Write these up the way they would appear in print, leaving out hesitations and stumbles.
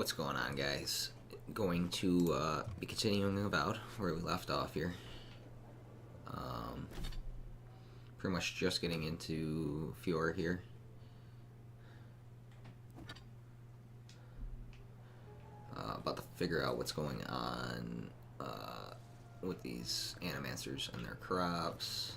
what's going on, guys? Going to be continuing Avowed where we left off here. Pretty much just getting into Fior here. About to figure out what's going on with these animancers and their crops.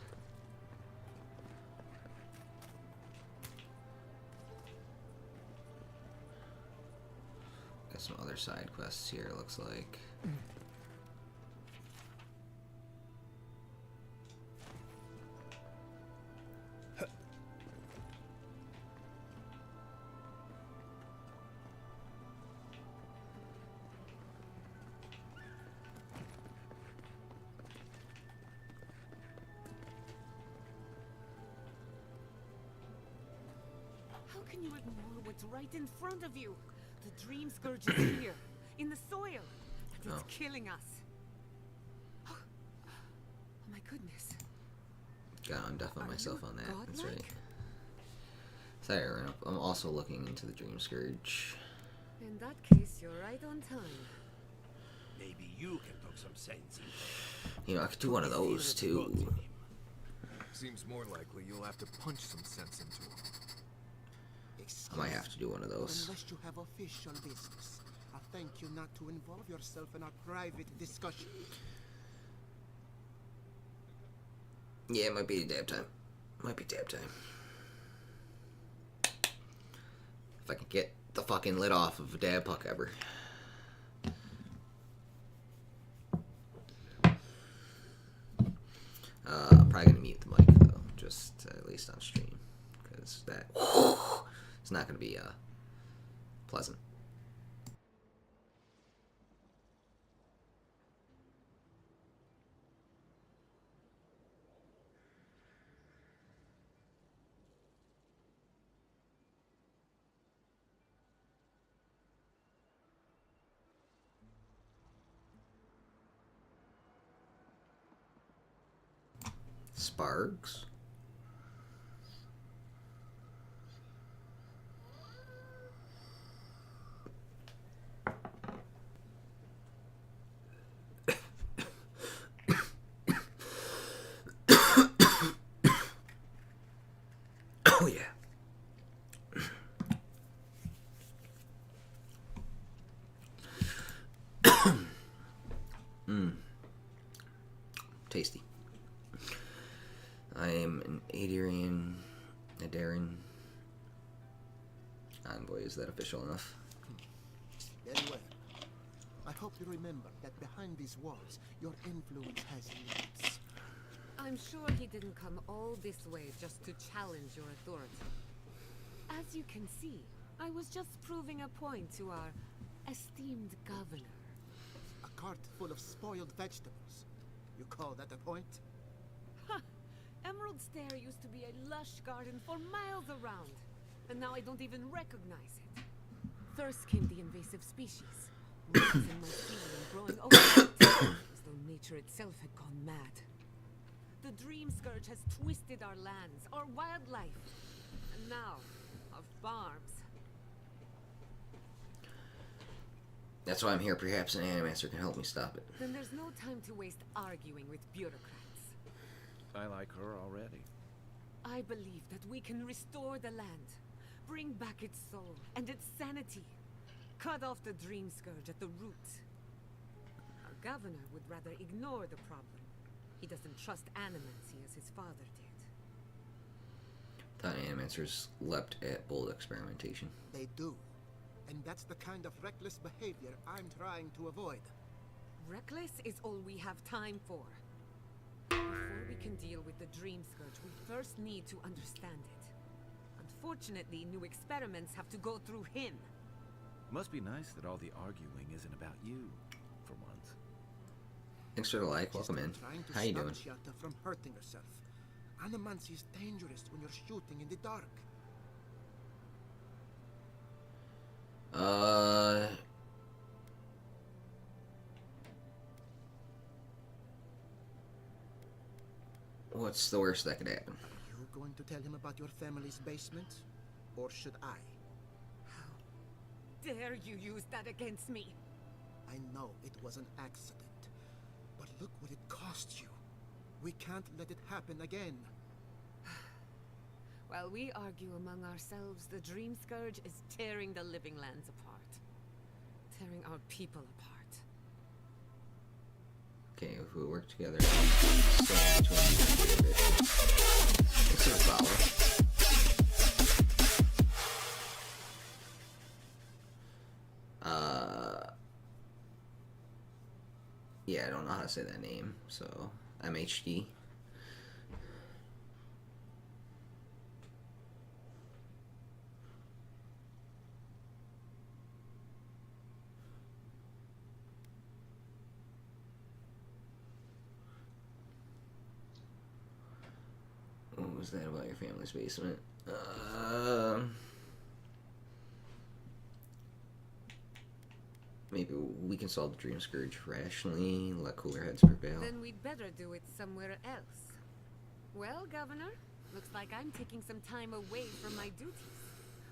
Got some other side quests here, it looks like. How can you ignore what's right in front of you? The dream scourge is here, in the soil, and it's killing us. Oh my goodness. Gotta undeafen myself on that. That's godlike? right. Sorry, I'm also looking into the Dream Scourge. In that case, you're right on time. Maybe you can talk some sense into You know, I could do one of those too. Seems more likely you'll have to punch some sense into him. I might have to do one of those. Unless you have official business, I thank you not to involve yourself in our private discussion. Yeah, it might be dab time. Might be dab time. If I can get the fucking lid off of a dab puck ever. I'm probably gonna mute the mic though, just at least on stream, because that it's not gonna be pleasant. Sparks. Oh yeah. Tasty. I am an Adarin envoy. Is that official enough? Very well. I hope you remember that behind these walls, your influence has limits. I'm sure he didn't come all this way just to challenge your authority. As you can see, I was just proving a point to our esteemed governor. A cart full of spoiled vegetables. You call that a point? Emerald Stair used to be a lush garden for miles around, and now I don't even recognize it. First came the invasive species, roots in my ceiling growing overnight, as though nature itself had gone mad. The Dream Scourge has twisted our lands, our wildlife, and now our farms. That's why I'm here. Perhaps an animator can help me stop it. Then there's no time to waste arguing with bureaucrats. I like her already. I believe that we can restore the land, bring back its soul and its sanity, cut off the Dream Scourge at the root. Our governor would rather ignore the problem. He doesn't trust animancy as his father did. Thought animators leapt at bold experimentation. They do. And that's the kind of reckless behavior I'm trying to avoid. Reckless is all we have time for. Before we can deal with the Dream Scourge, we first need to understand it. Unfortunately, new experiments have to go through him. Must be nice that all the arguing isn't about you, for once. Thanks for the like. Welcome in. Trying to How you stop doing? Shelter from hurting herself. Animancy is dangerous when you're shooting in the dark. What's the worst that could happen? Are you going to tell him about your family's basement? Or should I? dare you use that against me? I know it was an accident, but look what it cost you. We can't let it happen again. While we argue among ourselves, the Dream Scourge is tearing the living lands apart. Tearing our people apart. Okay, if we work together, stand between you. This is power. Yeah, I don't know how to say that name, so MHD. What was that about your family's basement? Maybe we can solve the Dream Scourge rationally, let cooler heads prevail. Then we'd better do it somewhere else. Well, Governor, looks like I'm taking some time away from my duties.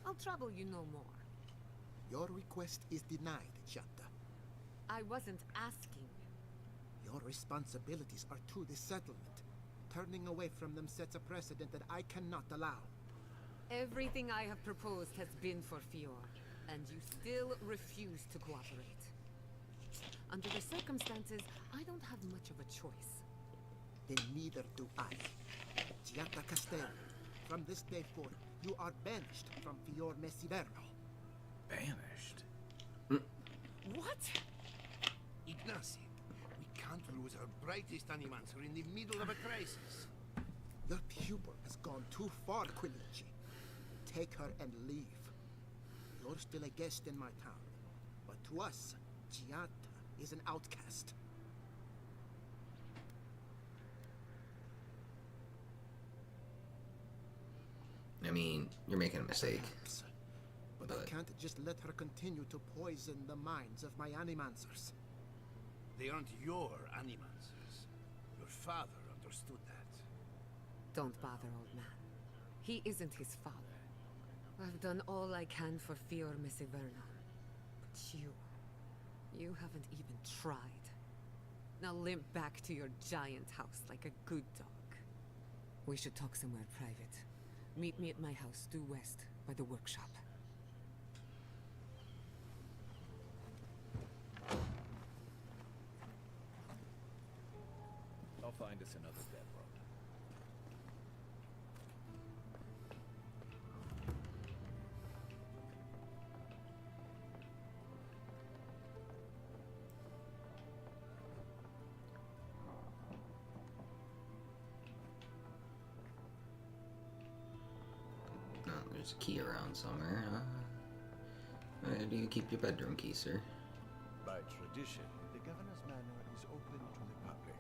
I'll trouble you no more. Your request is denied, Jatta. I wasn't asking. Your responsibilities are to the settlement. Turning away from them sets a precedent that I cannot allow. Everything I have proposed has been for Fior, and you still refuse to cooperate. Under the circumstances, I don't have much of a choice. Then neither do I. Giatta Castello, from this day forth, you are banished from Fior mes Iverno. Banished? What? Ignacy, we can't lose our brightest animancer in the middle of a crisis. Your pupil has gone too far, Quilici. Take her and leave. You're still a guest in my town, but to us, Giatta is an outcast. I mean, you're making a mistake. Perhaps. But I can't just let her continue to poison the minds of my animancers. They aren't your animancers. Your father understood that. Don't bother, old man. He isn't his father. I've done all I can for Fior mes Iverno. But you haven't even tried. Now limp back to your giant house like a good dog. We should talk somewhere private. Meet me at my house due west by the workshop. I'll find us another bedroom. Oh, there's a key around somewhere, huh? Where do you keep your bedroom key, sir? By tradition, the governor's manor is open to the public.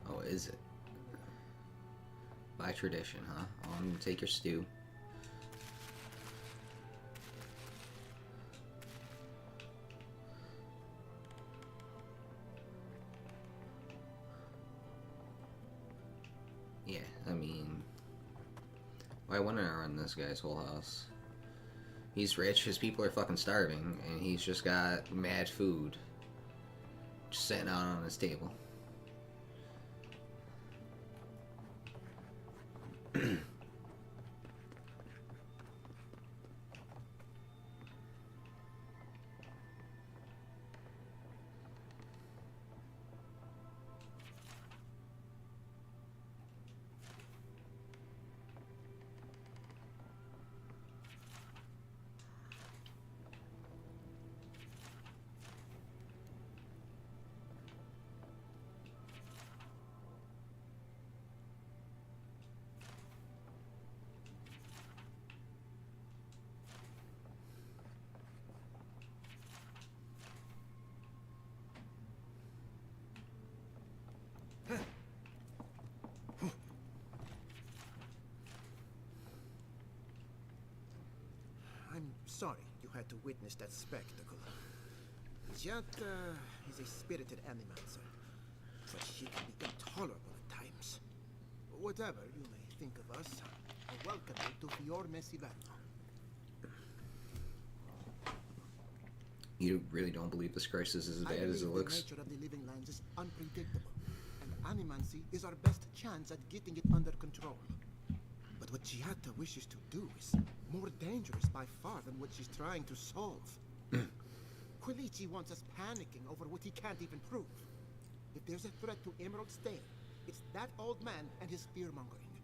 Oh, is it? By tradition, huh? I'm gonna take your stew. Yeah, I mean, why wouldn't I run this guy's whole house? He's rich, his people are fucking starving, and he's just got mad food just sitting out on his table. I'm sorry you had to witness that spectacle. Giatta is a spirited animancer, but she can be intolerable at times. Whatever you may think of us, I welcome you to Fior mes Iverno. You really don't believe this crisis is as I bad as it believe looks? the nature of the living lands is unpredictable, and animancy is our best chance at getting it under control. But what Giatta wishes to do is more dangerous by far than what she's trying to solve. Quilici wants us panicking over what he can't even prove. If there's a threat to Emerald's Day, it's that old man and his fear-mongering.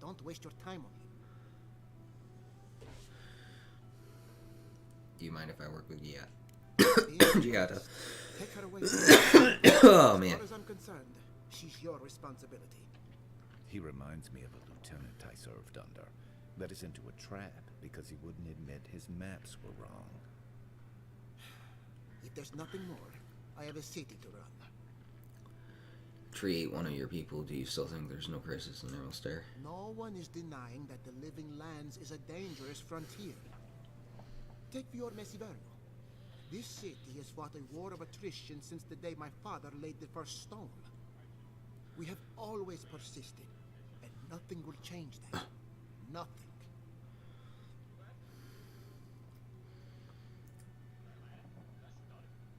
Don't waste your time on him. Do you mind if I work with Giatta? Giatta. Take her away. Oh, man. As far as I'm concerned, she's your responsibility. He reminds me of a lieutenant I served under. Led us into a trap because he wouldn't admit his maps were wrong. If there's nothing more, I have a city to run. Tree ate one of your people. Do you still think there's no crisis in Emerald? No one is denying that the living lands is a dangerous frontier. Take Fior mes Iverno. This city has fought a war of attrition since the day my father laid the first stone. We have always persisted, and nothing will change that. Nothing.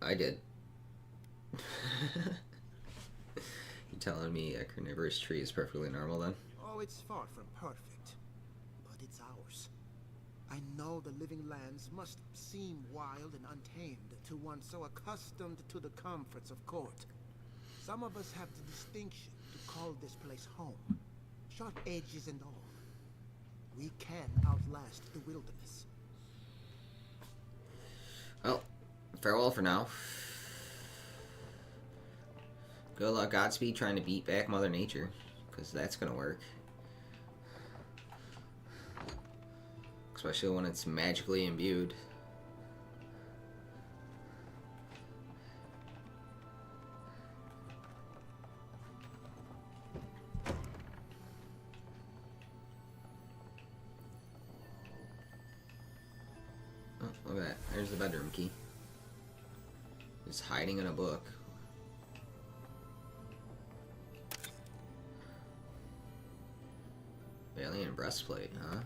I did. You telling me a carnivorous tree is perfectly normal then? Oh, it's far from perfect, but it's ours. I know the living lands must seem wild and untamed to one so accustomed to the comforts of court. Some of us have the distinction to call this place home, sharp edges and all. We can outlast the wilderness. Well, farewell for now. Good luck, Godspeed, trying to beat back Mother Nature, because that's gonna work. Especially when it's magically imbued. Oh, look at that. There's the bedroom key. It's hiding in a book. Valiant breastplate, huh?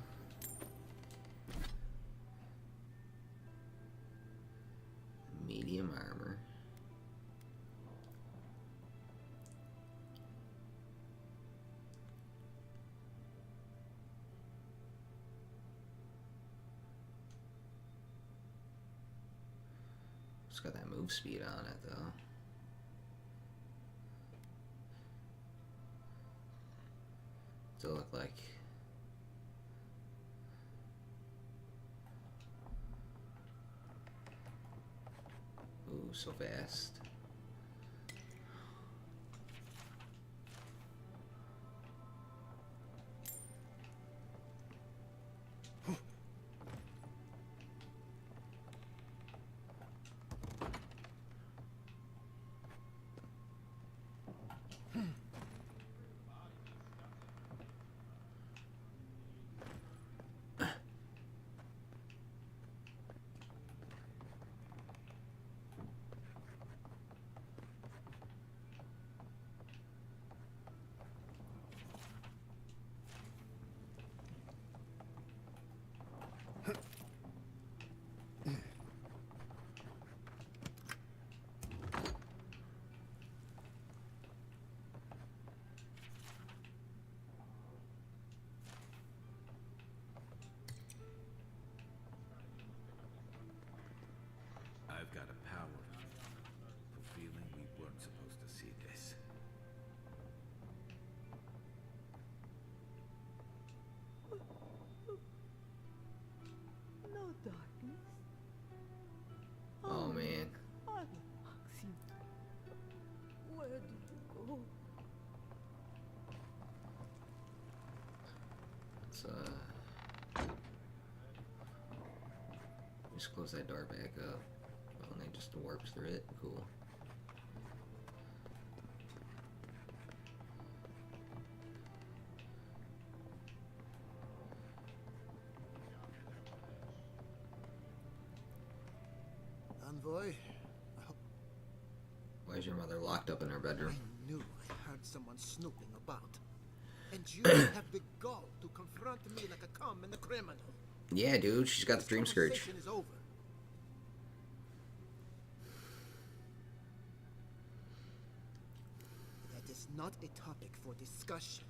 Medium armor. It's got that move speed on it though. Does it look like? Ooh, so fast. I've got a power for feeling we weren't supposed to see this. No darkness. Oh man. Maxim, where did you go? Let's just close that door back up. Oh, and they just warped through it. Cool. Envoy, Why is your mother locked up in her bedroom? I knew I heard someone snooping about. And you have the gall to confront me like a common criminal. Yeah, dude, she's got the dream scourge. Conversation is over. is not a topic for discussion.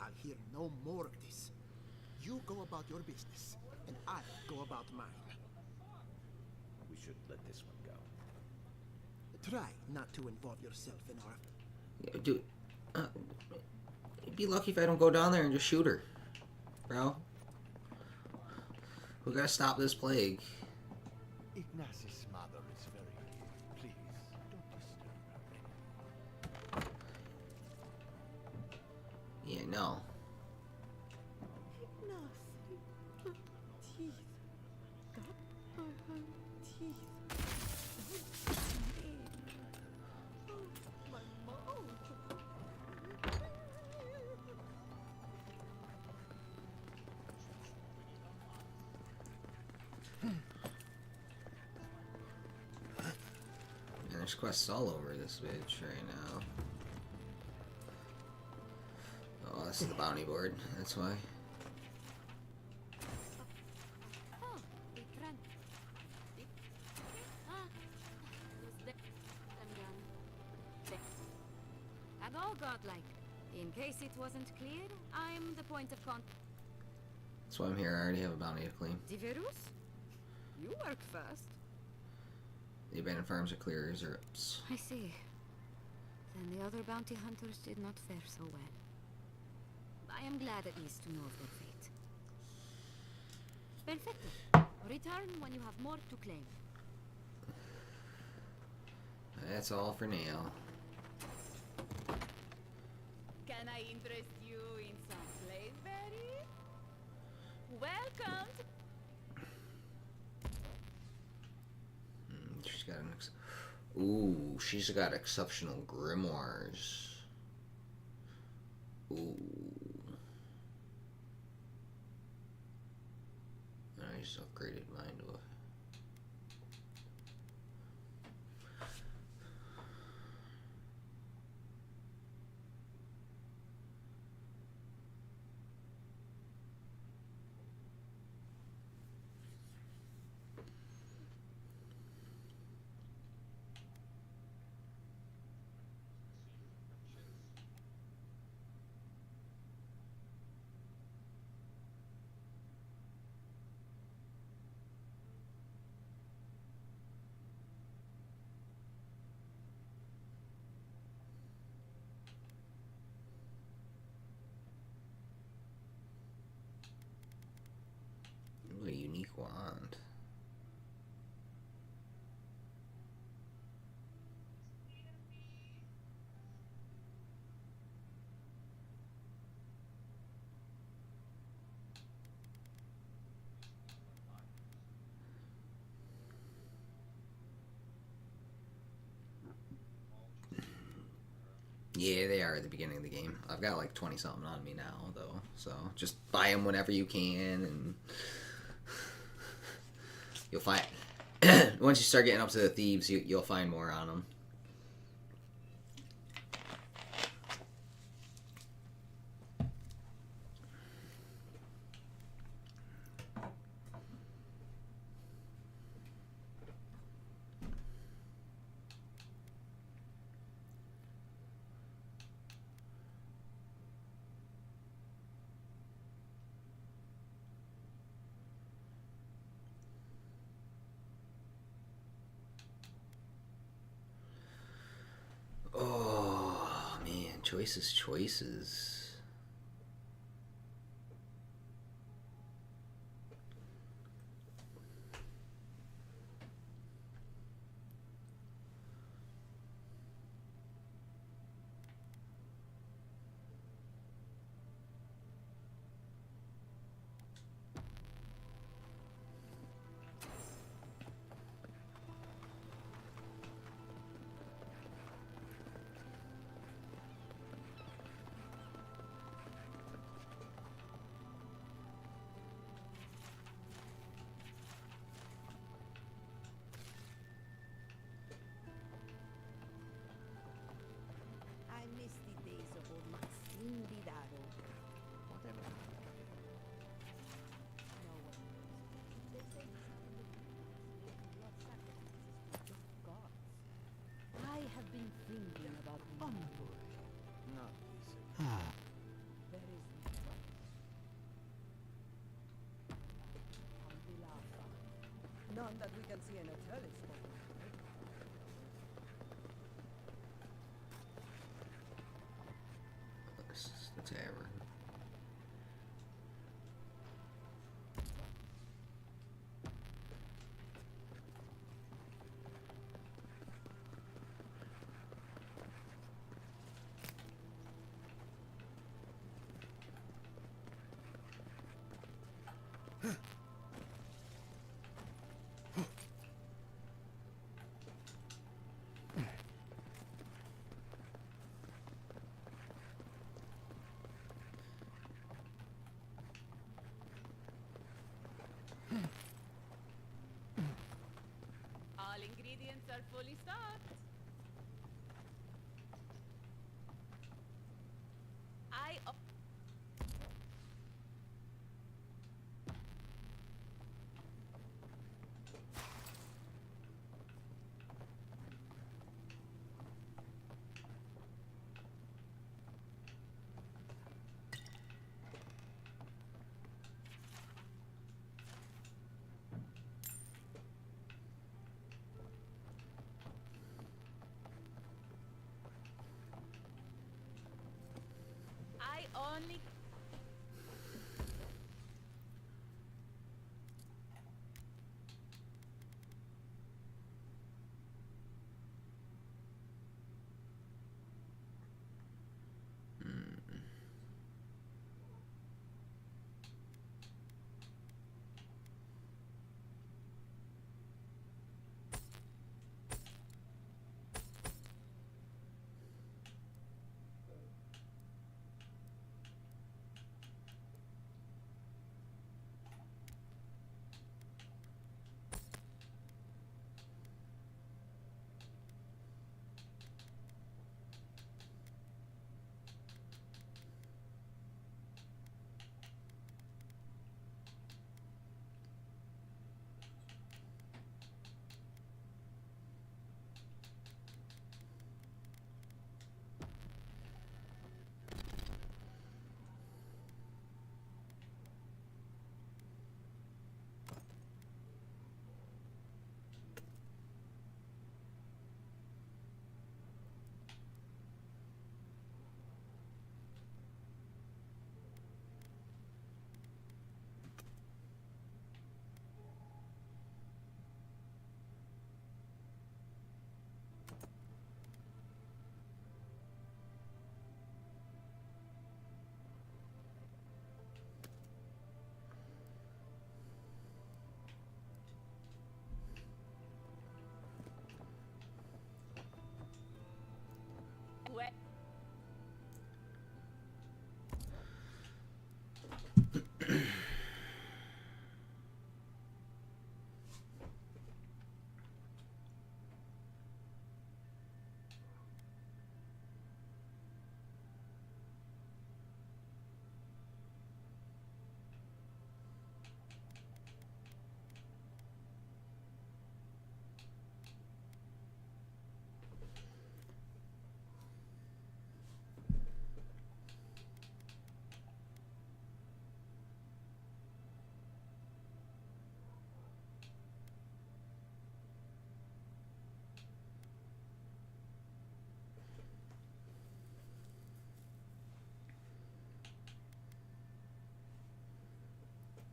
I'll hear no more of this. You go about your business, and I'll go about mine. We should let this one go. Try not to involve yourself in our... Yeah, dude, you'd be lucky if I don't go down there and just shoot her, bro. We gotta stop this plague. Ignatius' mother is very ill. Please, don't disturb her. Yeah, no. Ignacy. Teeth. Got my teeth. My mouth. And there's quests all over this bitch right now. Oh, this is the bounty board. That's why. Oh, it ran. Ah, was there. I'm done. And all godlike. In case it wasn't clear, I'm the point of contact. That's why I'm here. I already have a bounty to claim. Diverus? You worked fast. The abandoned farms are clear as rips. I see. Then the other bounty hunters did not fare so well. I am glad at least to know of their fate. Perfecto. Return when you have more to claim. That's all for now. Can I interest you in some blazeberry? Welcome to... She's got an ooh, she's got exceptional grimoires. Ooh. I just upgraded mine to a... Ooh, a unique wand. Yeah, they are at the beginning of the game. I've got like 20 something on me now, though. So just buy them whenever you can, and you'll find. Once you start getting up to the thieves, you'll find more on them. Oh man, choices. I miss the days of old Maxine Vidaro. Whatever. No one knows. They say the sound of blood sacrifices to just gods. I have been thinking about onward. None that we can see in a telescope. This is the tavern. All ingredients are fully stocked. I only wet.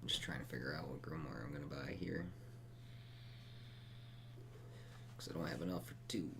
I'm just trying to figure out what grimoire I'm gonna buy here, because I don't have enough for two.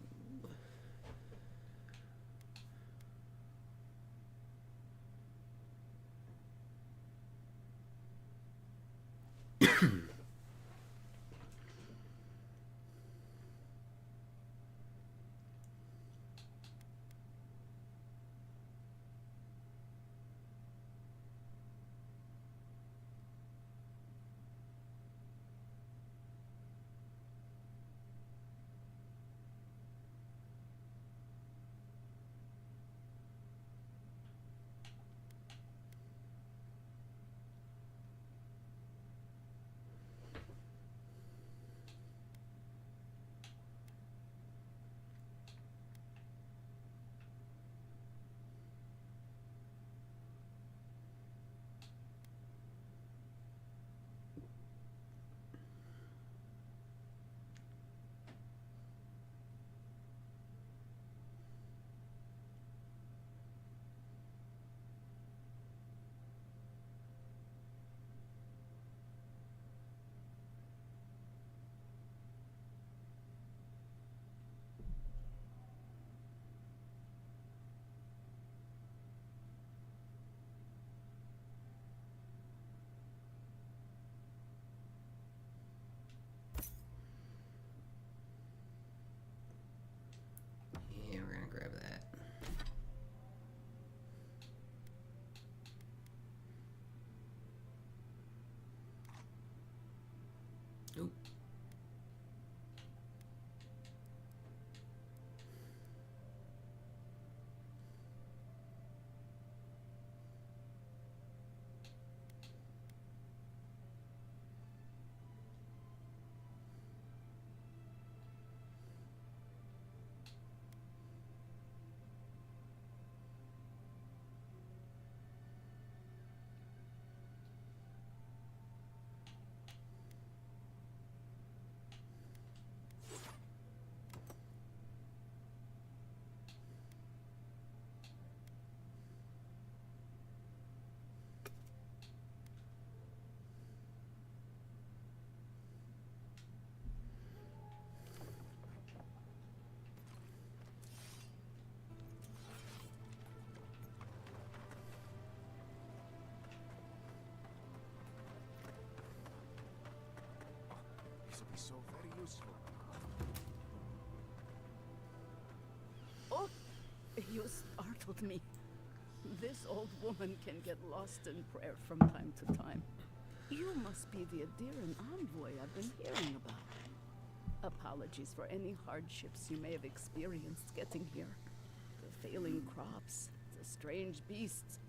You startled me. This old woman can get lost in prayer from time to time. You must be the Adiran envoy I've been hearing about. Apologies for any hardships you may have experienced getting here. The failing crops, the strange beasts,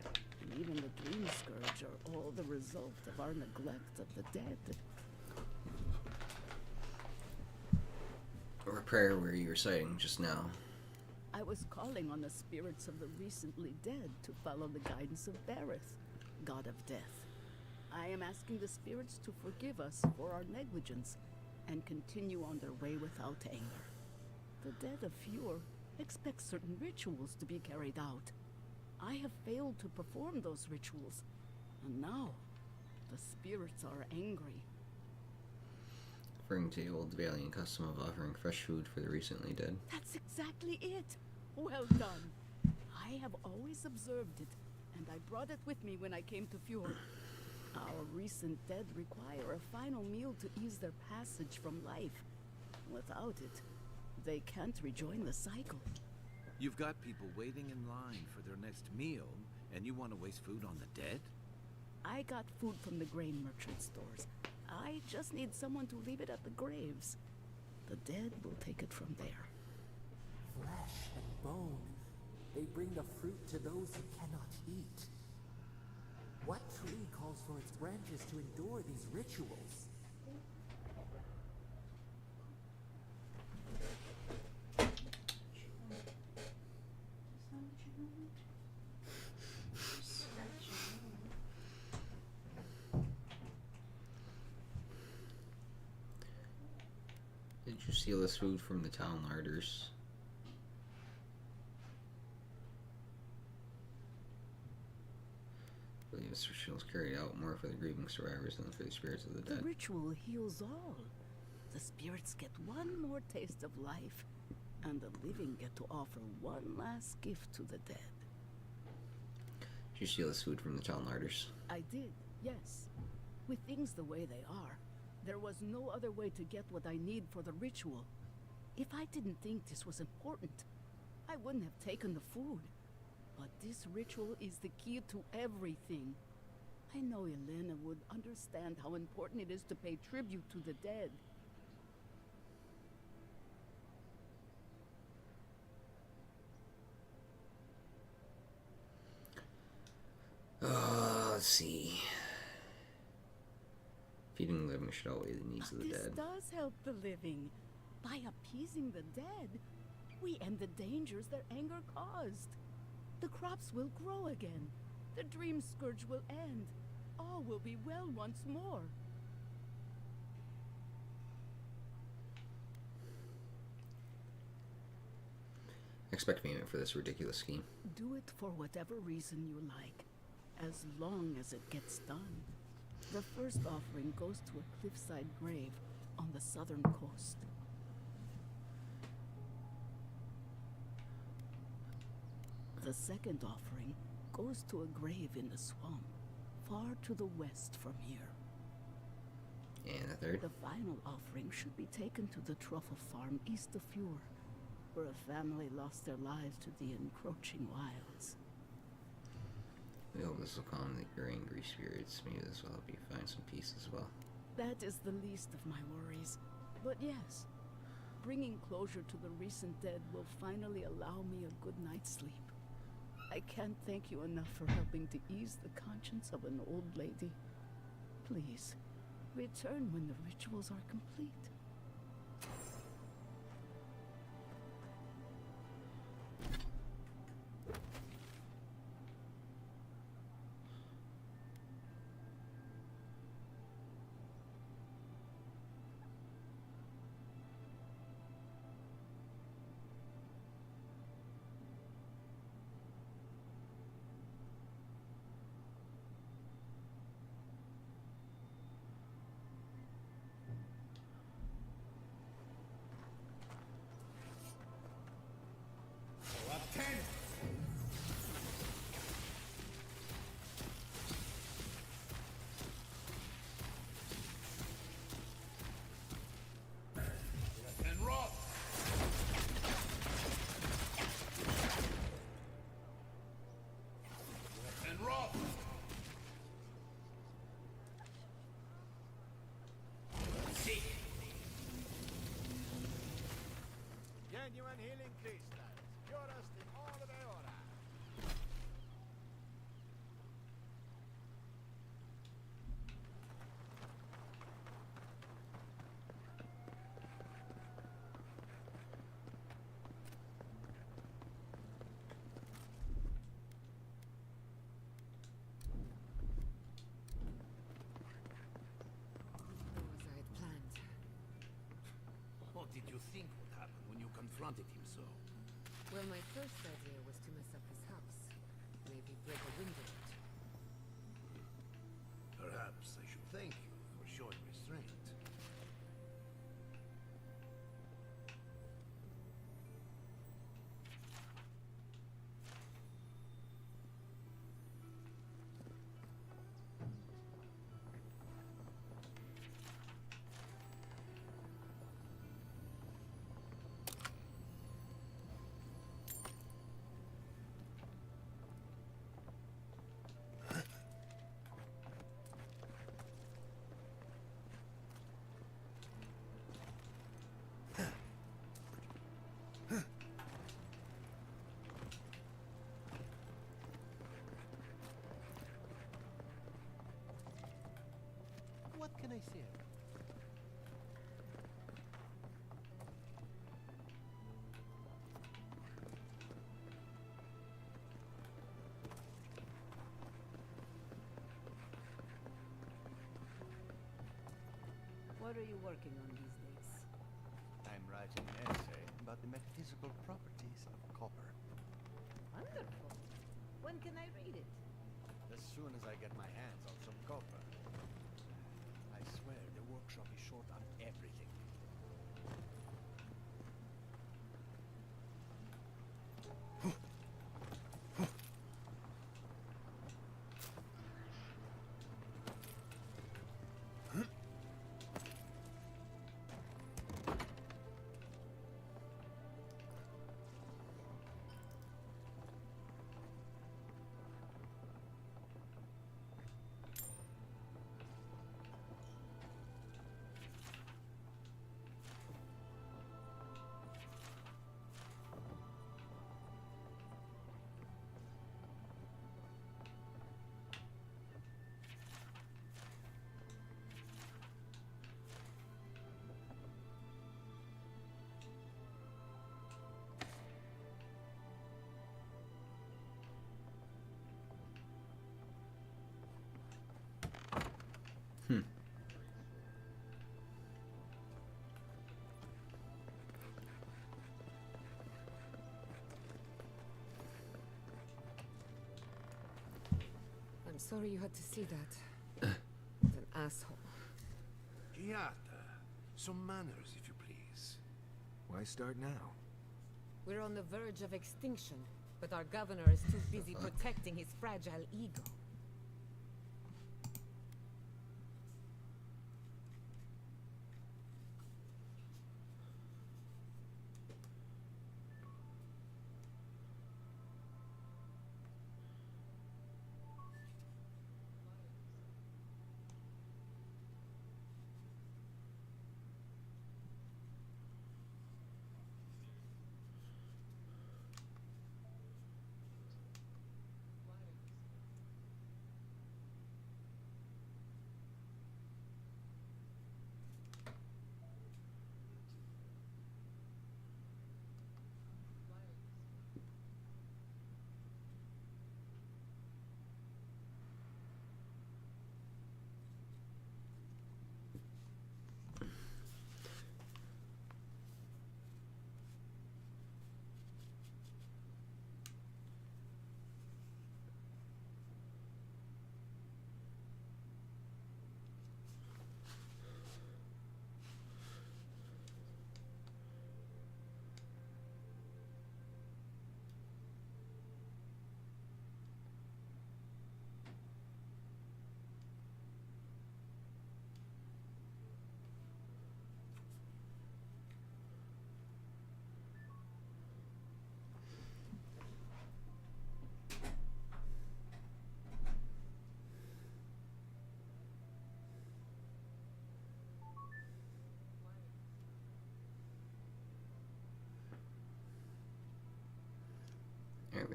and even the dream scourge are all the result of our neglect of the dead. What prayer were you reciting just now? I was calling on the spirits of the recently dead to follow the guidance of Bareth, god of death. I am asking the spirits to forgive us for our negligence and continue on their way without anger. The dead of Fior expect certain rituals to be carried out. I have failed to perform those rituals, and now the spirits are angry. Referring to the old valiant custom of offering fresh food for the recently dead. That's exactly it. Well done. I have always observed it, and I brought it with me when I came to Fior. Our recent dead require a final meal to ease their passage from life. Without it, they can't rejoin the cycle. You've got people waiting in line for their next meal, and you want to waste food on the dead? I got food from the grain merchant stores. I just need someone to leave it at the graves. The dead will take it from there. Flesh and bone. They bring the fruit to those who cannot eat. What tree calls for its branches to endure these rituals? Did you steal this food from the town larders? I believe this ritual is carried out more for the grieving survivors than for the spirits of the The dead. ritual heals all. The spirits get one more taste of life, and the living get to offer one last gift to the dead. Did you steal this food from the town larders? I did, yes. With things the way they are, there was no other way to get what I need for the ritual. If I didn't think this was important, I wouldn't have taken the food. But this ritual is the key to everything. I know Elena would understand how important it is to pay tribute to the dead. Let's see. Feeding the living should outweigh the needs of the This dead. does help the living. By appeasing the dead, we end the dangers their anger caused. The crops will grow again. The dream scourge will end. All will be well once more. Expect payment for this ridiculous scheme. Do it for whatever reason you like, as long as it gets done. The first offering goes to a cliffside grave on the southern coast. The second offering goes to a grave in the swamp, far to the west from here. And the third? The final offering should be taken to the truffle farm east of Fior, where a family lost their lives to the encroaching wilds. We hope this will calm your angry spirits. Maybe this will help you find some peace as well. That is the least of my worries. But yes, bringing closure to the recent dead will finally allow me a good night's sleep. I can't thank you enough for helping to ease the conscience of an old lady. Please, return when the rituals are complete. and healing crystals. Purest in all of Eora. As I had planned. What did you think would happen when you confronted him so? Well, my first idea was to mess up his house. Maybe break a window or two. Perhaps I should thank you for showing restraint. What can I say? What are you working on these days? I'm writing an essay about the metaphysical properties of copper. Wonderful. When can I read it? As soon as I get my hands on some copper. I swear the workshop is short on everything. I'm sorry you had to see that. What an asshole. Giata, some manners, if you please. Why start now? We're on the verge of extinction, but our governor is too busy protecting his fragile ego.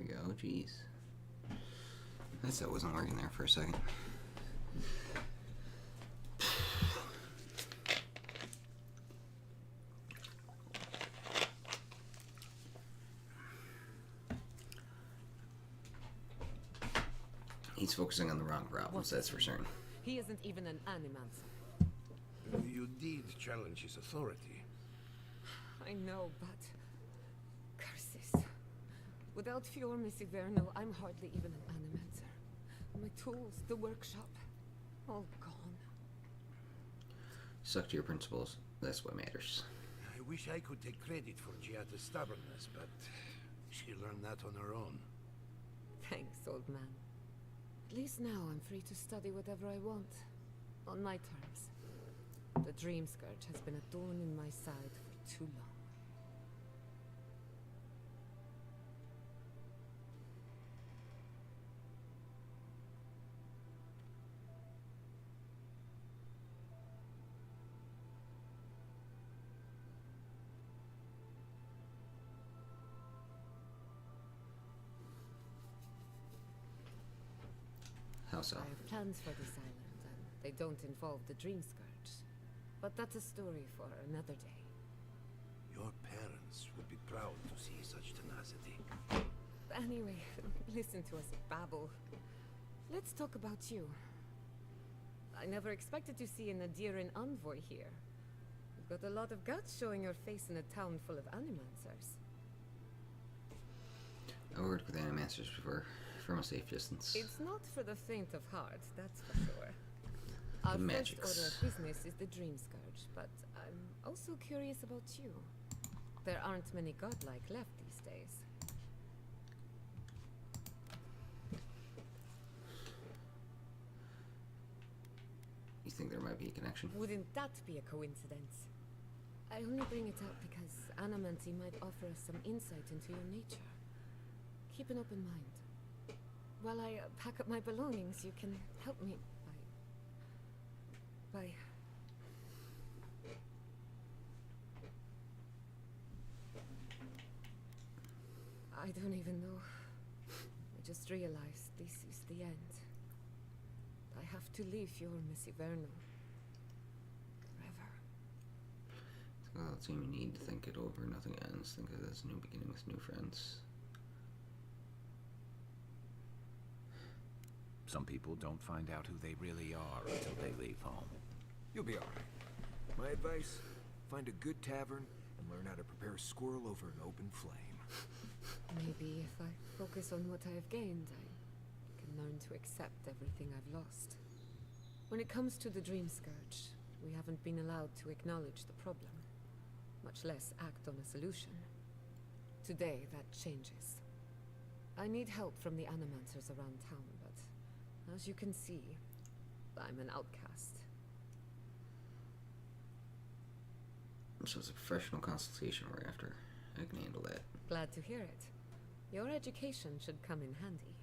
we go. Jeez. That wasn't working there for a second. He's focusing on the wrong problems, that's for certain. He isn't even an animancer. You did challenge his authority. I know, but... Curses. Without Fior mes Iverno, I'm hardly even an animancer. My tools, the workshop, all gone. Suck to your principles. That's what matters. I wish I could take credit for Giada's stubbornness, but she learned that on her own. Thanks, old man. At least now I'm free to study whatever I want. On my terms. The Dream Scourge has been a thorn in my side for too long. How so? I have plans for this island, and they don't involve the Dream Scourge. But that's a story for another day. Your parents would be proud to see such tenacity. Anyway, listen to us babble. Let's talk about you. I never expected to see an Adiran envoy here. You've got a lot of guts showing your face in a town full of animancers. I worked with animancers before, from a safe distance. It's not for the faint of heart, that's for sure. Our first magics. order of business is the Dream Scourge, but I'm also curious about you. There aren't many godlike left these days. You think there might be a connection? Wouldn't that be a coincidence? I only bring it up because Animancy might offer us some insight into your nature. Keep an open mind. While I pack up my belongings, you can help me by... I don't even know. I just realized this is the end. I have to leave Fior mes Iverno. Forever. Well, it's all you need to think it over. Nothing ends. Think of this new beginnings, new friends. Some people don't find out who they really are until they leave home. You'll be alright. My advice, find a good tavern and learn how to prepare a squirrel over an open flame. Maybe if I focus on what I have gained, I can learn to accept everything I've lost. When it comes to the Dream Scourge, we haven't been allowed to acknowledge the problem, much less act on a solution. Today, that changes. I need help from the animancers around town, but as you can see, I'm an outcast. So it's a professional consultation we're after. I can handle that. Glad to hear it. Your education should come in handy.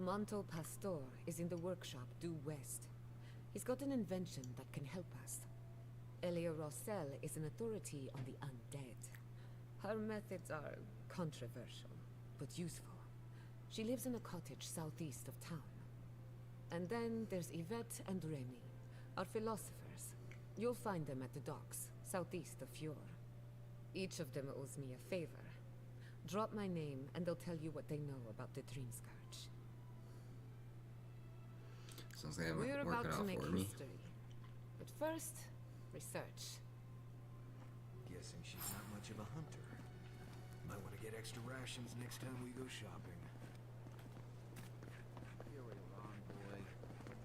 Monto Pastor is in the workshop due west. He's got an invention that can help us. Elia Rossell is an authority on the undead. Her methods are controversial, but useful. She lives in a cottage southeast of town. And then there's Yvette and Remy, our philosophers. You'll find them at the docks, southeast of Fior. Each of them owes me a favor. Drop my name, and they'll tell you what they know about the Dream Scourge. Sounds like We're I'm about working to out make for me. history. But first, research. Guessing she's not much of a hunter. Might want to get extra rations next time we go shopping. You're a wrong boy.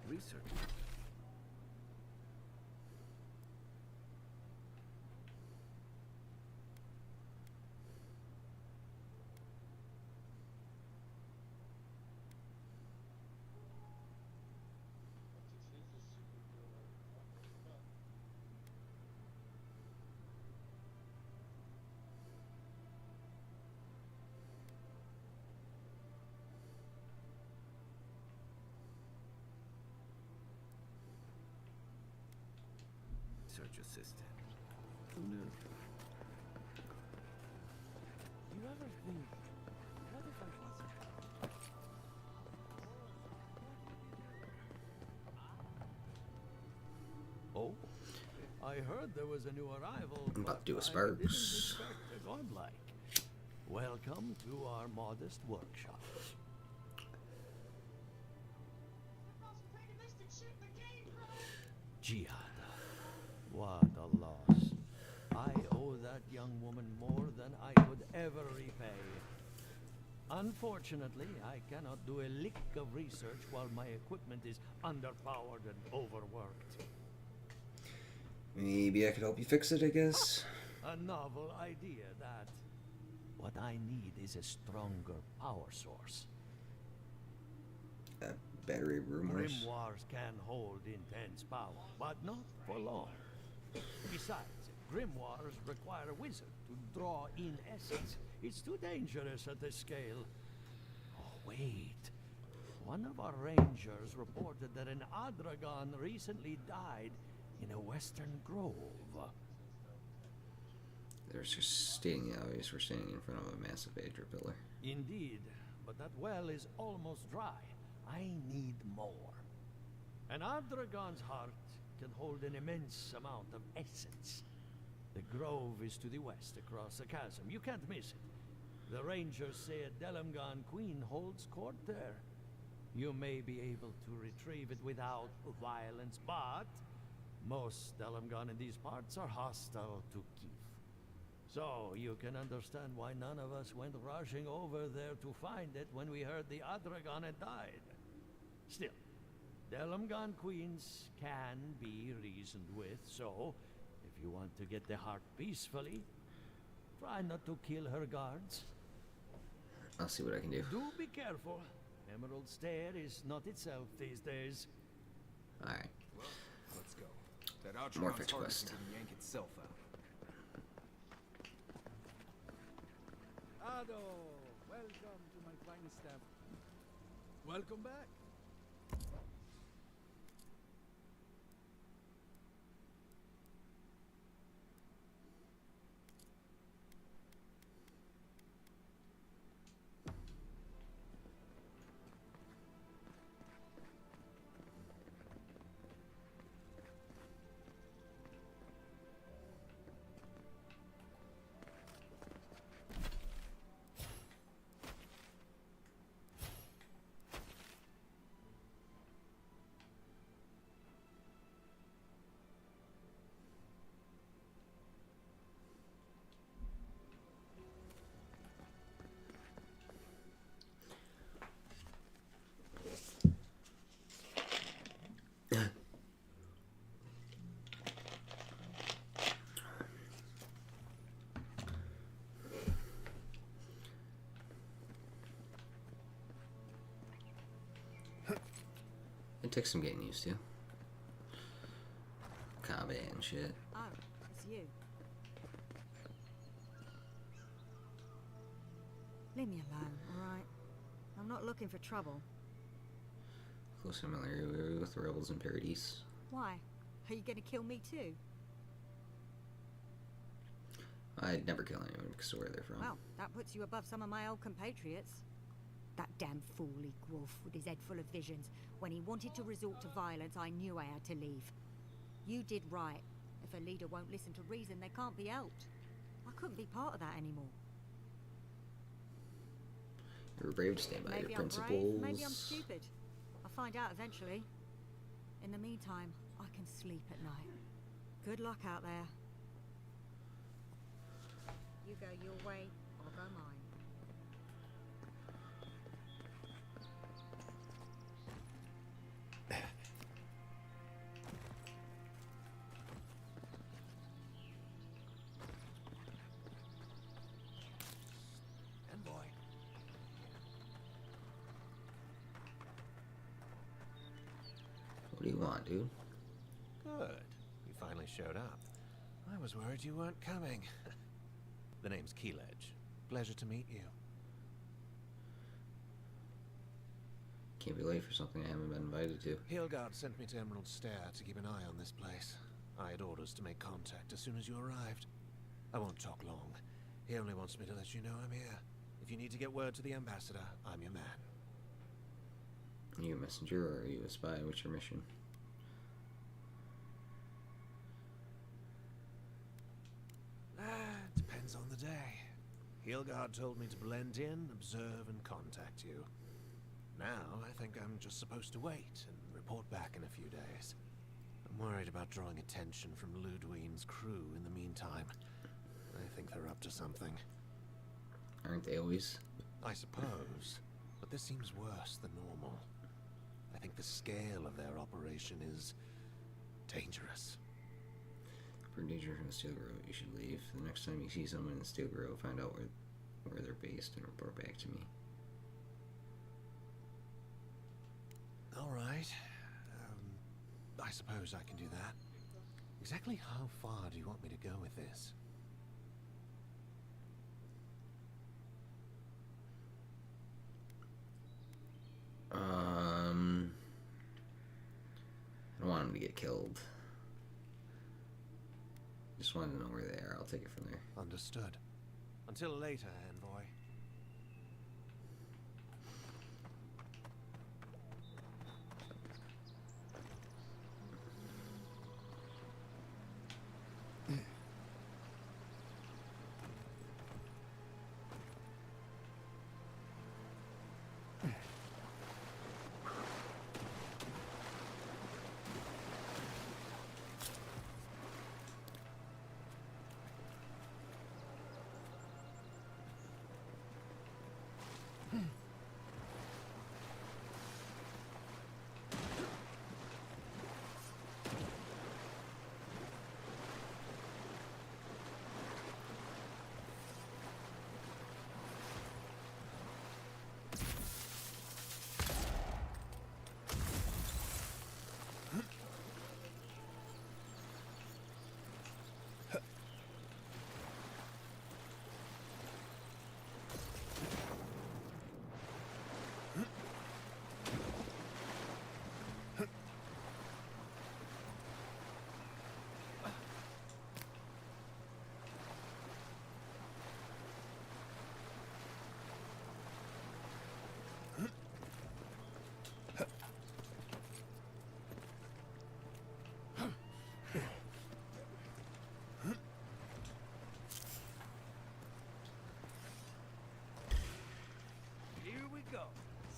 Research. Research assistant. Who knew? You ever think, what if I was I heard there was a new arrival. I'm about to do a but I Sparks. didn't expect a godlike. Welcome to our modest workshop. Giada, what a loss. I owe that young woman more than I could ever repay. Unfortunately, I cannot do a lick of research while my equipment is underpowered and overworked. Maybe I could help you fix it, I guess. A novel idea, that. What I need is a stronger power source. Battery rumors. Grimoires can hold intense power, but not for long. Besides, grimoires require a wizard to draw in essence. It's too dangerous at this scale. Oh, wait. One of our rangers reported that an Adragon recently died in a western grove. There's just stating the obvious. We're standing in front of a massive Aedra pillar. Indeed, but that well is almost dry. I need more. An Adragon's heart can hold an immense amount of essence. The grove is to the west across the chasm. You can't miss it. The rangers say a Delamgon queen holds court there. You may be able to retrieve it without violence, but most Delamgon in these parts are hostile to Keith. So you can understand why none of us went rushing over there to find it when we heard the Adragon had died. Still, Delamgon queens can be reasoned with, so if you want to get the heart peacefully, try not to kill her guards. I'll see what I can do. Do be careful. Emerald Stair is not itself these days. Alright. Well, let's go. That More Outragon's fetch heart quest. isn't gonna yank itself out. Ado, welcome to my finest staff. Welcome back. It takes some getting used to. Combat and shit. Oh, it's you. Leave me alone, alright? I'm not looking for trouble. Close familiarity with the rebels in Paradise. Why? Are you gonna kill me too? I'd never kill anyone because of where they're from. Well, that puts you above some of my old compatriots. That damn fool Wolf with his head full of visions. When he wanted to resort to violence, I knew I had to leave. You did right. If a leader won't listen to reason, they can't be helped. I couldn't be part of that anymore. You were brave to stand by Maybe your I'm principles. brave, maybe I'm stupid. I'll find out eventually. In the meantime, I can sleep at night. Good luck out there. You go your way, I'll go mine. Envoy. What do you want, dude? Good. You finally showed up. I was worried you weren't coming. The name's Keeledge. Pleasure to meet you. Can't be late for something I haven't been invited to. Hilgard sent me to Emerald Stair to keep an eye on this place. I had orders to make contact as soon as you arrived. I won't talk long. He only wants me to let you know I'm here. If you need to get word to the ambassador, I'm your man. Are you a messenger or are you a spy? What's your mission? Nilgard told me to blend in, observe, and contact you. Now, I think I'm just supposed to wait and report back in a few days. I'm worried about drawing attention from Ludwine's crew in the meantime. I think they're up to something. Aren't they always? I suppose, but this seems worse than normal. I think the scale of their operation is dangerous. For danger from the Steel Grove, you should leave. The next time you see someone in the Steel Grove, find out where they're based and report back to me. All right. I suppose I can do that. Exactly how far do you want me to go with this? I don't want him to get killed. Just wanted to know where they are. I'll take it from there. Understood. Until later, envoy.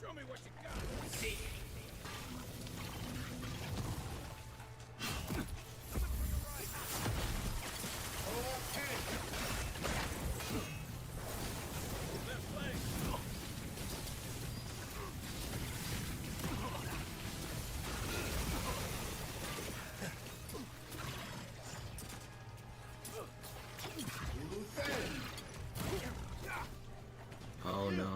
Show me what you got. See. Oh no.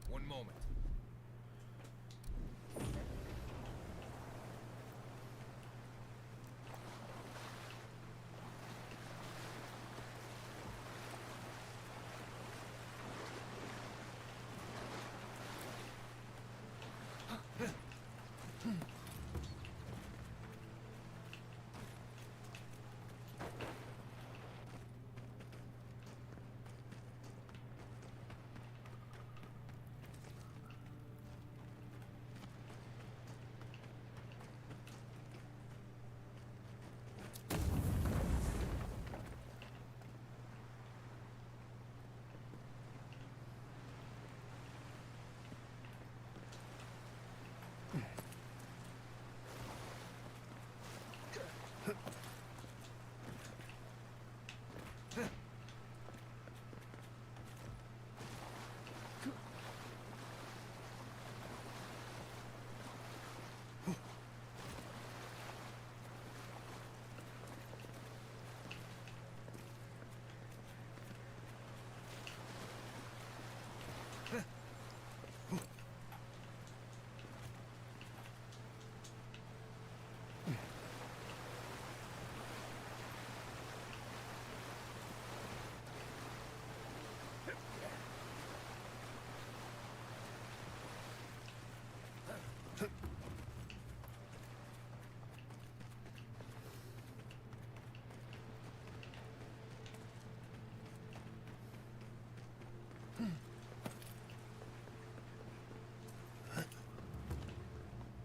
One moment.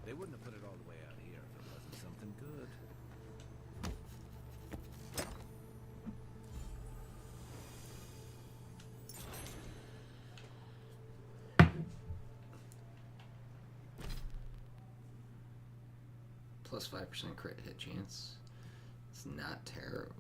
They wouldn't have put it all the way out here if it wasn't something good. Plus 5% crit hit chance. It's not terrible.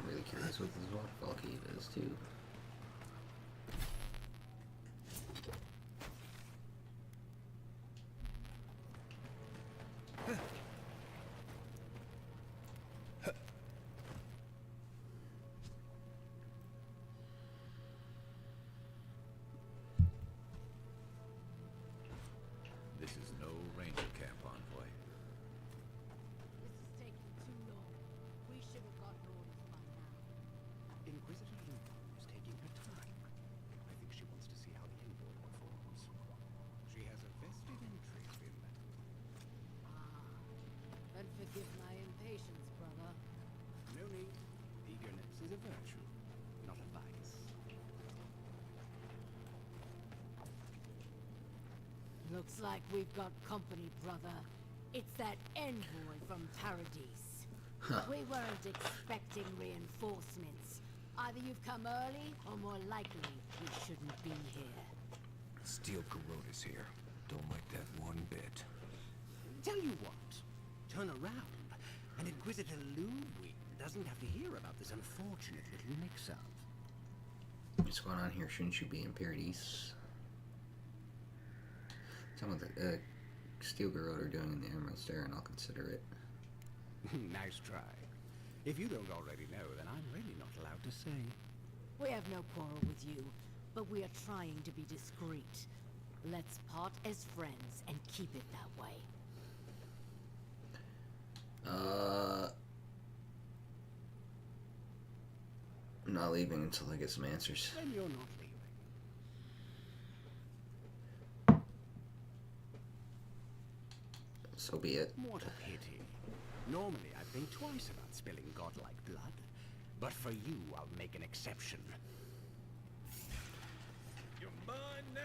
I'm really curious what this waterfall cave is too. This is no ranger camp envoy. This is taking too long. We should have gotten orders by now. Inquisitor Lupo is taking her time. I think she wants to see how the envoy performs. She has a vested interest in that. Then forgive my impatience, brother. No need. Eagerness is a virtue, not a vice. Looks like we've got company, brother. It's that envoy from Paradise. We weren't expecting reinforcements. Either you've come early, or more likely, you shouldn't be here. Steel Corroda's here. Don't like that one bit. Tell you what, turn around, and Inquisitor Louis doesn't have to hear about this unfortunate little mix-up. What's going on here? Shouldn't you be in Paradise? Tell me what the Steel Garrote are doing in the Emerald Stair, and I'll consider it. Nice try. If you don't already know, then I'm really not allowed to say. We have no quarrel with you, but we are trying to be discreet. Let's part as friends and keep it that way. I'm not leaving until I get some answers. Then you're not leaving. So be it. What a pity. Normally I'd Think twice about spilling godlike blood. But for you, I'll make an exception. You're mine now.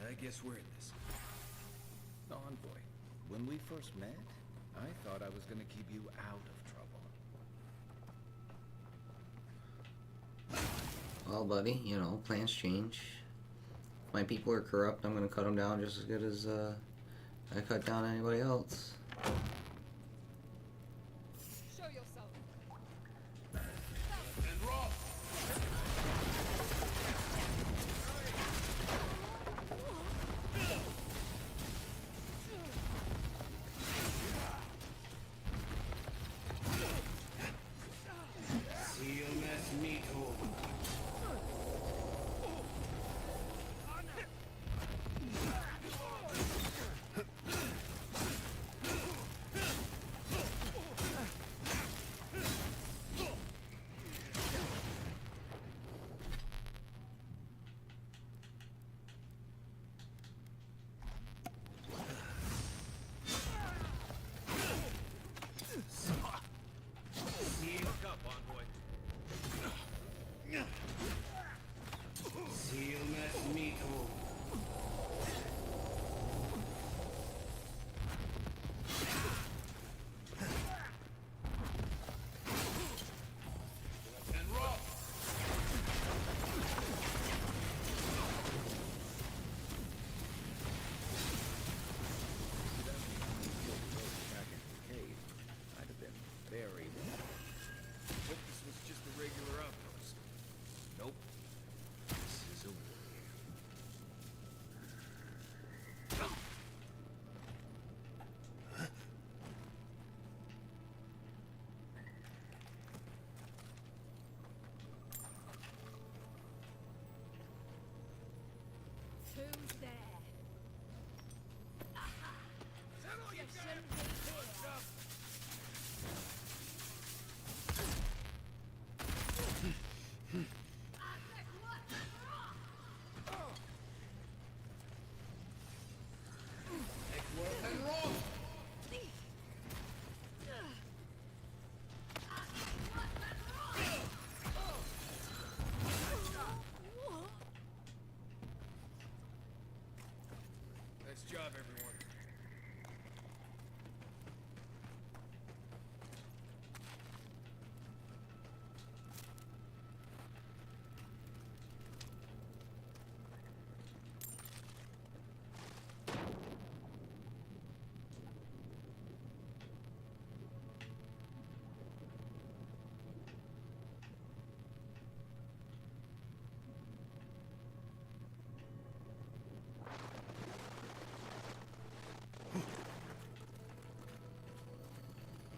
I guess we're in this. Envoy, when we first met, I thought I was gonna keep you out of trouble. Well, buddy, you know, plans change. If my people are corrupt, I'm gonna cut them down just as good as I cut down anybody else. Show yourself. And Ross! Who's there? Nice job, everyone.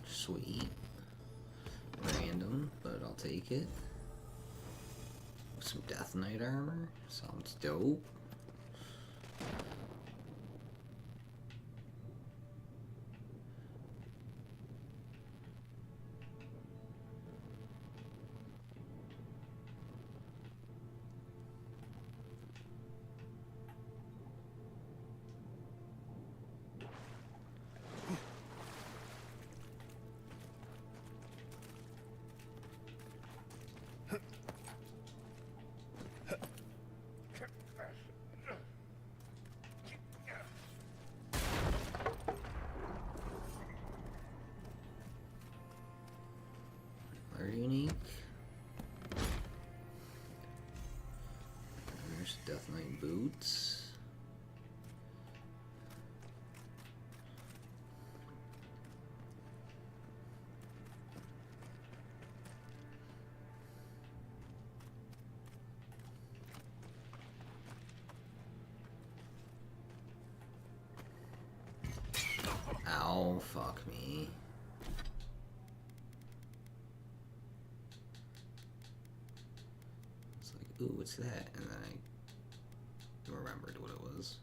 Sweet. Random, but I'll take it. Some Death Knight armor. Sounds dope. Death Knight boots. Ow, fuck me. It's like, ooh, what's that? And then I remembered what it was.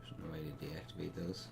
There's no way to deactivate those.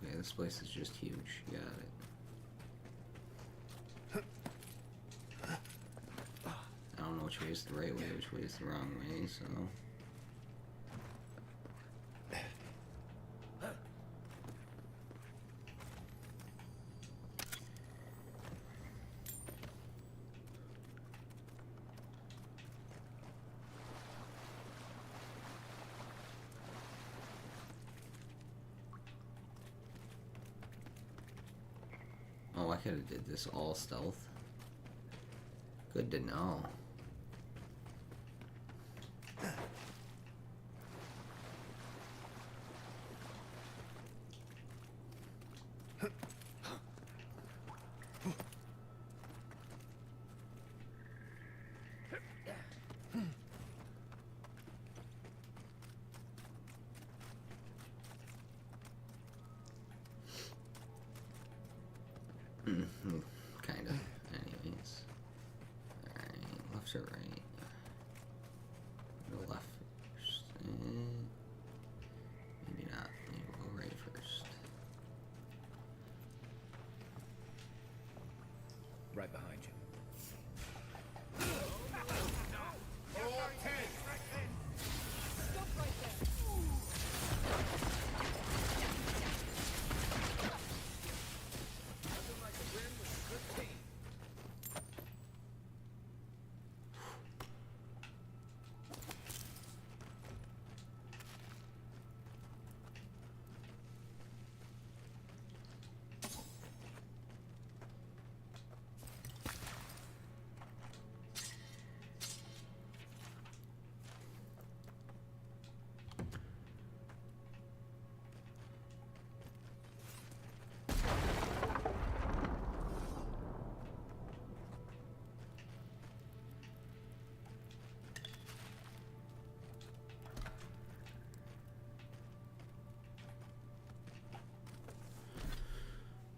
Okay, this place is just huge. Got it. I don't know which way is the right way, which way is the wrong way, so... Oh, I could have did this all stealth. Good to know. Kind of. Anyways. Alright, left or right? Go left first. Maybe not. Maybe we'll go right first. Right behind you.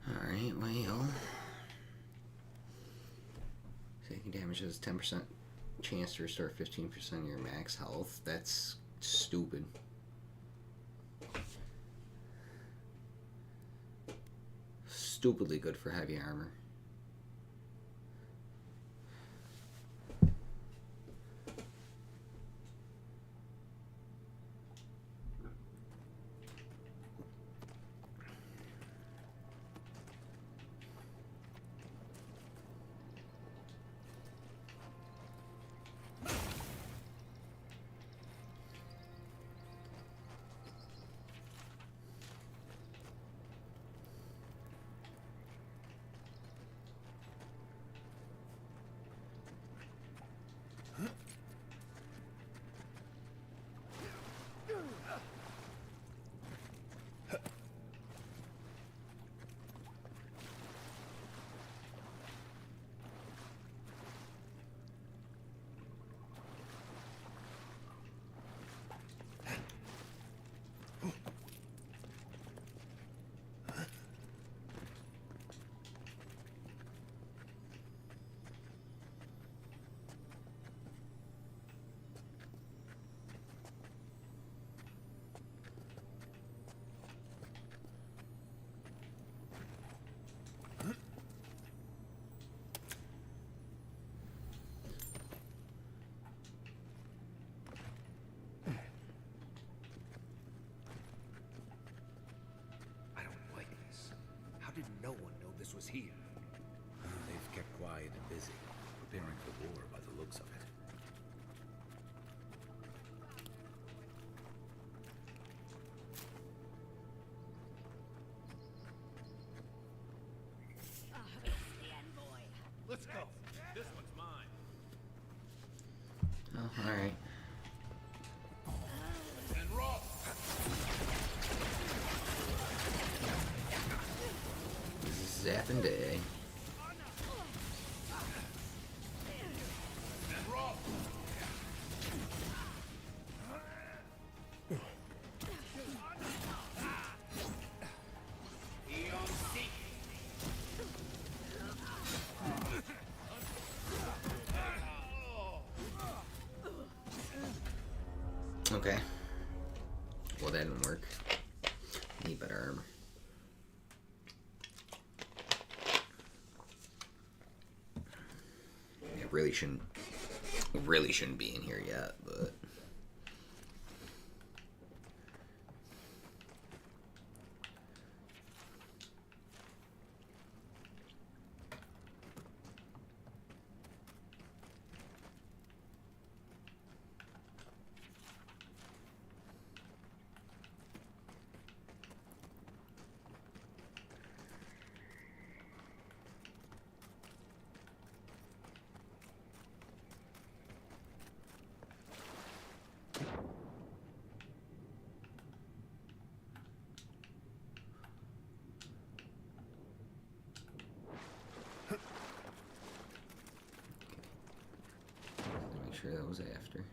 Alright, well... Taking damage has 10% chance to restore 15% of your max health. That's stupid. Stupidly good for heavy armor. was here. They've kept quiet and busy, preparing for war by the looks of it. Let's go. This one's mine. Oh, alright. And Rob! Zapping day. And Rob! Okay. Well, that didn't work. Need better armor. It really shouldn't be in here yet, but make sure that was after.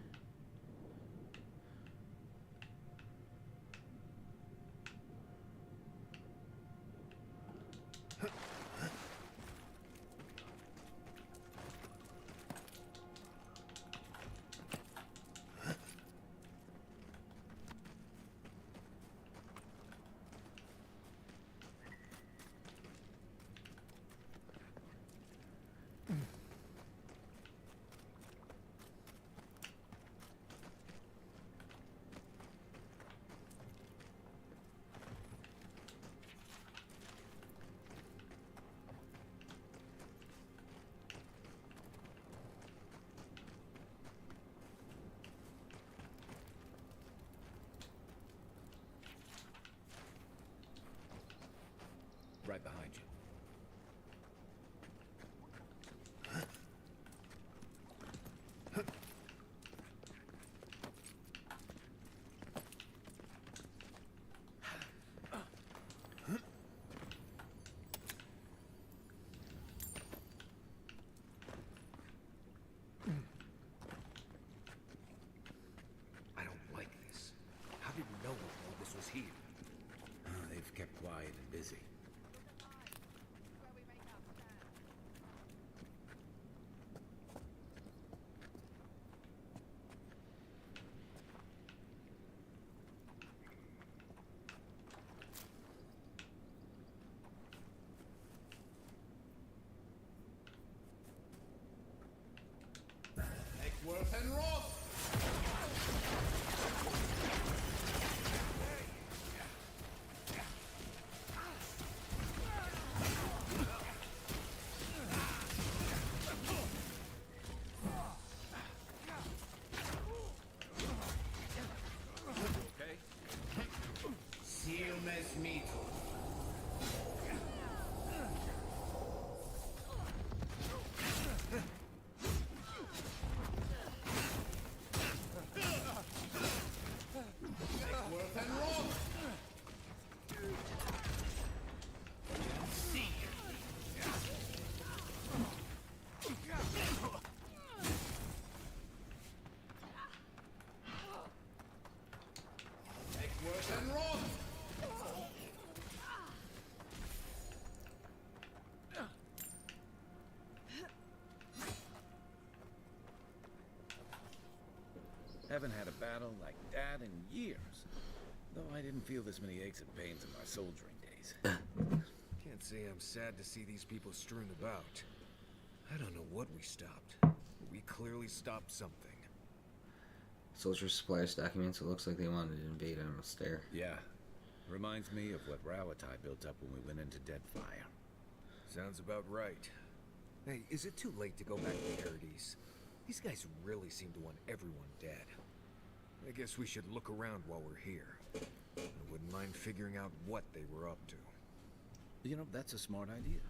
Right behind you. I don't like this. How did no one know this was here? They've kept quiet and busy. Worth and Rob! Okay? Fior mes Iverno. Worth and Rob! Worth and Rob! Haven't had a battle like that in years. Though I didn't feel this many aches and pains in my soldiering days. Can't say I'm sad to see these people strewn about. I don't know what we stopped, but we clearly stopped something. Soldier supplies documents. It looks like they wanted to invade on a stair. Yeah. Reminds me of what Rawatai built up when we went into Deadfire. Sounds about right. Hey, is it too late to go back to Paradise? These guys really seem to want everyone dead. I guess we should look around while we're here. I wouldn't mind figuring out what they were up to. You know, that's a smart idea.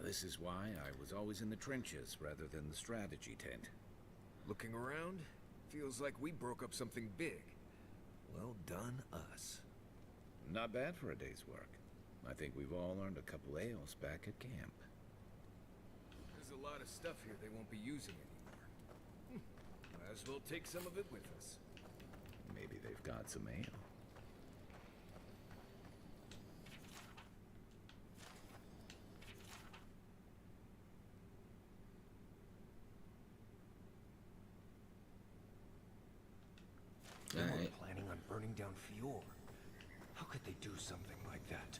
This is why I was always in the trenches rather than the strategy tent. Looking around, feels like we broke up something big. Well done, us. Not bad for a day's work. I think we've all earned a couple ales back at camp. There's a lot of stuff here they won't be using anymore. Might as well take some of it with us. Maybe they've got some ale. They were Alright. planning on burning down Fior. How could they do something like that?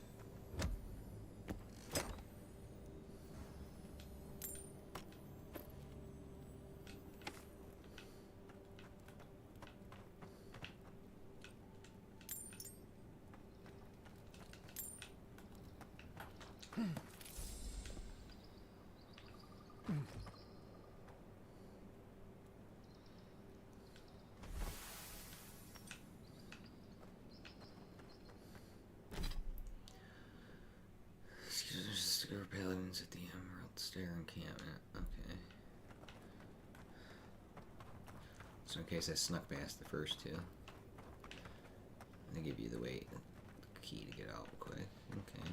Discover paladins at the Emerald Stair encampment. Okay. So in case I snuck past the first two, they give you the key to get out quick. Okay.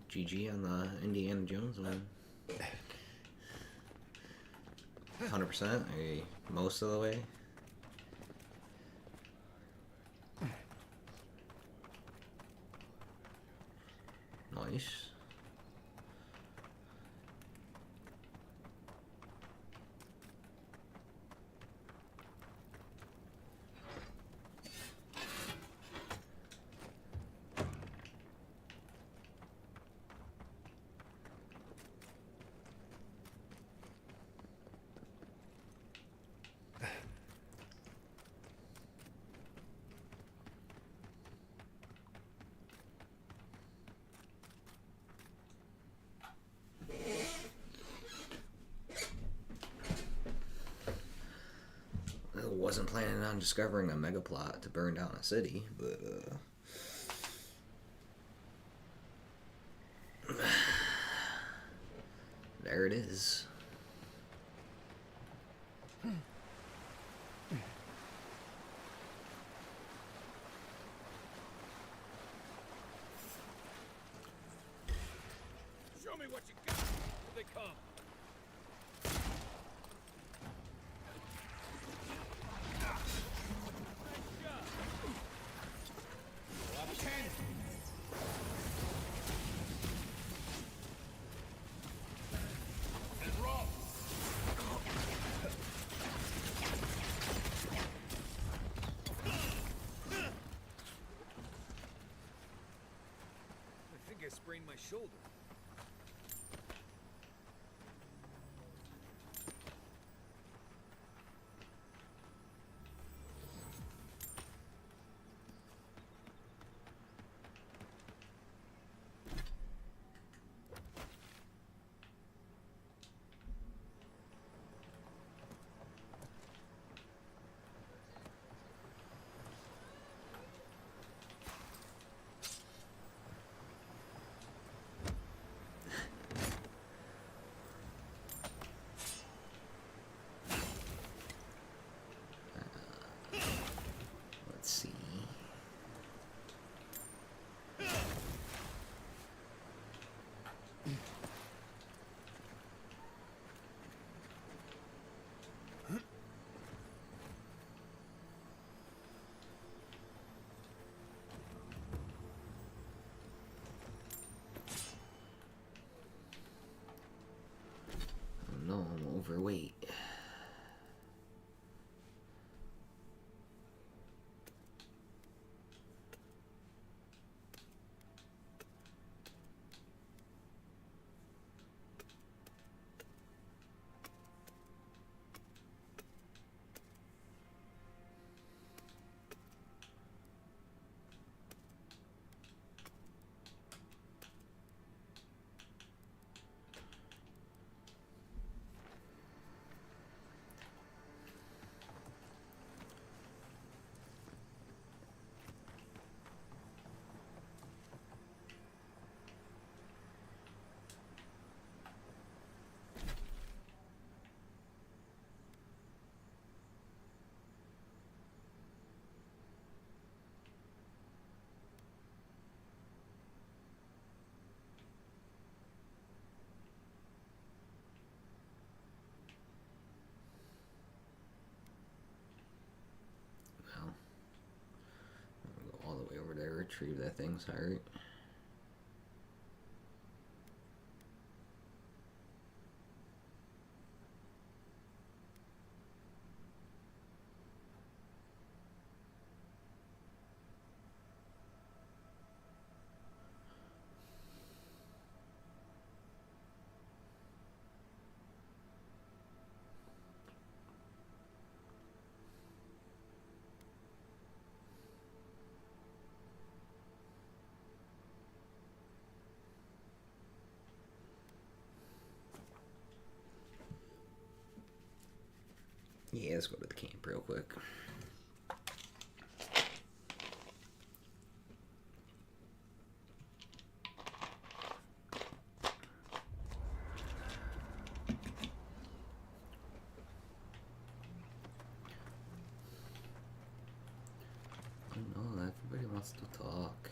GG on the Indiana Jones one. 100%? Most of the way? Nice. Wasn't planning on discovering a mega plot to burn down a city, but there it is. Show me what you got. Here they come. I sprained my shoulder. retrieve that thing's heart. Yeah, let's go to the camp real quick. Oh no, everybody wants to talk.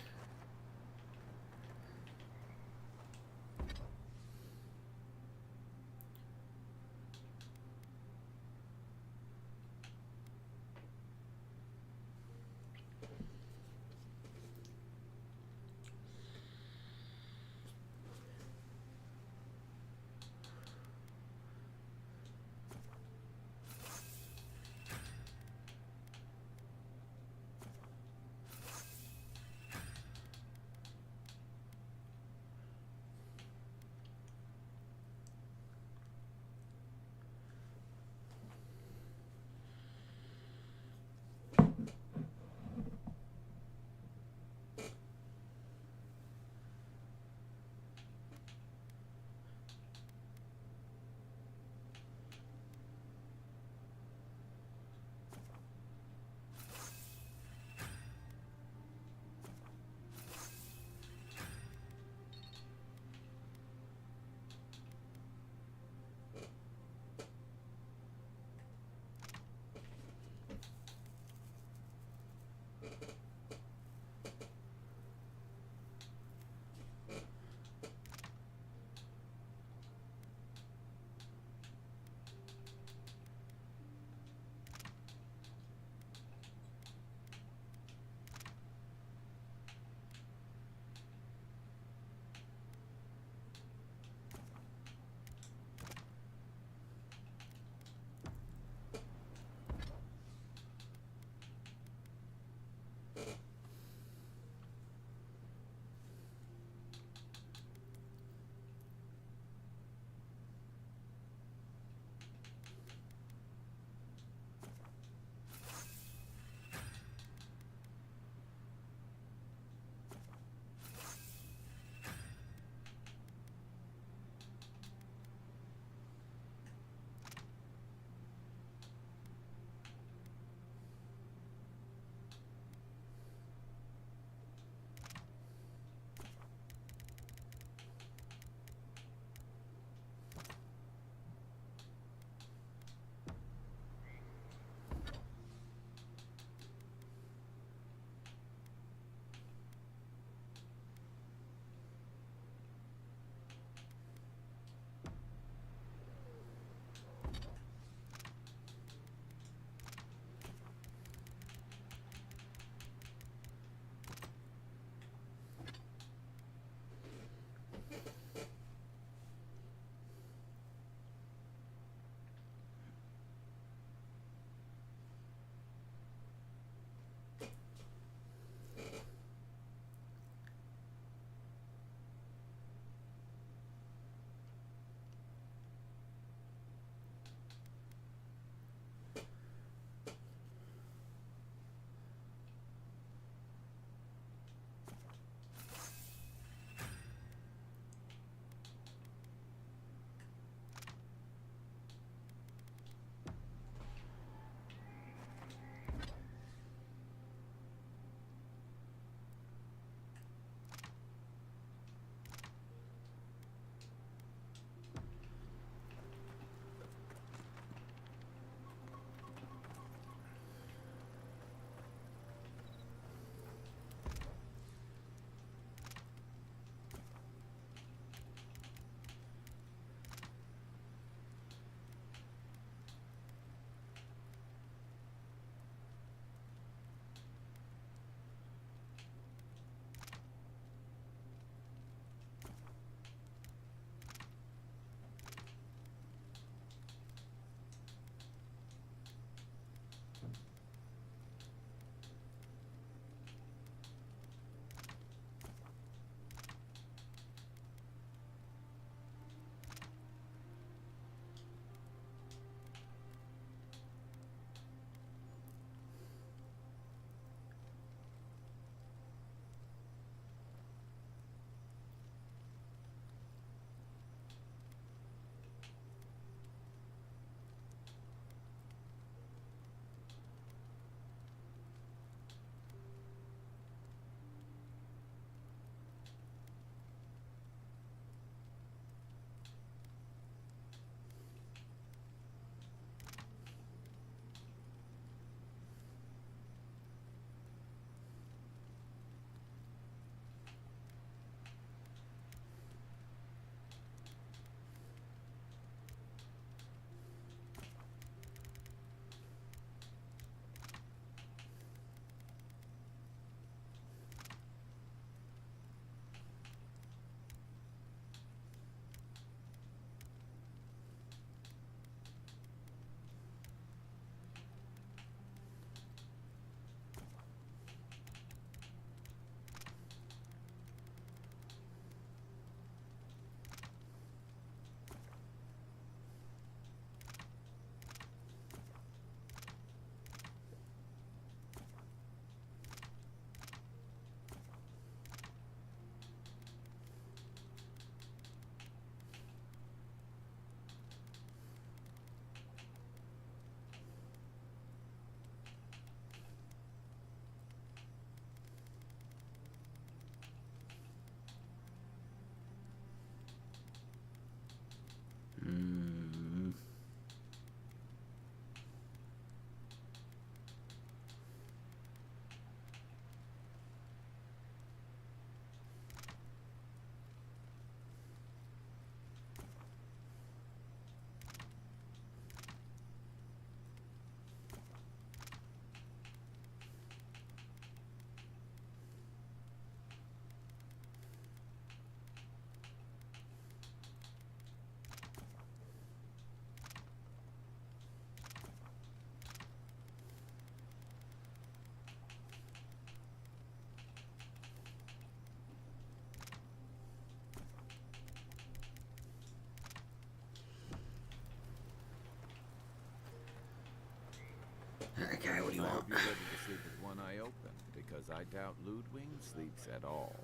Alright, guy, what do you I want? hope you're ready to sleep with one eye open, because I doubt Ludwig sleeps at all.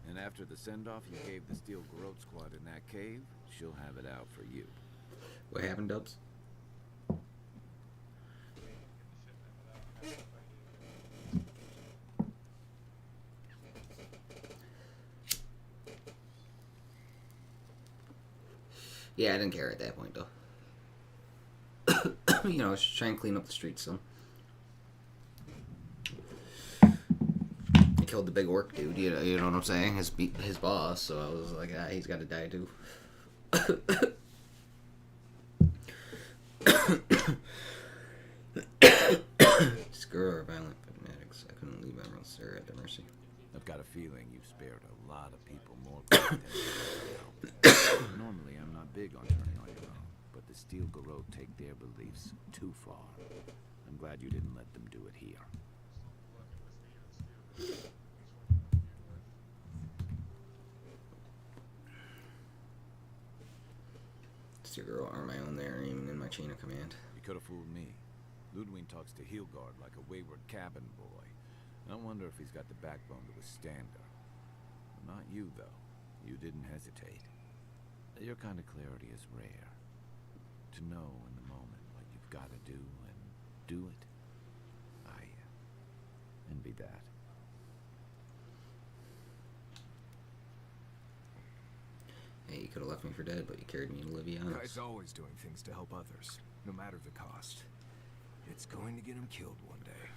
And after the send-off you gave the Steel Garrote squad in that cave, she'll have it out for you. What happened, Dubs? Yeah, I didn't care at that point, though. You know, I was just trying to clean up the streets, so. He killed the big orc dude, you know what I'm saying? His boss, so I was like, ah, he's got to die, too. Screw our violent fanatics. I couldn't leave everyone stare at their mercy. I've got a feeling you've spared a lot of people more grief than you have. Normally, I'm not big on turning on your own, but the Steel Garrote take their beliefs too far. I'm glad you didn't let them do it here. Steel Garrote are my own there, even in my chain of command. You could have fooled me. Ludwig talks to Hilgard like a wayward cabin boy. I wonder if he's got the backbone to withstand her. Not you, though. You didn't hesitate. Your kind of clarity is rare. To know in the moment what you've got to do and do it. I envy that. Hey, you could have left me for dead, but you carried me to Livianos. Guy's always doing things to help others, no matter the cost. It's going to get him killed one day.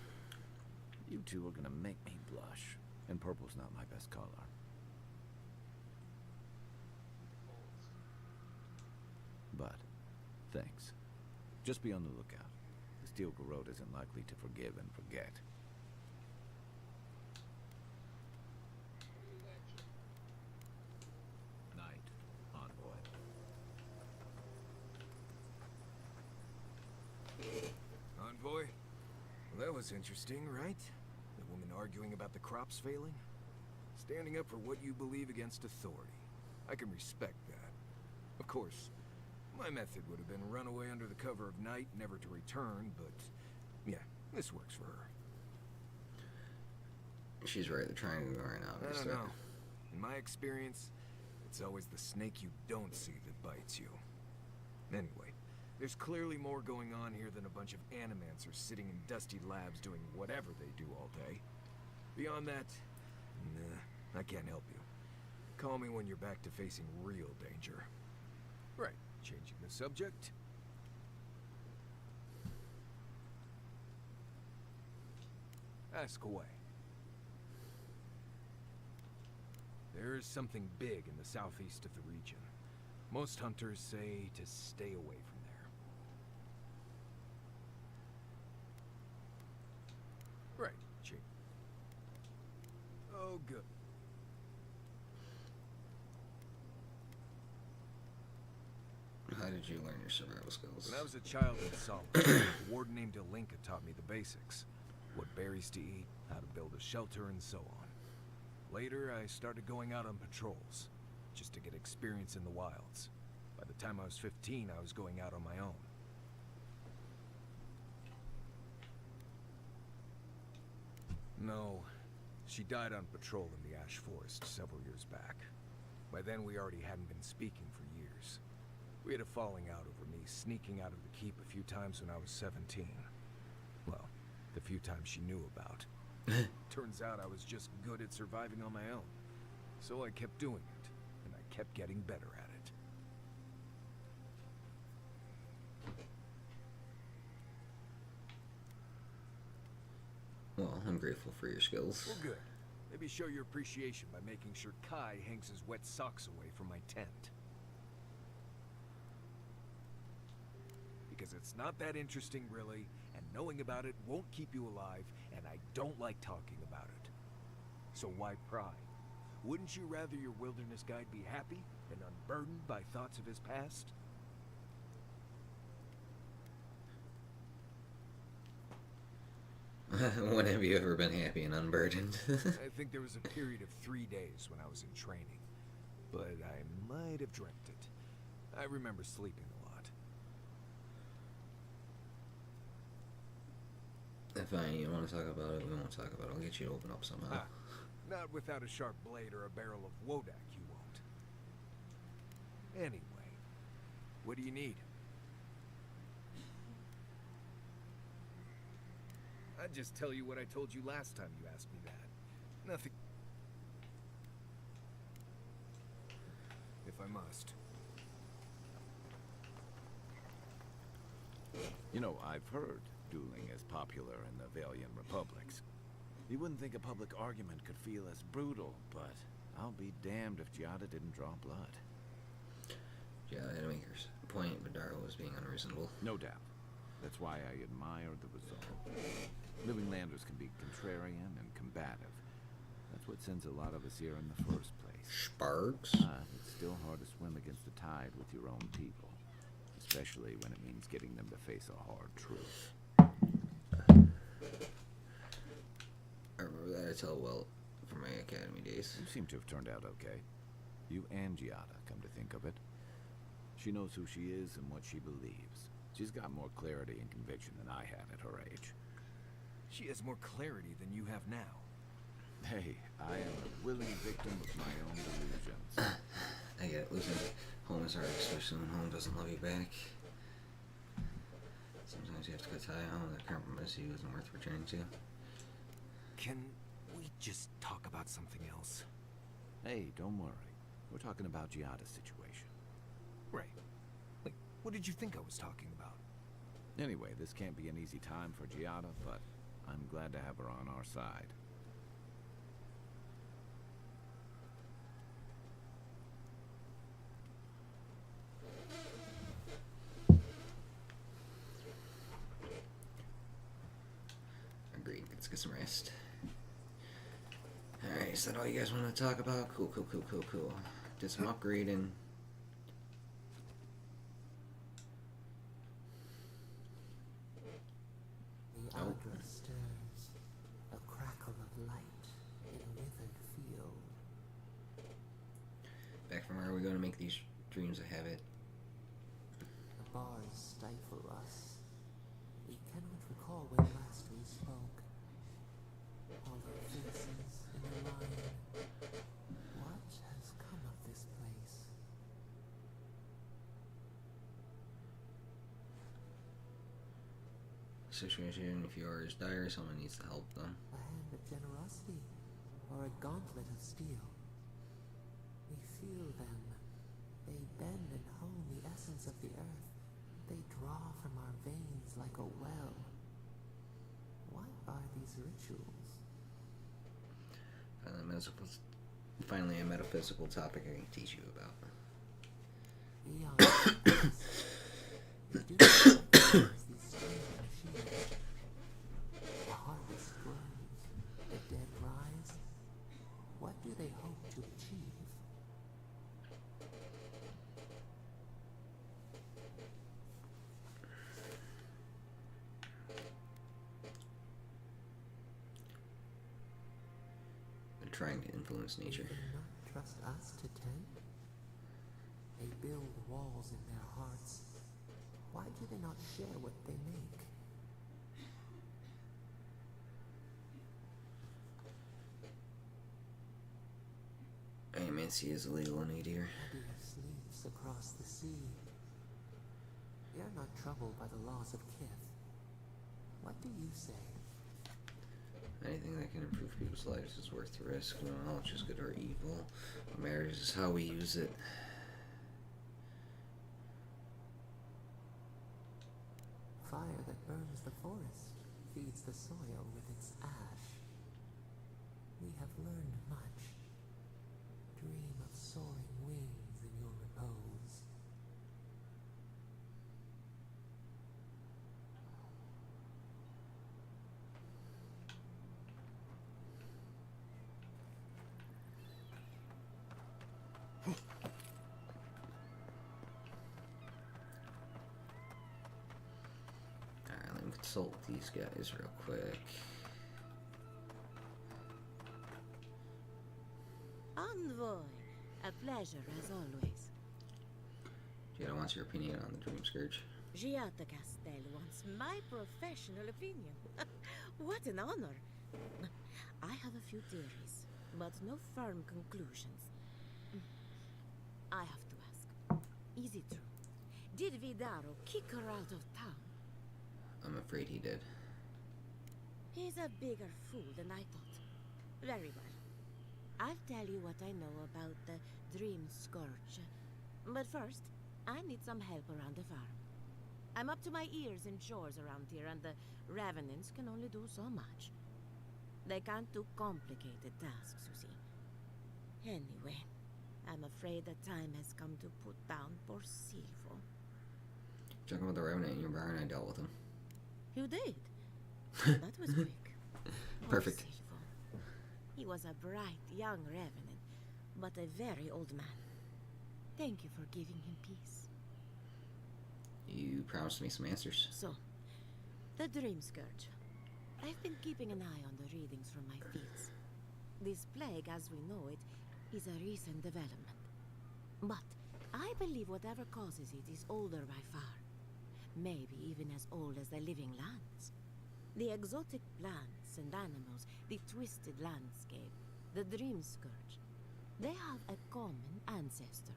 You two are gonna make me blush. And purple's not my best color. But, thanks. Just be on the lookout. The Steel Garrote isn't likely to forgive and forget. Night, envoy. Envoy? Well, that was interesting, right? The woman arguing about the crops failing? Standing up for what you believe against authority. I can respect that. Of course, my method would have been run away under the cover of night, never to return, but yeah, this works for her. She's right, they're trying to go right now. I don't know. In my experience, it's always the snake you don't see that bites you. Anyway, there's clearly more going on here than a bunch of animancers sitting in dusty labs doing whatever they do all day. Beyond that, nah, I can't help you. Call me when you're back to facing real danger. Right, changing the subject. Ask away. There is something big in the southeast of the region. Most hunters say to stay away from there. Right, Chief. Oh, good. How did you learn your survival skills? When I was a child in Solomon, a warden named Alinka taught me the basics. What berries to eat, how to build a shelter, and so on. Later, I started going out on patrols, just to get experience in the wilds. By the time I was 15, I was going out on my own. No, she died on patrol in the Ash Forest several years back. By then, we already hadn't been speaking for years. We had a falling out over me sneaking out of the keep a few times when I was 17. Well, the few times she knew about. Turns out I was just good at surviving on my own. So I kept doing it, and I kept getting better at it. Well, I'm grateful for your skills. Well, good. Maybe show your appreciation by making sure Kai hangs his wet socks away from my tent. Because it's not that interesting, really, and knowing about it won't keep you alive, and I don't like talking about it. So why pry? Wouldn't you rather your wilderness guide be happy and unburdened by thoughts of his past? When have you ever been happy and unburdened? I think there was a period of 3 days when I was in training, but I might have dreamt it. I remember sleeping a lot. Fine, you want to talk about it, we won't talk about it. I'll get you to open up somehow. Not without a sharp blade or a barrel of Wodak, you won't. Anyway, what do you need? I'd just tell you what I told you last time you asked me that. Nothing. If I must. You know, I've heard dueling is popular in the Valiant Republics. You wouldn't think a public argument could feel as brutal, but I'll be damned if Giada didn't draw blood. Giada had to make her point, but Darrow was being unreasonable. No doubt. That's why I admire the resolve. Living Landers can be contrarian and combative. That's what sends a lot of us here in the first place. Sparks? It's still hard to swim against the tide with your own people. Especially when it means getting them to face a hard truth. I remember that I tell well from my academy days. You seem to have turned out okay. You and Giada, come to think of it. She knows who she is and what she believes. She's got more clarity and conviction than I had at her age. She has more clarity than you have now. Hey, I am a willing victim of my own delusions. I get it. Losing home is hard, especially when home doesn't love you back. Sometimes you have to cut tie home that compromise you isn't worth returning to. Can we just talk about something else? Hey, don't worry. We're talking about Giada's situation. Right. Wait, what did you think I was talking about? Anyway, this can't be an easy time for Giada, but I'm glad to have her on our side. Agreed. Let's get some rest. Alright, is that all you guys want to talk about? Cool. Did some upgrading. The Ardra stirs, a crackle of light in a withered field. Back from where are we going to make these dreams a habit? The bars stifle us. We cannot recall when last we spoke. All the faces in a line. What has come of this place? Situation, if yours is dire, someone needs to help them. A hand of generosity, or a gauntlet of steel. We feel them. They bend and hone the essence of the earth. They draw from our veins like a well. What are these rituals? Finally, a metaphysical topic I can teach you about. Beyond we do not recognize these strange machines. The harvest grows, the dead rise. What do they hope to achieve? They're trying to influence nature. They do not trust us to tend. They build walls in their hearts. Why do they not share what they make? Amancy is illegal in Adir. Adir sleeps across the sea. They are not troubled by the laws of Kith. What do you say? Anything that can improve people's lives is worth the risk. No knowledge is good or evil. What matters is how we use it. Fire that burns the forest feeds the soil with its ash. We have learned much. Dream of soaring wings in your repose. Alright, let me consult these guys real quick. Envoy, a pleasure as always. Giada wants your opinion on the Dream Scourge. Giada Castel wants my professional opinion. What an honor. I have a few theories, but no firm conclusions. I have to ask, is it true? Did Vidaro kick her out of town? I'm afraid he did. He's a bigger fool than I thought. Very well. I'll tell you what I know about the Dream Scourge. But first, I need some help around the farm. I'm up to my ears in chores around here, and the Revenants can only do so much. They can't do complicated tasks, you see. Anyway, I'm afraid the time has come to put down poor Silvo. Talking about the Revenant in your barn, I dealt with him. You did? That was quick. Perfect. Poor Silvo. He was a bright young Revenant, but a very old man. Thank you for giving him peace. You promised me some answers. So, the Dream Scourge. I've been keeping an eye on the readings from my fields. This plague, as we know it, is a recent development. But I believe whatever causes it is older by far. Maybe even as old as the living lands. The exotic plants and animals, the twisted landscape, the Dream Scourge. They have a common ancestor.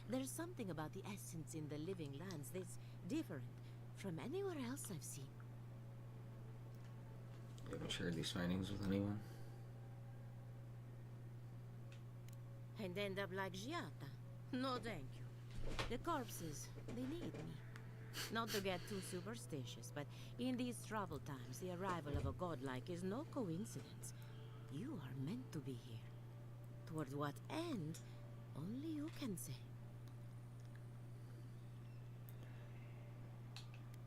There's something about the essence in the living lands that's different from anywhere else I've seen. You haven't shared these findings with anyone? And end up like Giata. No thank you. The corpses, they need me. Not to get too superstitious, but in these troubled times, the arrival of a godlike is no coincidence. You are meant to be here. Toward what end, only you can say.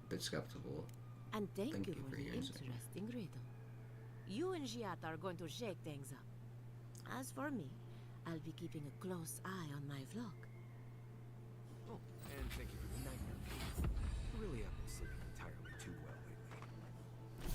A bit skeptical. And thank you for the your insight. interesting riddle. You and Giata are going to shake things up. As for me, I'll be keeping a close eye on my flock. Oh, and thank you for the nightmare. Really haven't been sleeping entirely too well lately.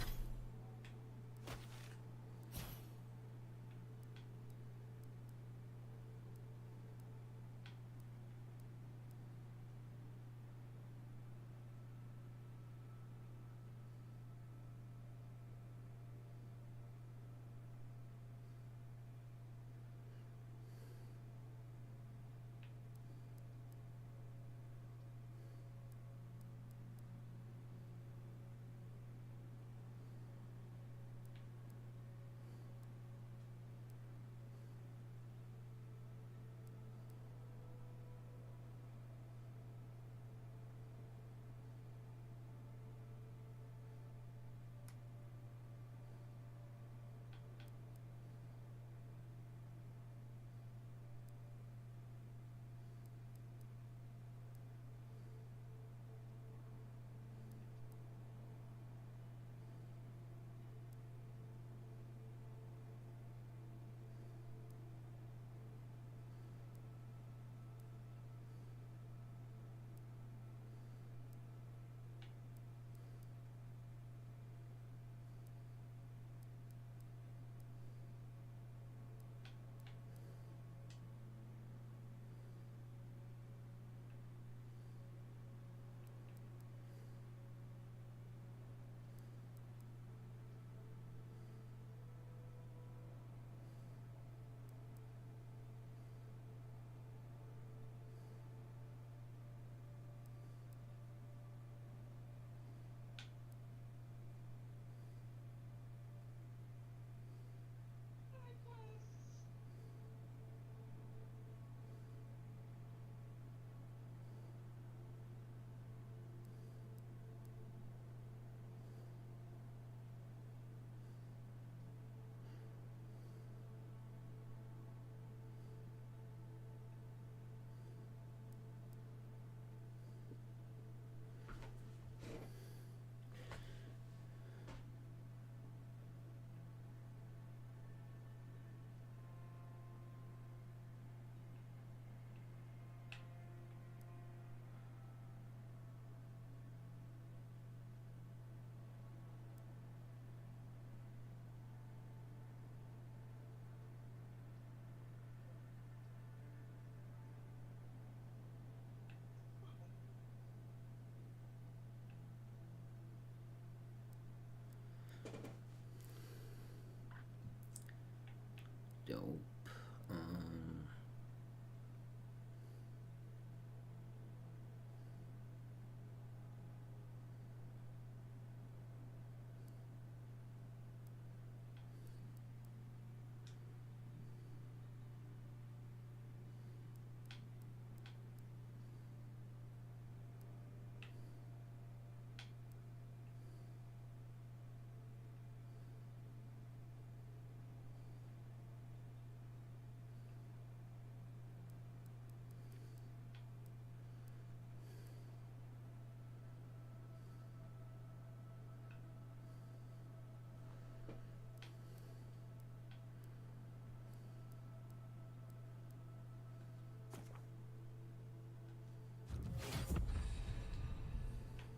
Nope.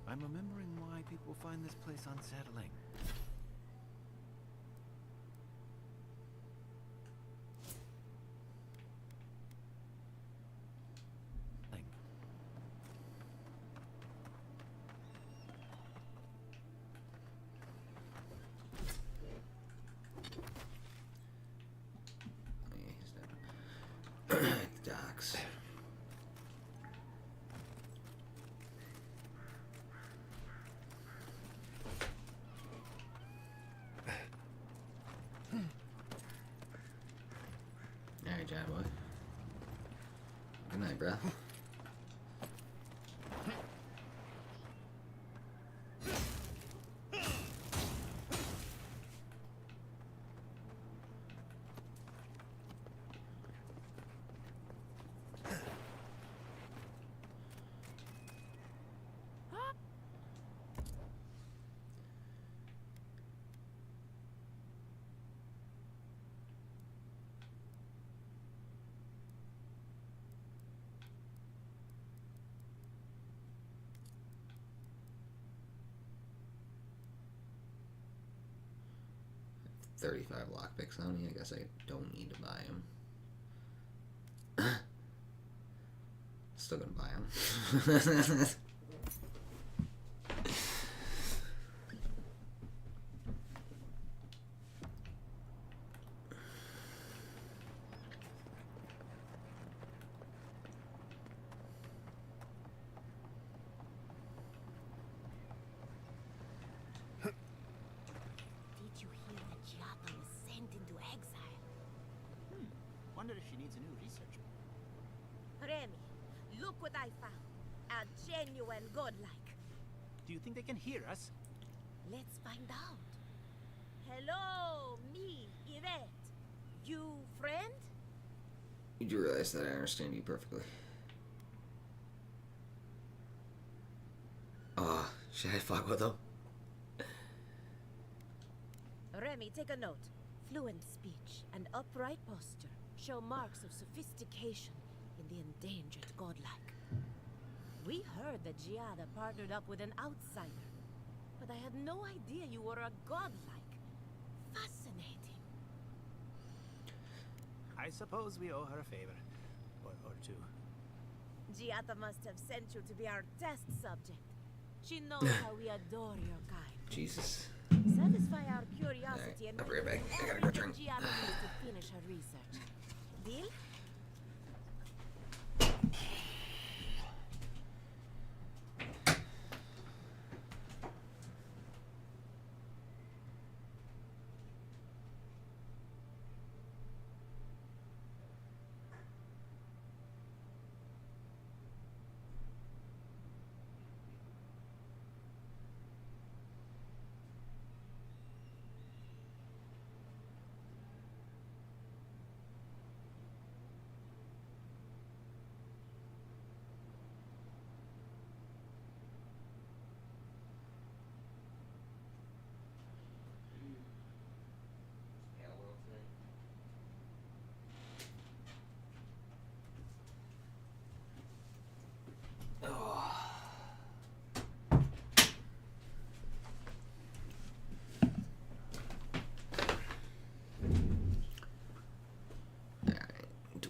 I'm remembering why people find this place unsettling. Docks. Alright, John boy. Good night, bro. $35 lockpicks on me. I guess I don't need to buy them. Still gonna buy them. Wonder if she needs a new researcher. Remy, look what I found. A genuine godlike. Do you think they can hear us? Let's find out. Hello, me, Yvette. You friend? You do realize that I understand you perfectly. Oh, should I fuck with him? Remy, take a note. Fluent speech and upright posture show marks of sophistication in the endangered godlike. We heard that Giada partnered up with an outsider, but I had no idea you were a godlike. Fascinating. I suppose we owe her a favor. Or two. Giada must have sent you to be our test subject. She knows how we adore your kind. Jesus. Satisfy our curiosity Right, and I'll be right back. I gotta everything go drink. Giada needs to finish her research. Deal?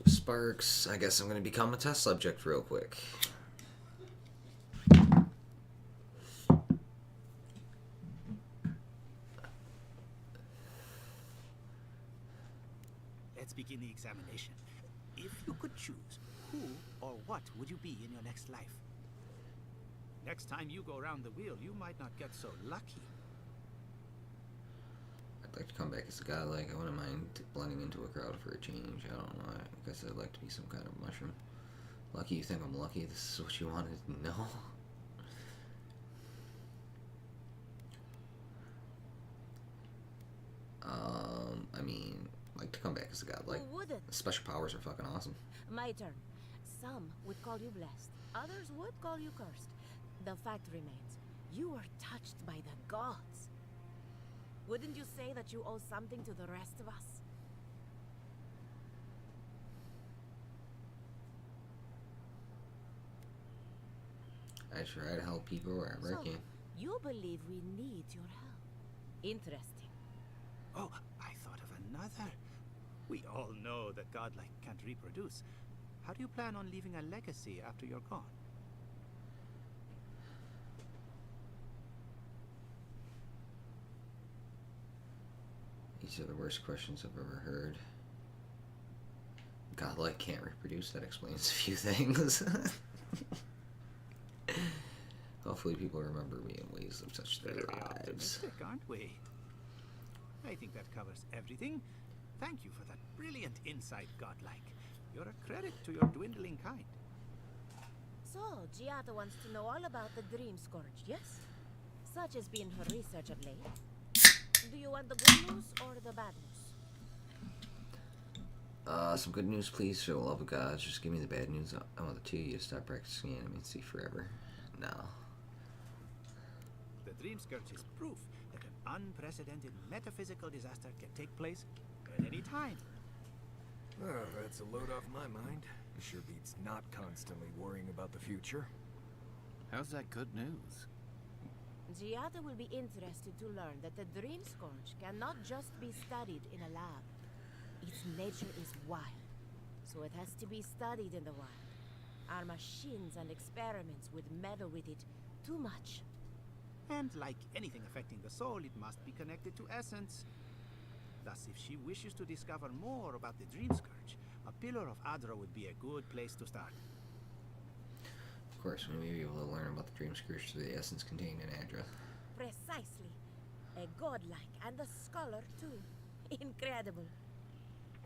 Sparks. I guess I'm gonna become a test subject real quick. let's begin the examination. If you could choose, who or what would you be in your next life? Next time you go around the wheel, you might not get so lucky. I'd like to come back as a godlike. I wouldn't mind blending into a crowd for a change. I don't know. I guess I'd like to be some kind of mushroom. Lucky? You think I'm lucky? This is what you wanted to know? I mean, like to come back as a godlike. Who wouldn't? Special powers are fucking awesome. My turn. Some would call you blessed. Others would call you cursed. The fact remains, you are touched by the gods. Wouldn't you say that you owe something to the rest of us? I try to help people wherever I can. You believe we need your help. Interesting. Oh, I thought of another. We all know that godlike can't reproduce. How do you plan on leaving a legacy after you're gone? These are the worst questions I've ever heard. Godlike can't reproduce. That explains a few things. Hopefully people remember me in ways that touch their Very lives. optimistic, aren't we? I think that covers everything. Thank you for that brilliant insight, godlike. You're a credit to your dwindling kind. So, Giada wants to know all about the Dream Scourge, yes? Such has been her research of late. Do you want the good news or the bad news? Some good news, please, for the love of God. Just give me the bad news. I want the two of you to stop practicing animacy forever. No. The Dream Scourge is proof that an unprecedented metaphysical disaster can take place at any time. Oh, that's a load off my mind. Sure beats not constantly worrying about the future. How's that good news? Giada will be interested to learn that the Dream Scourge cannot just be studied in a lab. Its nature is wild, so it has to be studied in the wild. Our machines and experiments would meddle with it too much. And like anything affecting the soul, it must be connected to essence. Thus, if she wishes to discover more about the Dream Scourge, a pillar of Adra would be a good place to start. Of course, we may be able to learn about the Dream Scourge through the essence contained in Adra. Precisely. A godlike and a scholar, too. Incredible.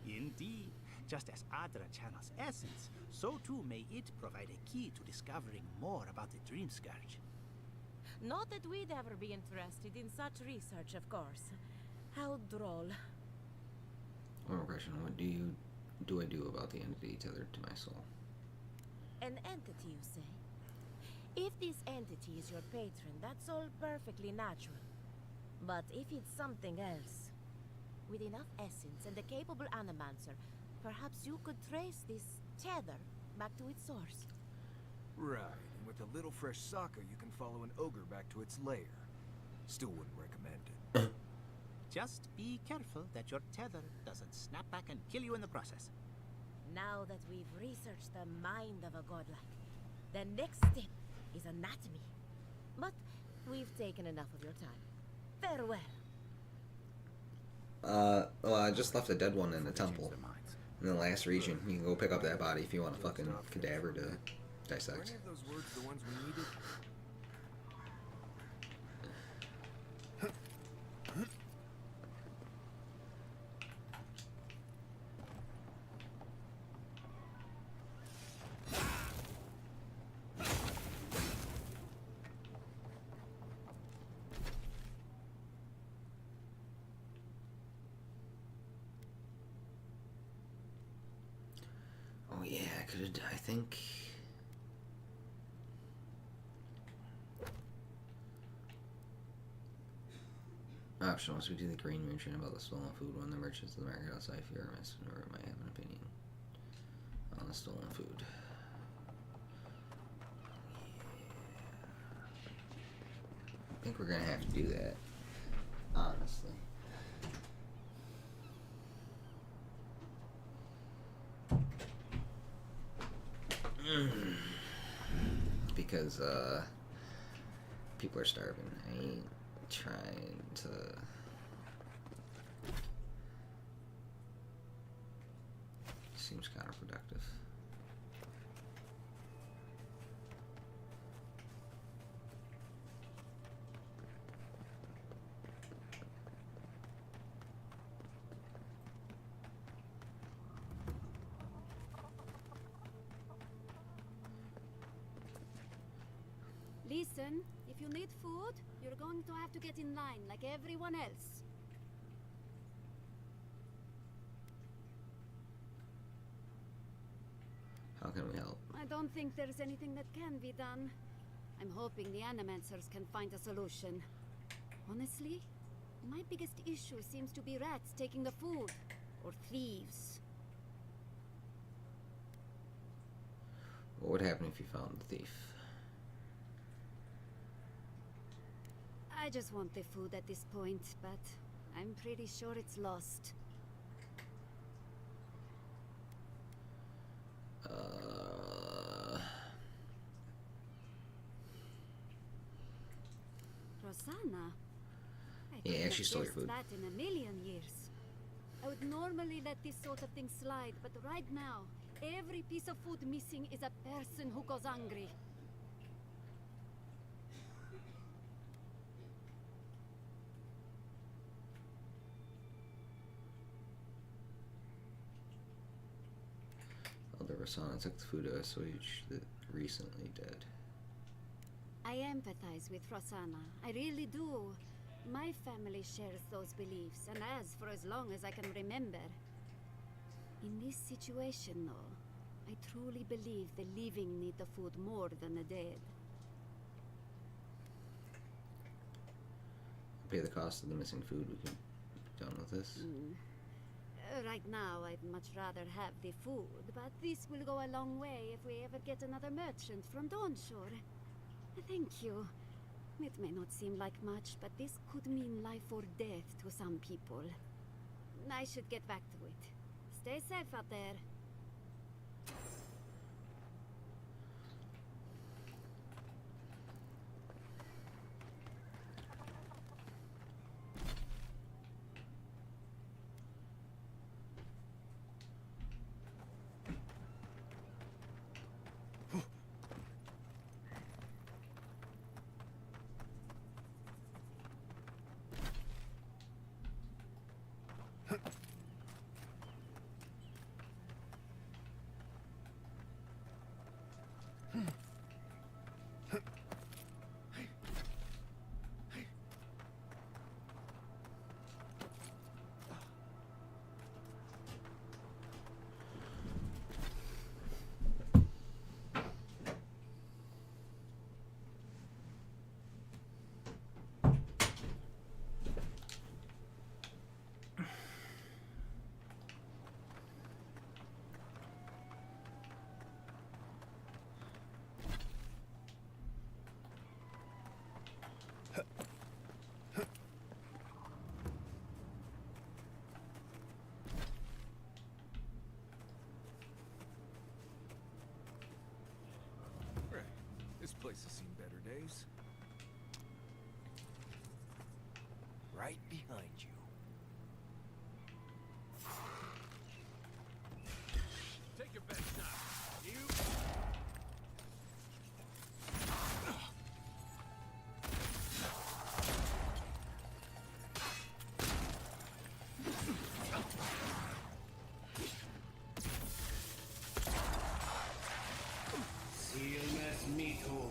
Indeed. Just as Adra channels essence, so too may it provide a key to discovering more about the Dream Scourge. Not that we'd ever be interested in such research, of course. How droll. One more question. What do I do about the entity tethered to my soul? An entity, you say? If this entity is your patron, that's all perfectly natural. But if it's something else, with enough essence and a capable animancer, perhaps you could trace this tether back to its source. Right, and with a little fresh soccer, you can follow an ogre back to its lair. Still wouldn't recommend it. Just be careful that your tether doesn't snap back and kill you in the process. Now that we've researched the mind of a godlike, the next step is anatomy. But we've taken enough of your time. Farewell. Well, I just left a dead one in the temple. In the last region. You can go pick up that body if you want a fucking cadaver to Were dissect. any of those words the ones we needed? Oh yeah, I could. I think. Optionals. We do the green mention about the stolen food when the merchants of the market outside Fior mes Iverno might have an opinion on the stolen food. I think we're gonna have to do that. Honestly. Because people are starving. I ain't trying to seems counterproductive. Listen, if you need food, you're going to have to get in line like everyone else. How can we help? I don't think there's anything that can be done. I'm hoping the Animancers can find a solution. Honestly, my biggest issue seems to be rats taking the food. Or thieves. What would happen if you found the thief? I just want the food at this point, but I'm pretty sure it's lost. Rosanna? Yeah, she stole your food. That in a million years. I would normally let this sort of thing slide, but right now, every piece of food missing is a person who goes hungry. Elder Rosanna took the food to assuage the recently dead. I empathize with Rosanna. I really do. My family shares those beliefs, and has for as long as I can remember. In this situation, though, I truly believe the living need the food more than the dead. Pay the cost of the missing food. We can be done with this. Right now, I'd much rather have the food, but this will go a long way if we ever get another merchant from Dawnshore. Thank you. It may not seem like much, but this could mean life or death to some people. I should get back to it. Stay safe out there. This place has seen better days. Right behind you. Take your best shot. You. Fior mes Iverno.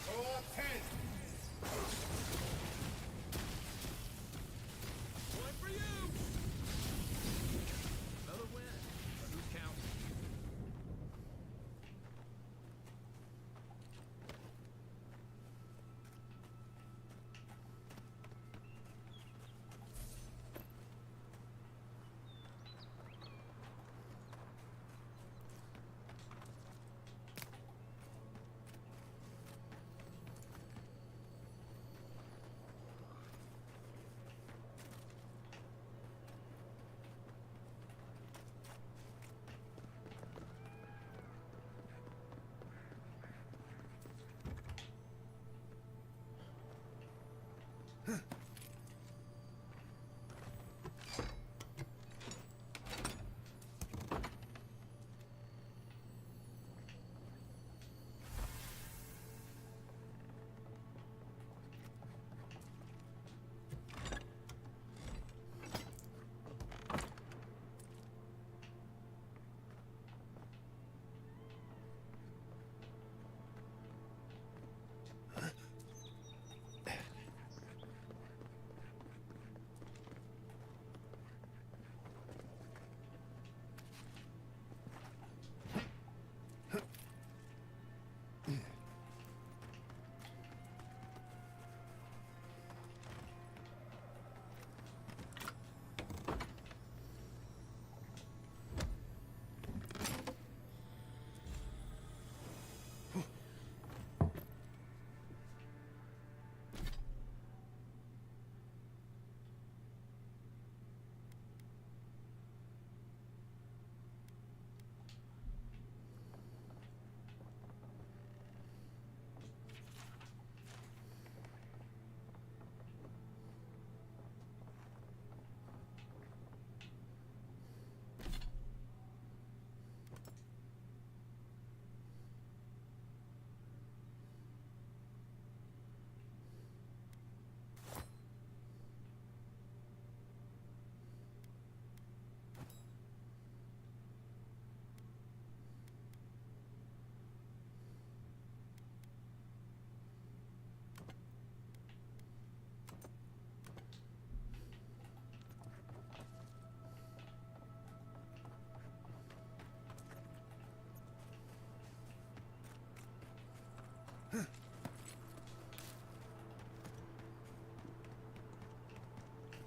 One for you! Another win. But who's counting?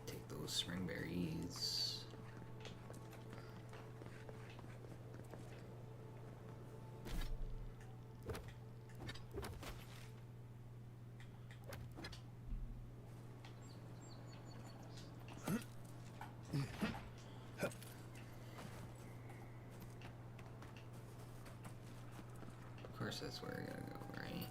Take those spring berries. Of course, that's where I gotta go, right?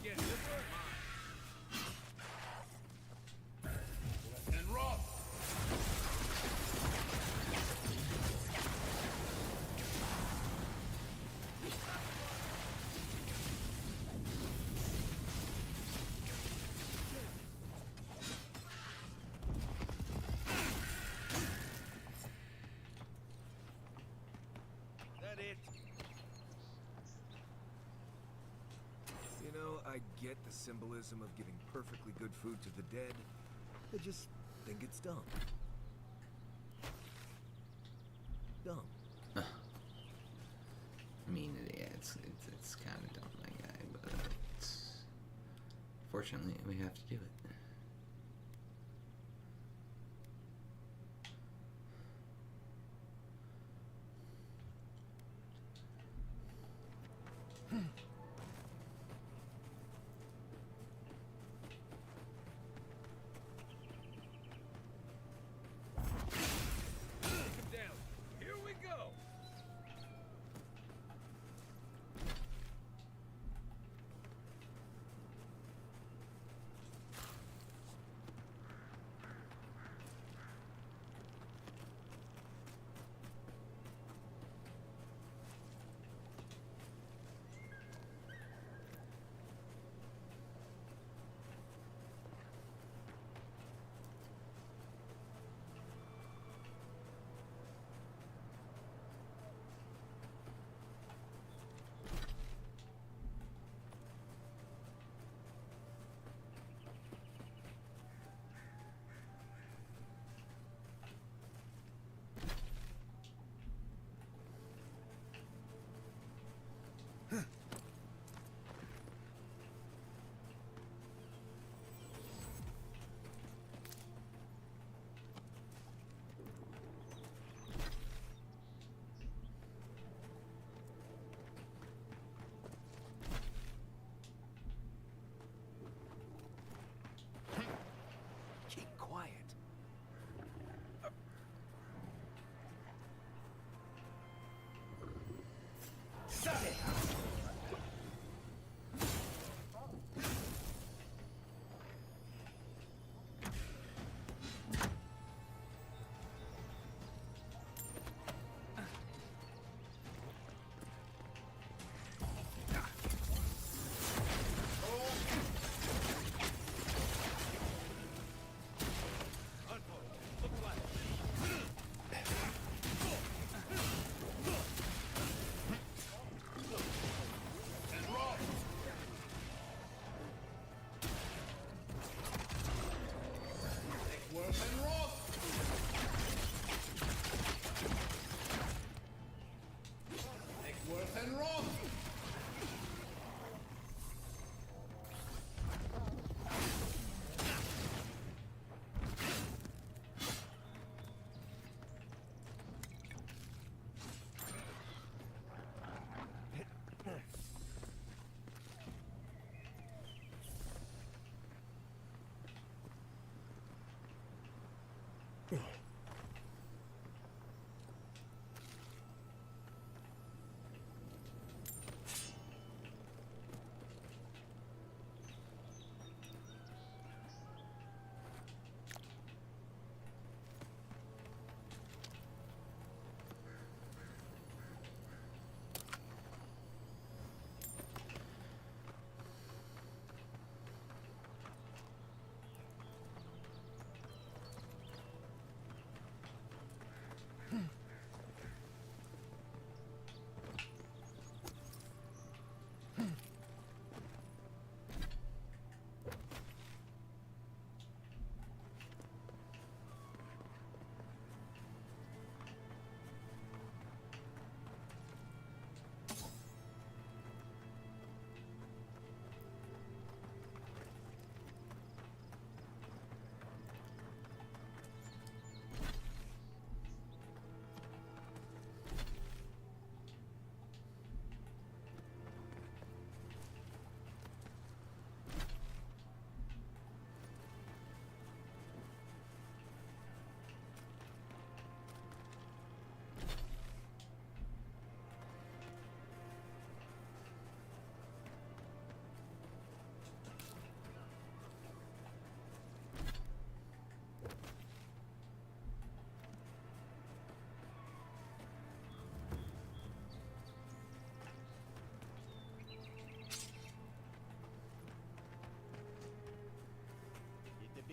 Yeah. You know, I get the symbolism of giving perfectly good food to the dead. I just think it's dumb. Dumb. I mean, yeah, it's kind of dumb, my guy, but fortunately, we have to do it.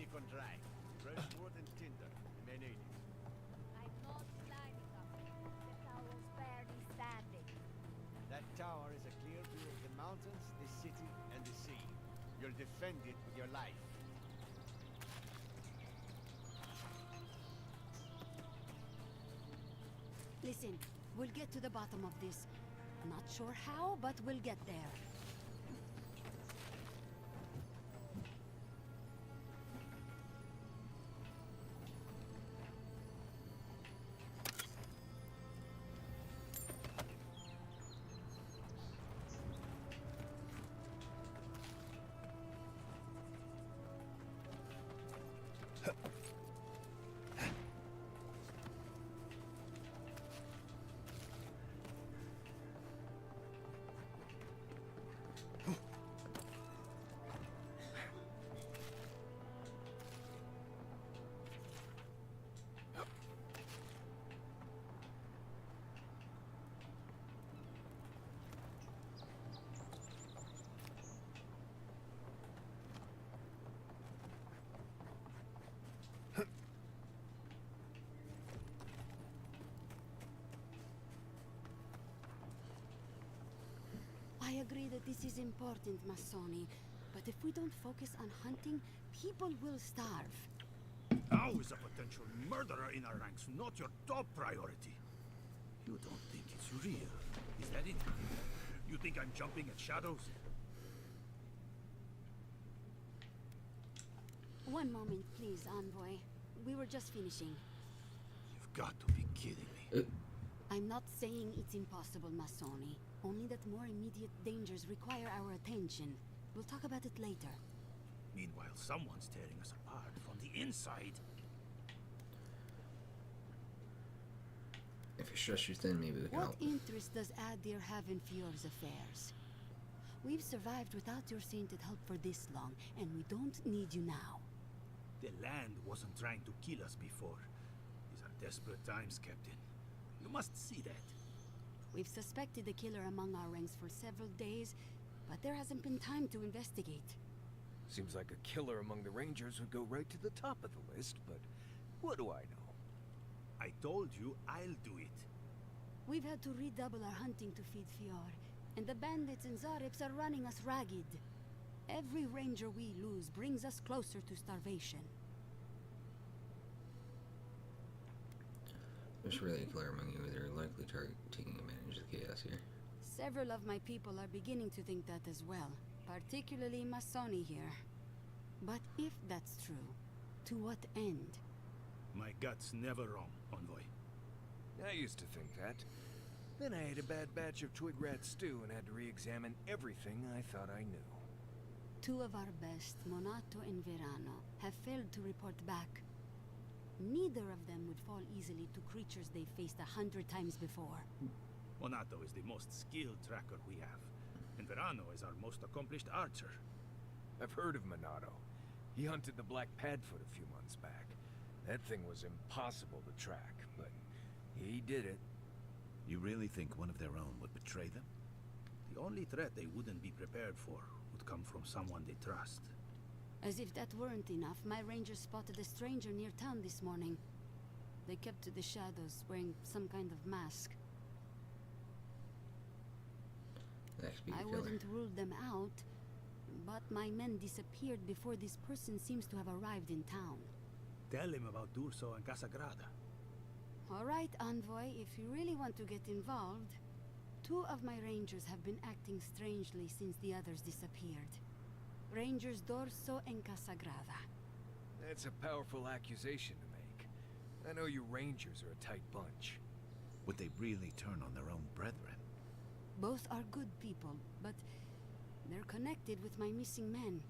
beacon dry. Fresh wood and tinder. You may need it. I'm not climbing up it. The tower's barely standing. That tower is a clear view of the mountains, the city, and the sea. You'll defend it with your life. Listen, we'll get to the bottom of this. Not sure how, but we'll get there. I agree that this is important, Masoni. But if we don't focus on hunting, people will starve. How is a potential murderer in our ranks not your top priority? You don't think it's real, is that it? You think I'm jumping at shadows? One moment, please, Envoy. We were just finishing. You've got to be kidding me. I'm not saying it's impossible, Masoni. Only that more immediate dangers require our attention. We'll talk about it later. Meanwhile, someone's tearing us apart from the inside. If you're stretched too thin, maybe we can What help. interest does Adir have in Fior's affairs? We've survived without your sainted help for this long, and we don't need you now. The land wasn't trying to kill us before. These are desperate times, Captain. You must see that. We've suspected the killer among our ranks for several days, but there hasn't been time to investigate. Seems like a killer among the Rangers would go right to the top of the list, but what do I know? I told you I'll do it. We've had to redouble our hunting to feed Fior, and the bandits and Zarips are running us ragged. Every ranger we lose brings us closer to starvation. There's really a killer among you. They're likely taking advantage of the chaos here. Several of my people are beginning to think that as well, particularly Masoni here. But if that's true, to what end? My gut's never wrong, Envoy. I used to think that. Then I ate a bad batch of twig rat stew and had to re-examine everything I thought I knew. Two of our best, Monato and Verano, have failed to report back. Neither of them would fall easily to creatures they faced 100 times before. Monato is the most skilled tracker we have, and Verano is our most accomplished archer. I've heard of Monato. He hunted the Black Padfoot a few months back. That thing was impossible to track, but he did it. You really think one of their own would betray them? The only threat they wouldn't be prepared for would come from someone they trust. As if that weren't enough, my rangers spotted a stranger near town this morning. They kept to the shadows, wearing some kind of mask. That could be I the killer. wouldn't rule them out, but my men disappeared before this person seems to have arrived in town. Tell him about Durso and Casagrada. All right, Envoy, if you really want to get involved, two of my rangers have been acting strangely since the others disappeared. Rangers Dorso and Casagrada. That's a powerful accusation to make. I know you Rangers are a tight bunch. Would they really turn on their own brethren? Both are good people, but they're connected with my missing men,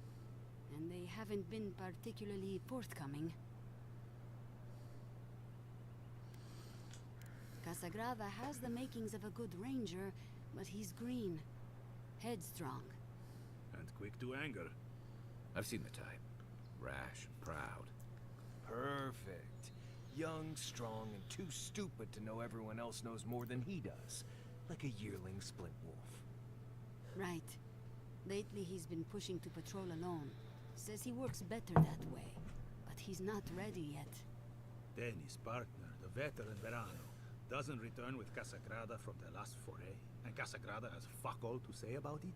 and they haven't been particularly forthcoming. Casagrada has the makings of a good ranger, but he's green, headstrong. And quick to anger. I've seen the type. Rash and proud. Perfect. Young, strong, and too stupid to know everyone else knows more than he does. Like a yearling splint wolf. Right. Lately he's been pushing to patrol alone. Says he works better that way, but he's not ready yet. Then his partner, the veteran Verano, doesn't return with Casagrada from the last foray, and Casagrada has fuck all to say about it?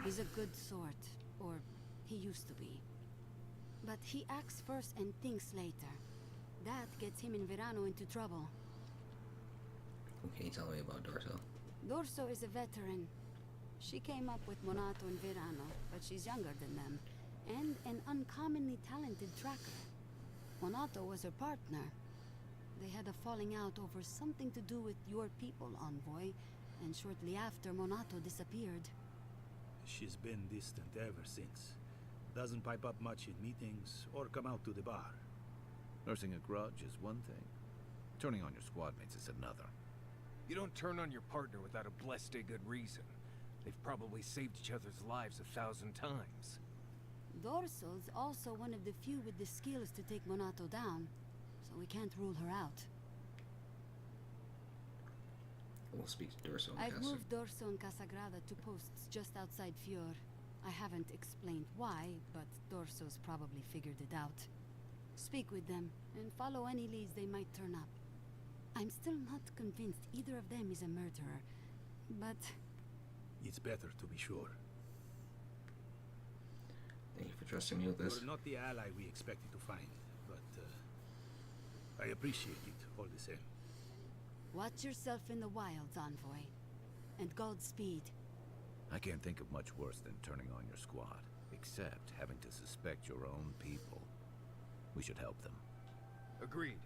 He's a good sort, or he used to be. But he acts first and thinks later. That gets him and Verano into trouble. What can you tell me about Dorso? Dorso is a veteran. She came up with Monato and Verano, but she's younger than them, and an uncommonly talented tracker. Monato was her partner. They had a falling out over something to do with your people, Envoy, and shortly after, Monato disappeared. She's been distant ever since. Doesn't pipe up much in meetings or come out to the bar. Nursing a grudge is one thing. Turning on your squad mates is another. You don't turn on your partner without a blessed good reason. They've probably saved each other's lives 1,000 times. Dorso's also one of the few with the skills to take Monato down, so we can't rule her out. We'll speak to Dorso and I've Casa. moved Dorso and Casagrada to posts just outside Fior. I haven't explained why, but Dorso's probably figured it out. Speak with them, and follow any leads they might turn up. I'm still not convinced either of them is a murderer, but... It's better to be sure. Thank you for trusting me with this. You're not the ally we expected to find, but I appreciate it all the same. Watch yourself in the wilds, Envoy. And Godspeed. I can't think of much worse than turning on your squad, except having to suspect your own people. We should help them. Agreed.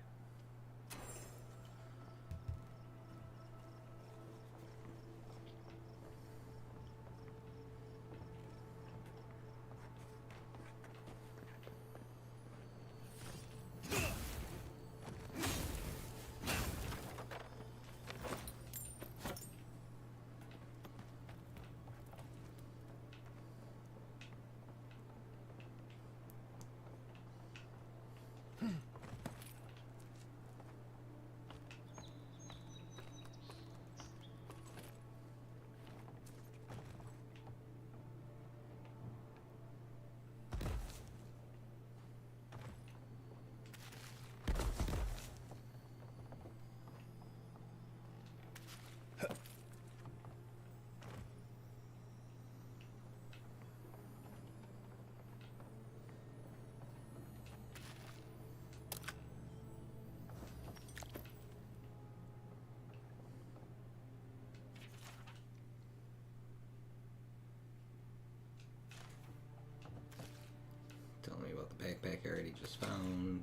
just found.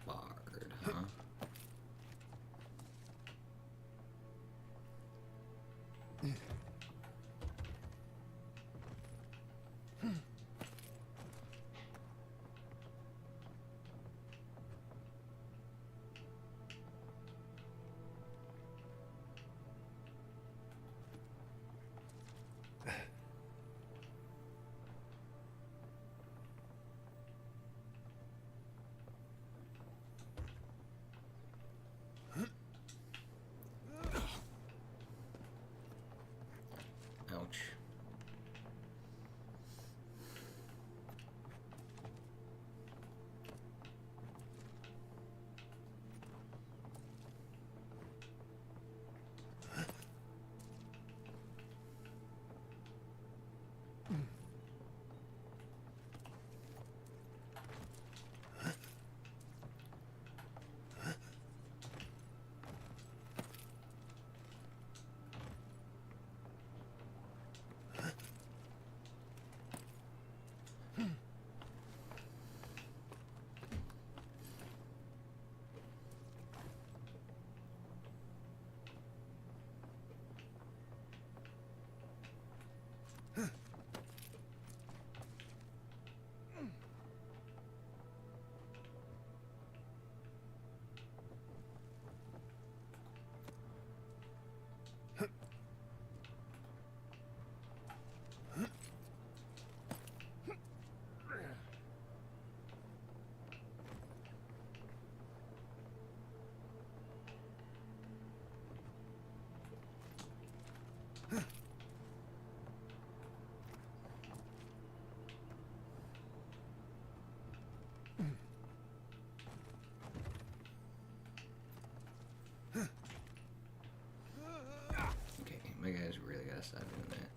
Bard, huh? Ouch. Okay, my guys really gotta stop doing that.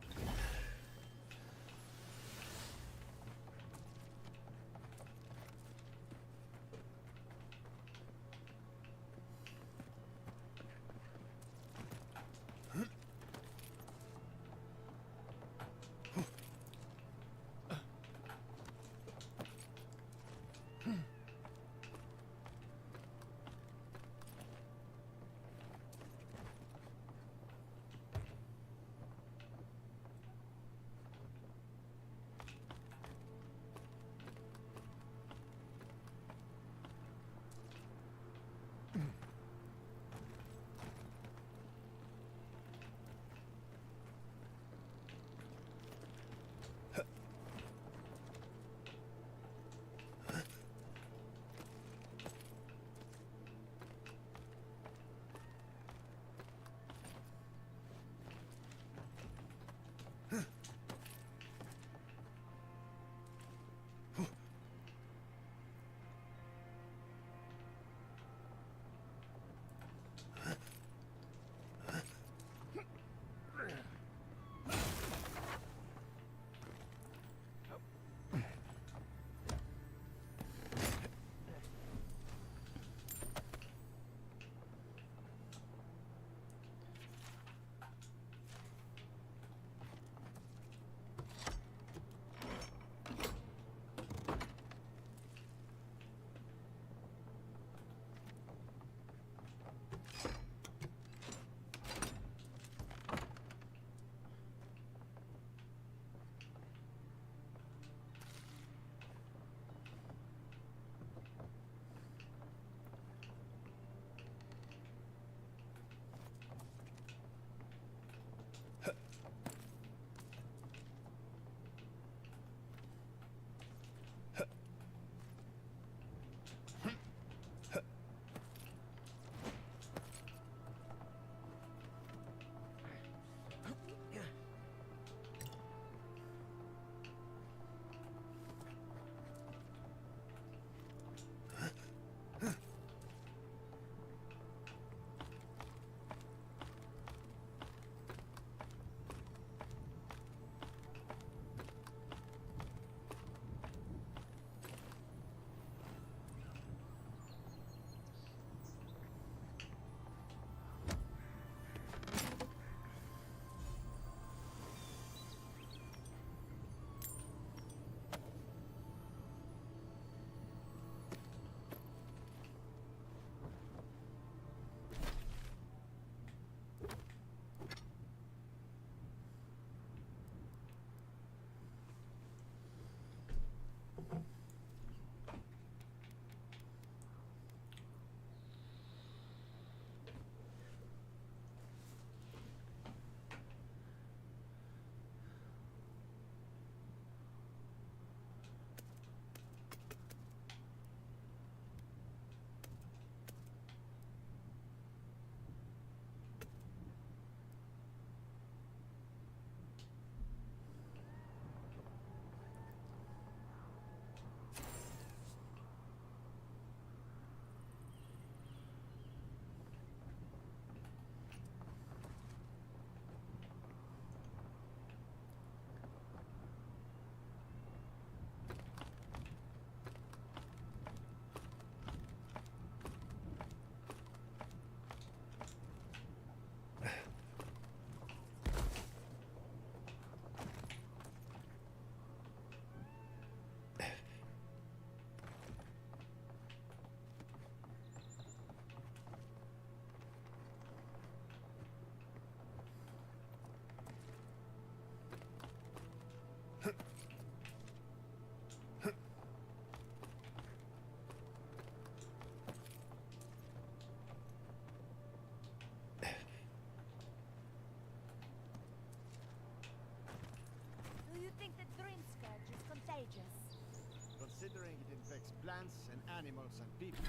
considering it infects plants and animals and people.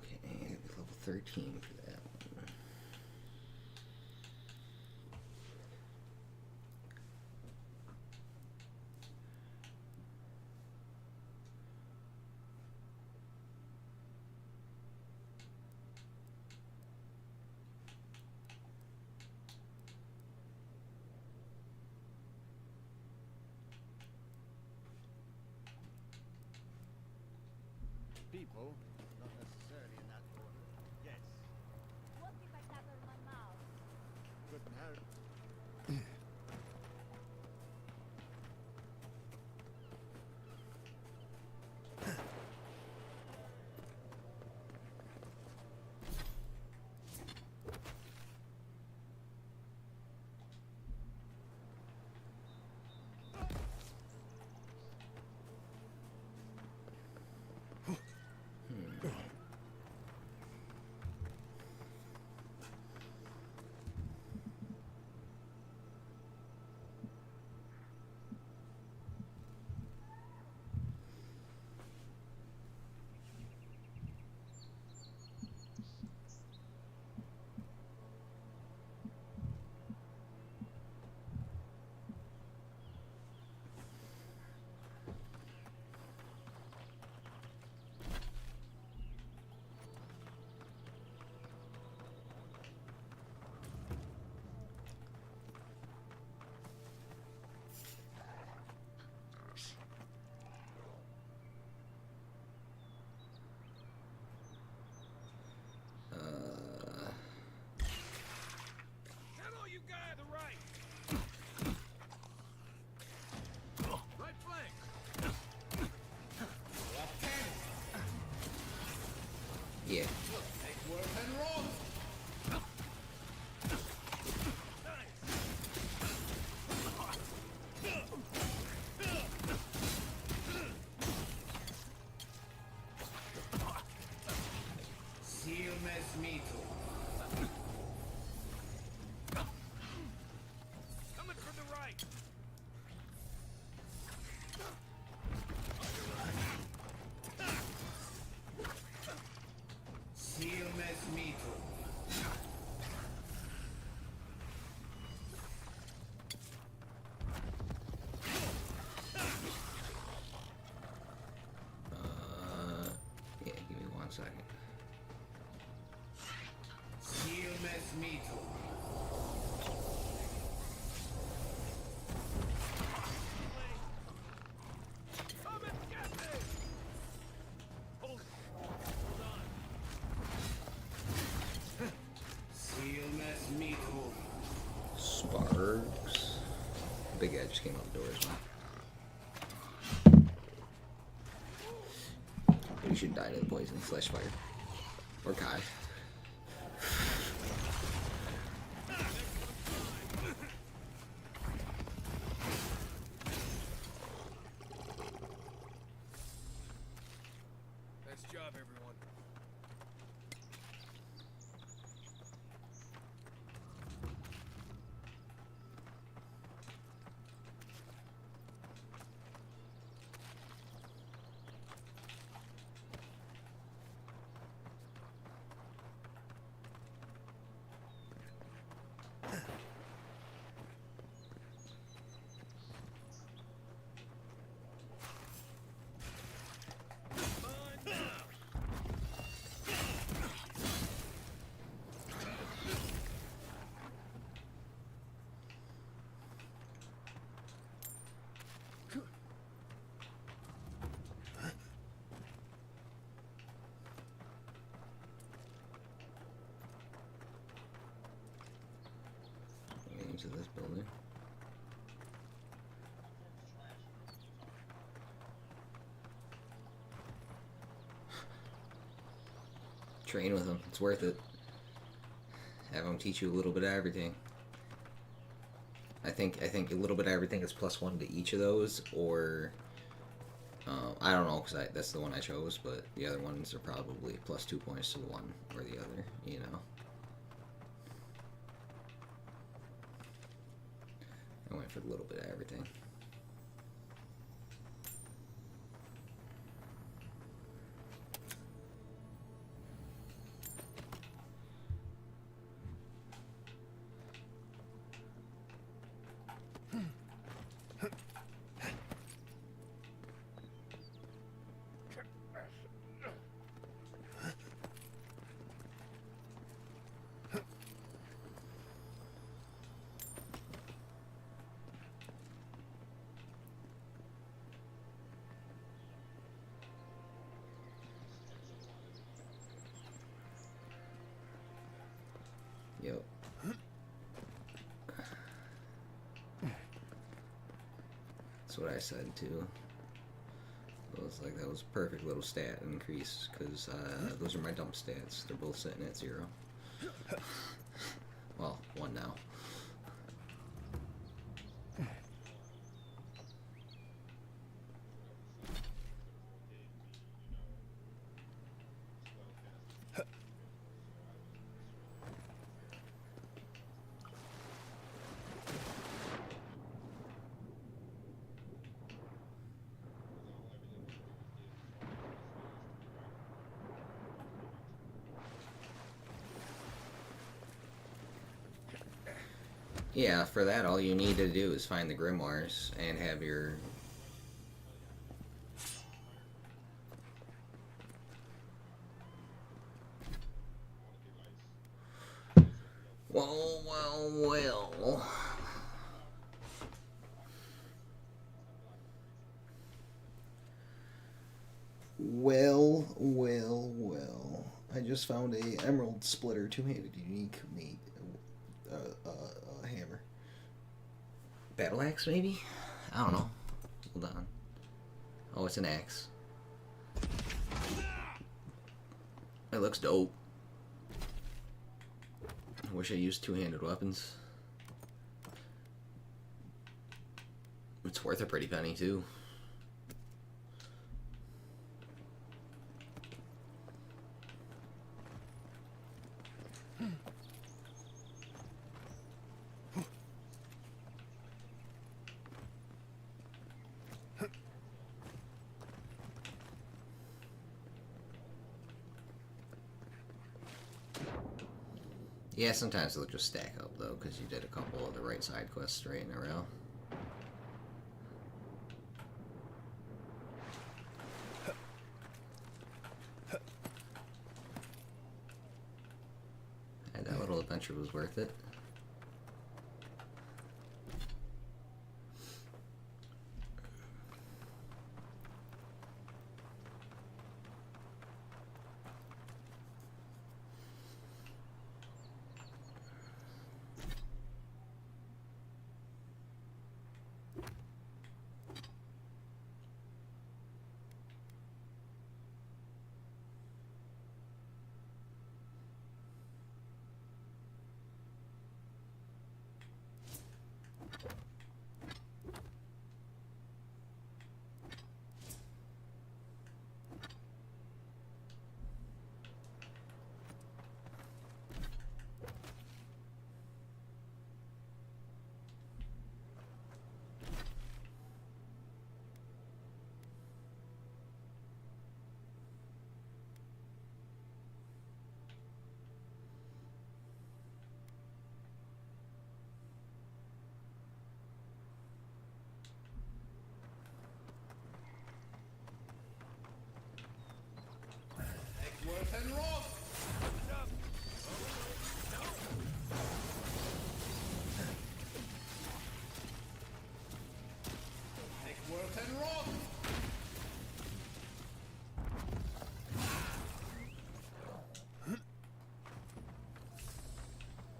Okay, level 13 for that one. People, not necessarily in that order. Yes. What if I cover my mouth? Couldn't hurt. Hello, you guy to the right. Right flank. Yeah. Take work and roll. Fior mes Iverno. Coming from the right. Fior mes Iverno. Yeah, give me 1 second. Fior mes Iverno. Come and get me. Hold on. Fior mes Iverno. Sparks. Big guy just came out the door as well. You should die to the poison / fire. Or Kai. Nice job, everyone. Into this building. Train with him. It's worth it. Have him teach you a little bit of everything. I think a little bit of everything is +1 to each of those, or I don't know, because that's the one I chose, but the other ones are probably plus 2 points to the one or the other, you know. I went for a little bit of everything. Yep. That's what I said too. It was like that was a perfect little stat increase because those are my dump stats. They're both sitting at 0. Well, 1 now. Yeah, for that, all you need to do is find the grimoires and have your... Well, well, well... Well, well, well... I just found a emerald splitter two-handed unique meat. Hammer. Battle axe, maybe? I don't know. Hold on. Oh, it's an axe. It looks dope. I wish I used two-handed weapons. It's worth a pretty penny, too. Yeah, sometimes they'll just stack up, though, because you did a couple of the right side quests right in a row. And that little adventure was worth it.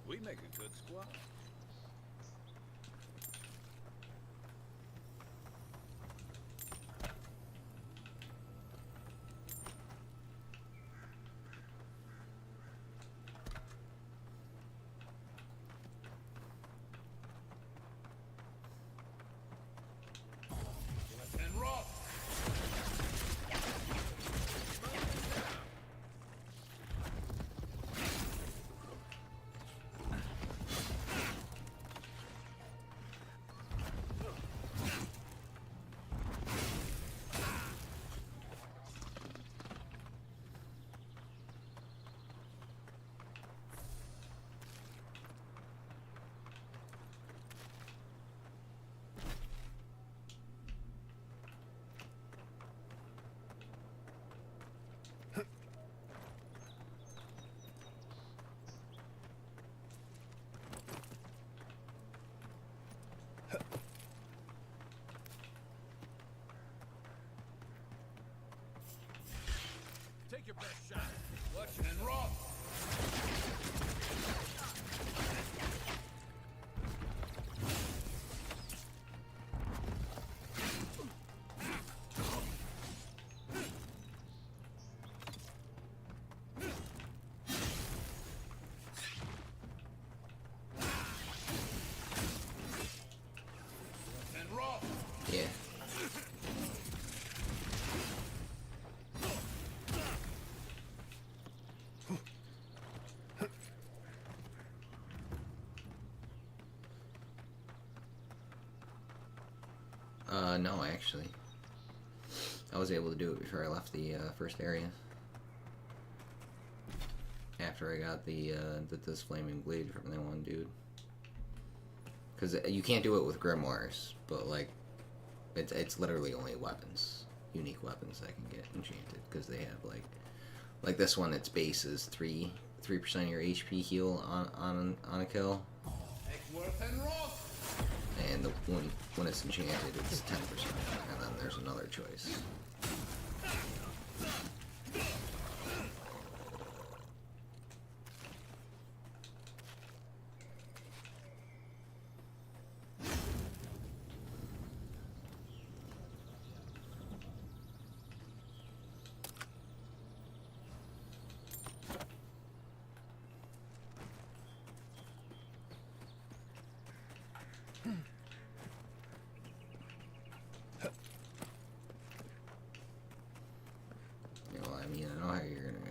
We make a good squad. And rock. your best shot. Watch and roll. Yeah. No, actually. I was able to do it before I left the first area. After I got this flaming blade from that one dude. Because you can't do it with grimoires, but like, it's literally only weapons, unique weapons that can get enchanted. Because they have like this one, its base is 3% of your HP heal on a kill. And when it's enchanted, it's 10%, and then there's another choice.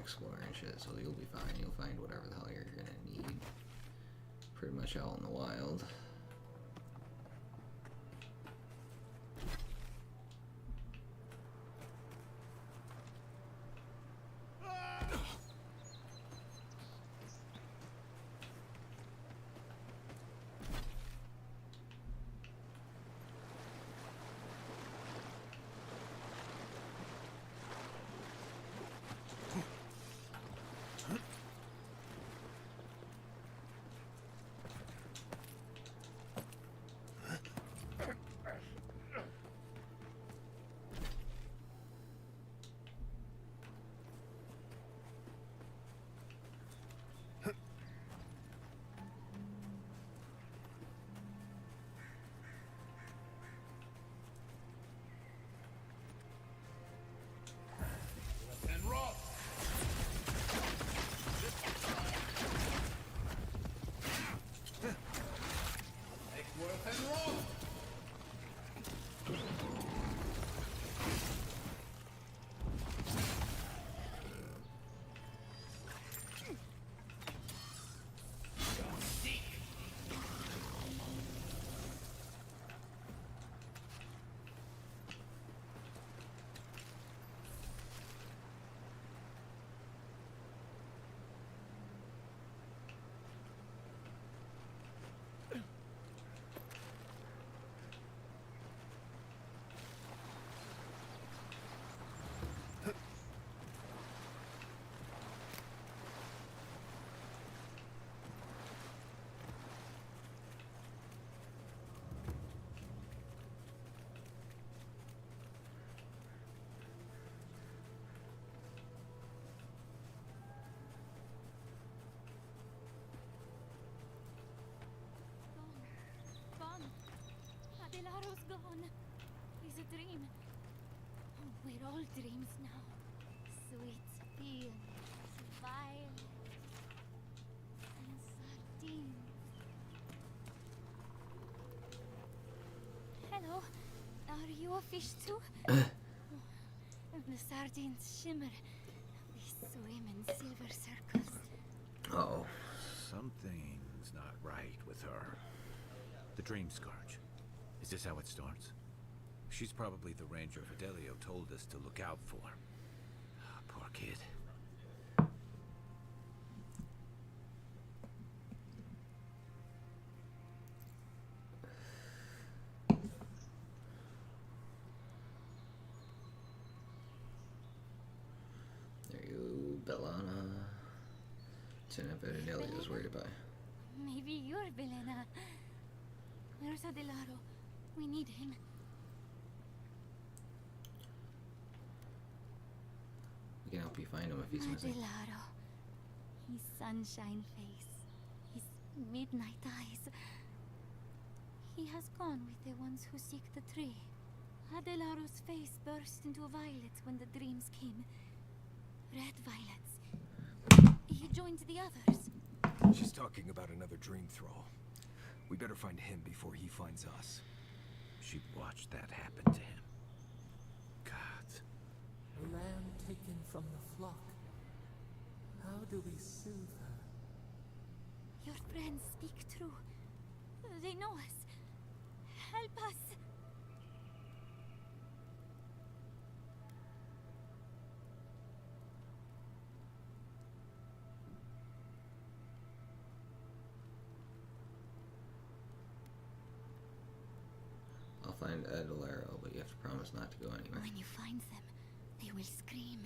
Explore and shit, so you'll be fine. You'll find whatever the hell you're gonna need pretty much out in the wild. Adelaro's gone. It's a dream. Oh, we're all dreams now. Sweet fields, violets, and sardines. Hello. Are you a fish too? The sardines shimmer. They swim in silver circles. Uh-oh. Something's not right with her. The dream scourge. Is this how it starts? She's probably the ranger Fidelio told us to look out for. Poor kid. There you go, Bellana. Lieutenant Fidelio is worried about. Maybe you're Belena. Where's Adelaro? We need him. We can help you find him if he's missing. Adelaro. His sunshine face. His midnight eyes. He has gone with the ones who seek the tree. Adelaro's face burst into violets when the dreams came. Red violets. He joined the others. She's talking about another dream thrall. We better find him before he finds us. She'd watch that happen to him. God. A lamb taken from the flock. How do we soothe her? Your friends speak true. They know us. Help us. I'll find Adelaro, but you have to promise not to go anywhere. When you find them, they will scream.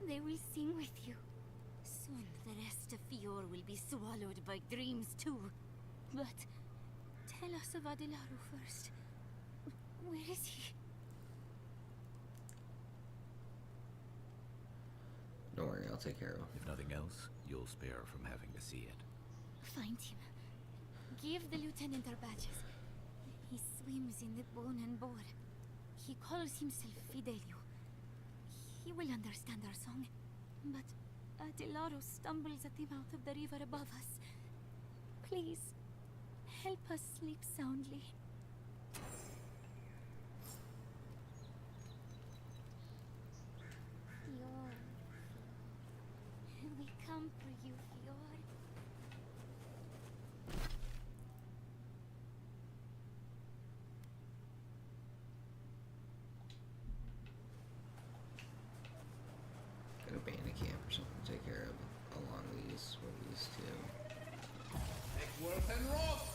They will sing with you. Soon the rest of Fior will be swallowed by dreams too. But tell us of Adelaro first. Where is he? Don't worry, I'll take care of him. If nothing else, you'll spare from having to see it. Find him. Give the lieutenant our badges. He swims in the bone and boar. He calls himself Fidelio. He will understand our song. But Adelaro stumbles at the mouth of the river above us. Please, help us sleep soundly. Fior. We come for you, Fior. Got a bandit camp or something to take care of along these two. Eckworth and Ross!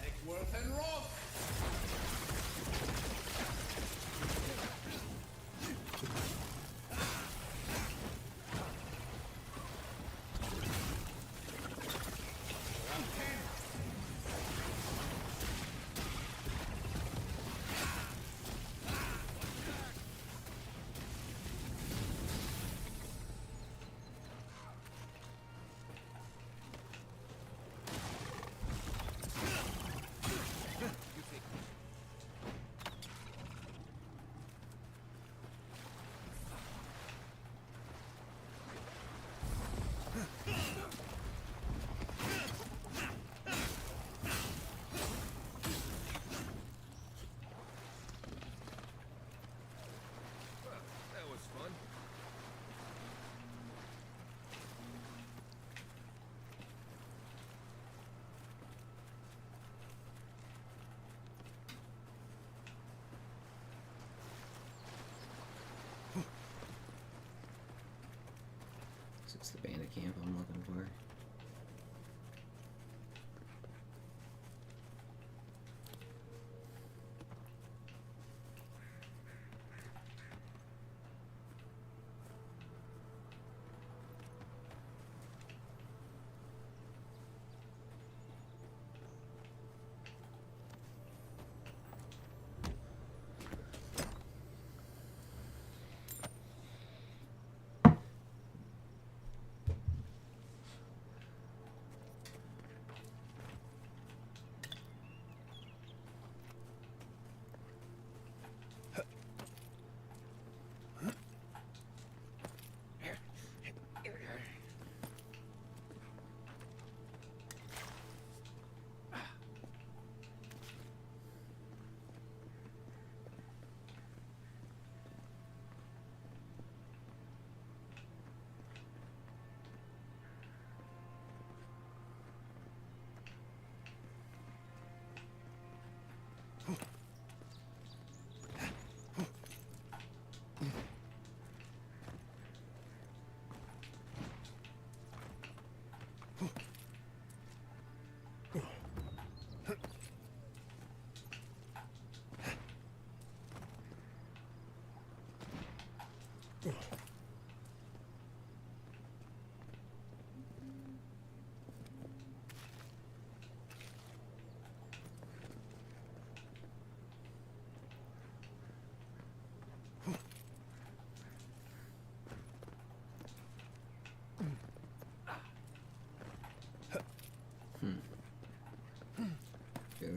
Eckworth and Ross! That was fun. It's the bandit camp I'm looking for.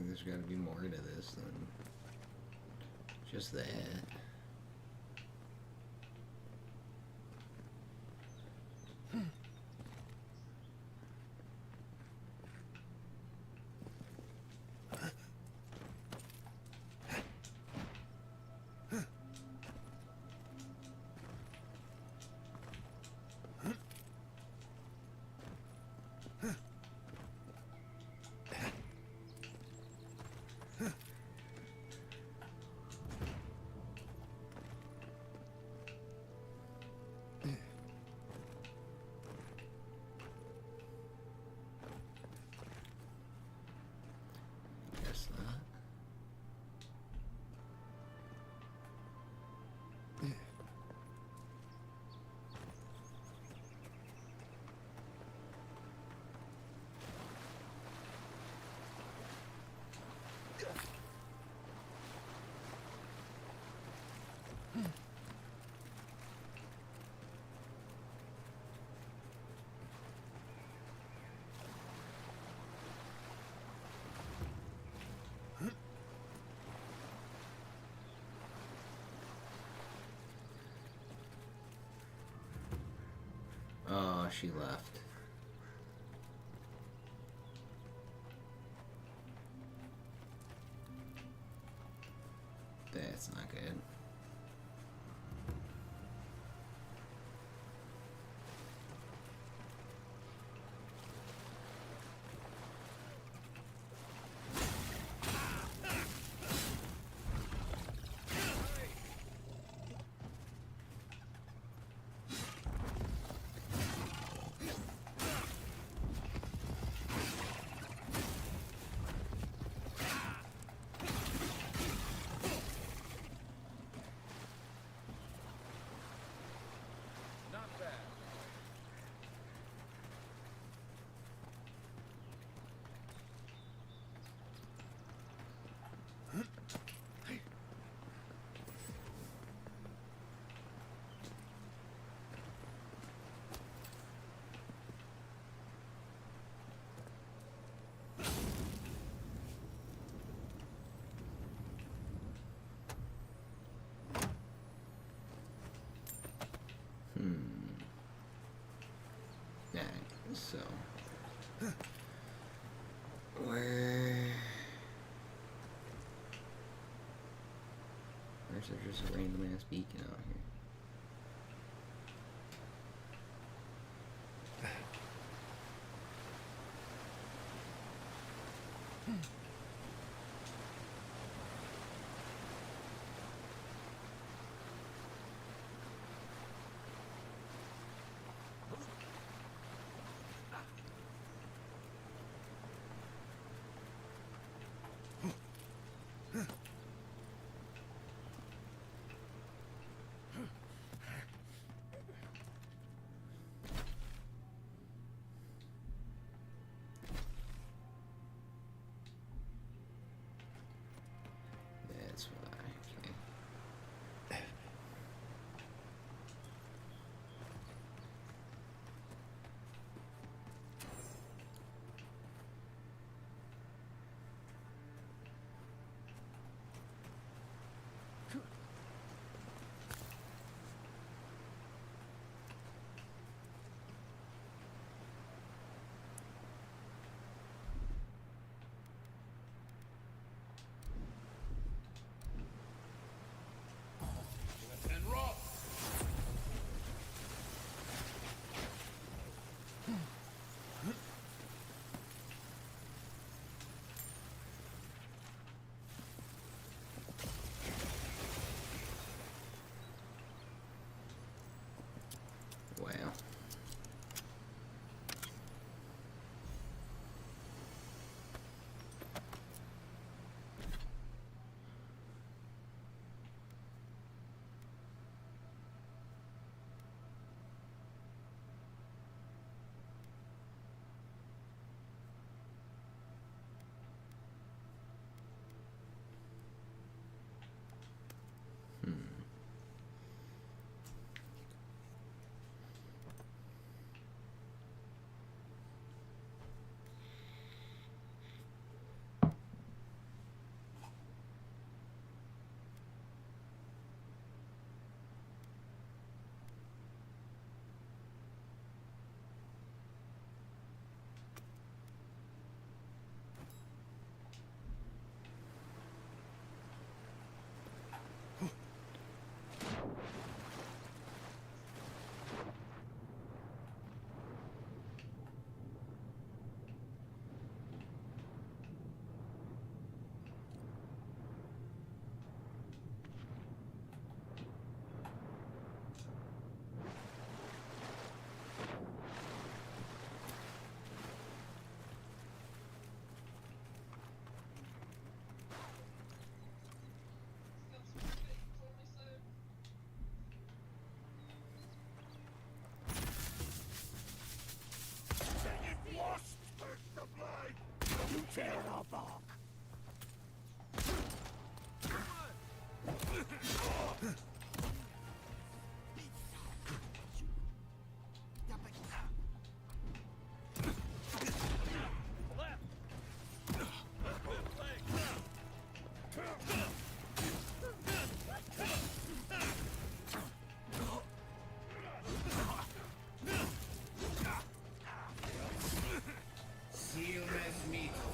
there's got to be more to this than just that. Guess not. Oh, she left. That's not good. Not bad. Alright, so where's there just a random ass beacon out here? Fior mes Iverno.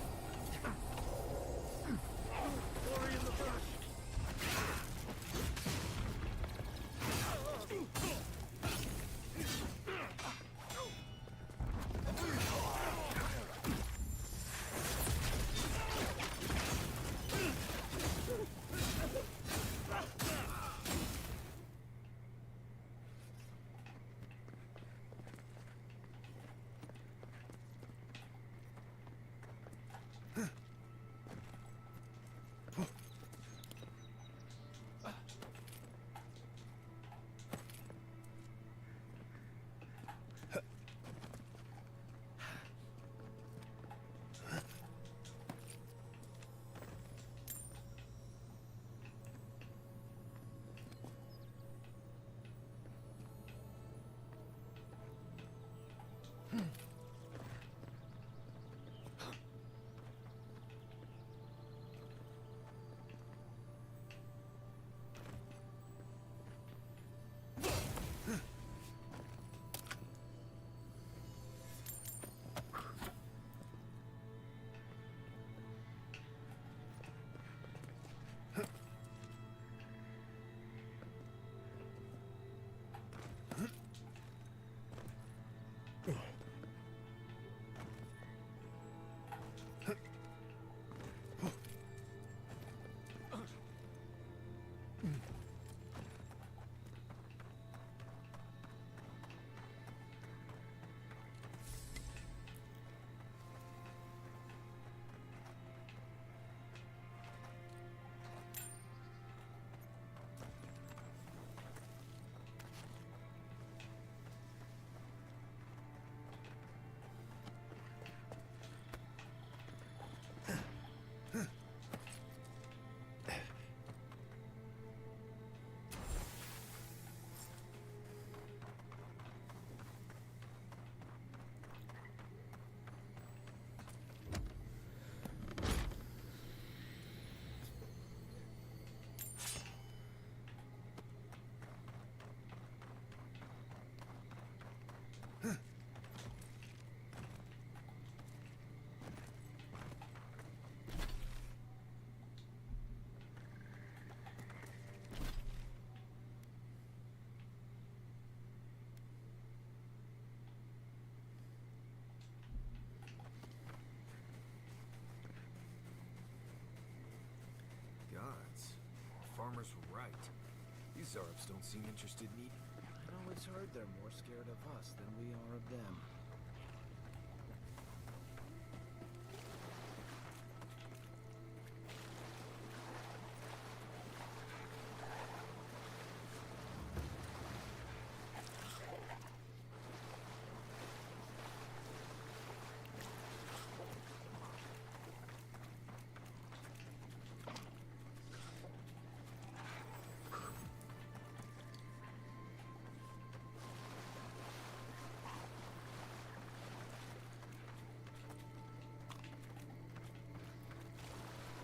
farmers were right. These Zarps don't seem interested in eating. I'd always heard they're more scared of us than we are of them.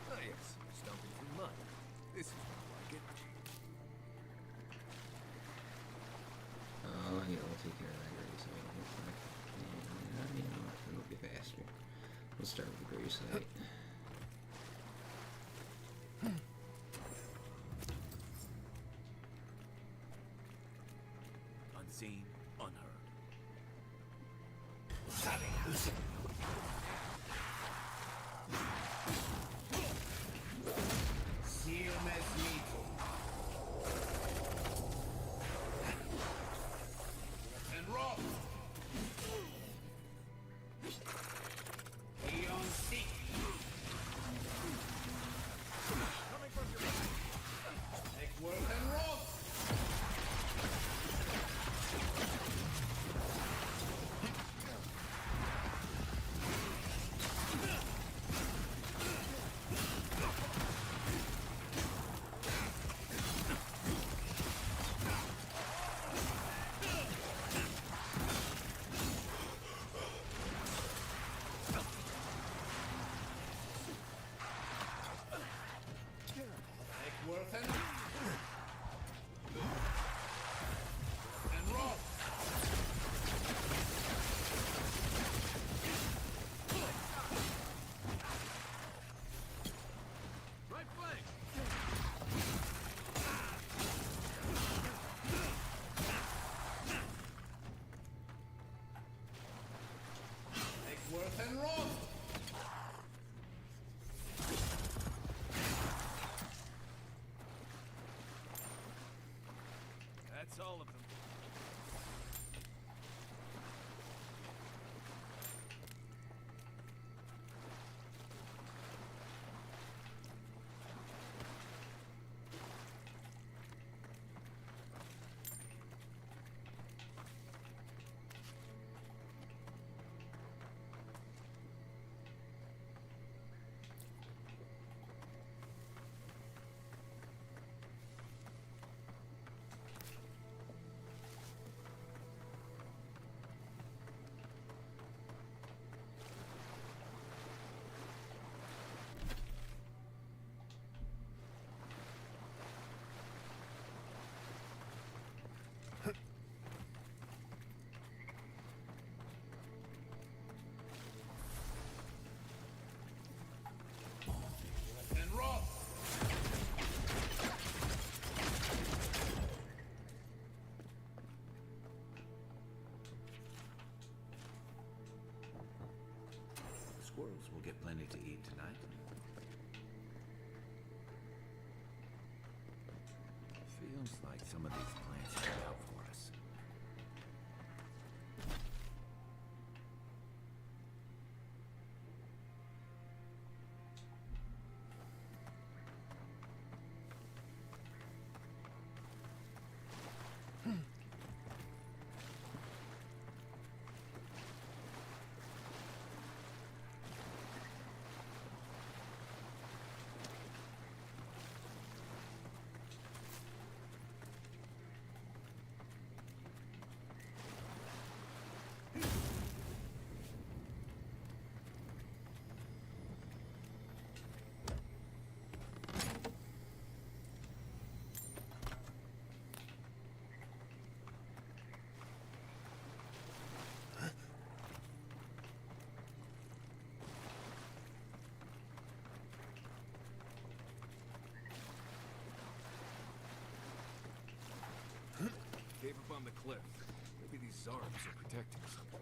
Ah yes, stomping through mud. This is more like it. Oh, yeah, we'll take care of that grave site real quick. And, you know what, it'll be faster. We'll start with the grave site. Unseen, unheard. Fior mes Iverno. And rock. He on seek. Take work and rock. get plenty to eat tonight? Feels like some of these plants are out for us. Cave up on the cliff. Maybe these Zarbs are protecting something.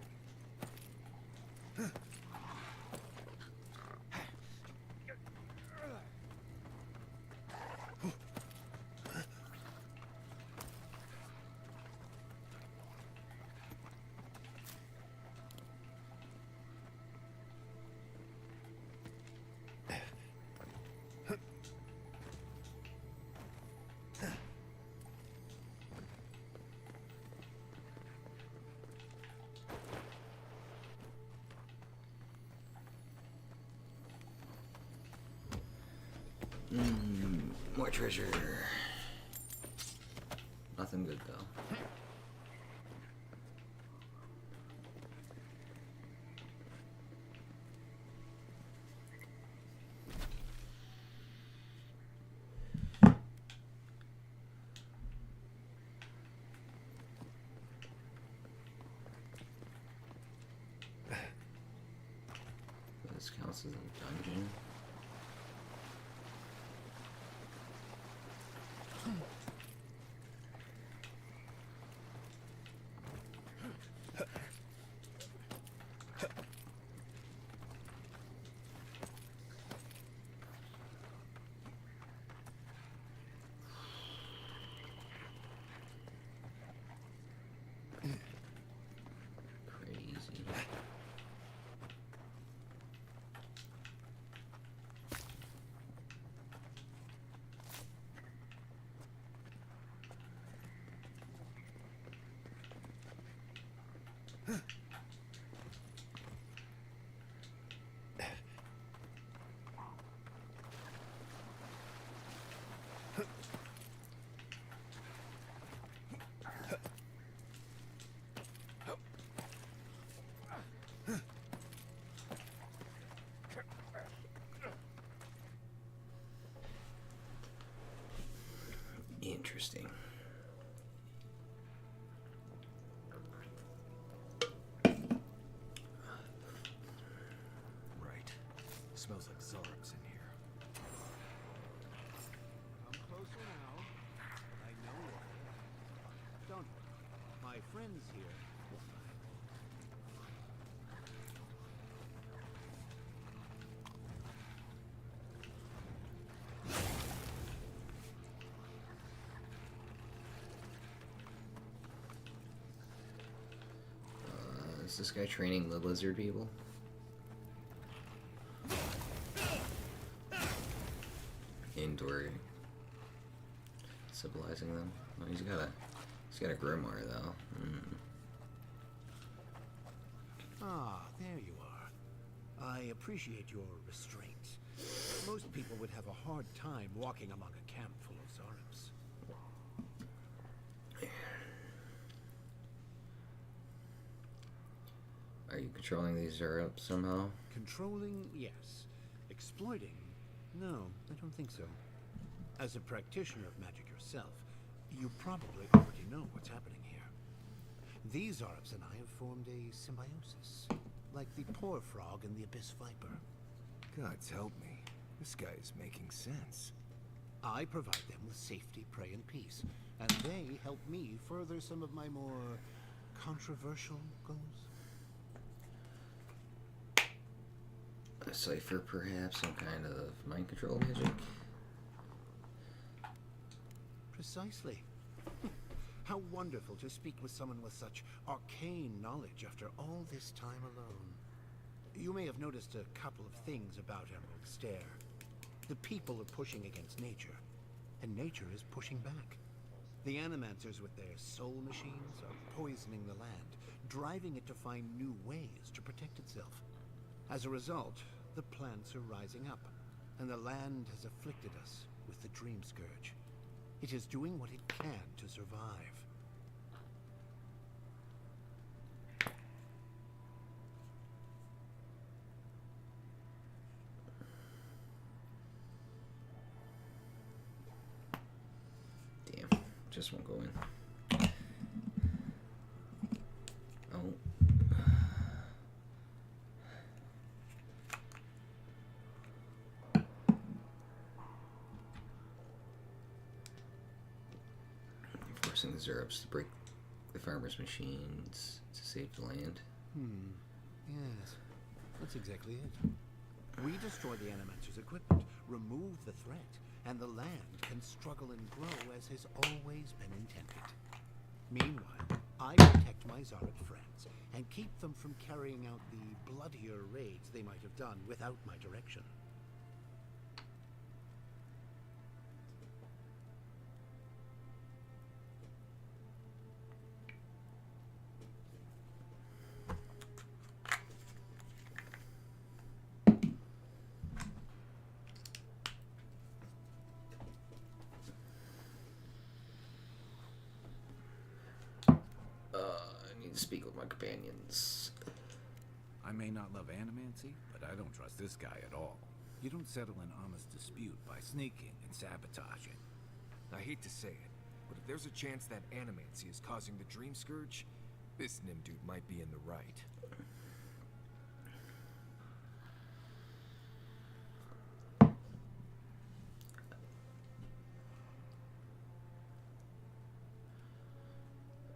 More treasure. Nothing good though. This counts as a dungeon. Interesting. Right. Smells like Zarbs in here. Come closer now. I know what. Don't worry. My friends here will find. Is this guy training the lizard people? Indoor civilizing them. Oh, he's got a grimoire though. Ah, there you are. I appreciate your restraint. Most people would have a hard time walking among a camp full of Zarbs. Are you controlling these Zarbs somehow? Controlling, yes. Exploiting? No, I don't think so. As a practitioner of magic yourself, you probably already know what's happening here. These Zarbs and I have formed a symbiosis, like the poor frog and the abyss viper. Gods help me. This guy is making sense. I provide them with safety, prey, and peace, and they help me further some of my more controversial goals. Cipher, perhaps some kind of mind control magic. Precisely. How wonderful to speak with someone with such arcane knowledge after all this time alone. You may have noticed a couple of things about Emerald Stair. The people are pushing against nature, and nature is pushing back. The Animancers with their soul machines are poisoning the land, driving it to find new ways to protect itself. As a result, the plants are rising up, and the land has afflicted us with the Dream Scourge. It is doing what it can to survive. Damn, just won't go in. Oh. Forcing the Zerubs to break the farmers' machines to save the land. Yes, that's exactly it. We destroy the Animancers' equipment, remove the threat, and the land can struggle and grow as has always been intended. Meanwhile, I protect my Zarek friends and keep them from carrying out the bloodier raids they might have done without my direction. I need to speak with my companions. I may not love animancy, but I don't trust this guy at all. You don't settle an honest dispute by sneaking and sabotaging. I hate to say it, but if there's a chance that animancy is causing the Dream Scourge, this Nim dude might be in the right.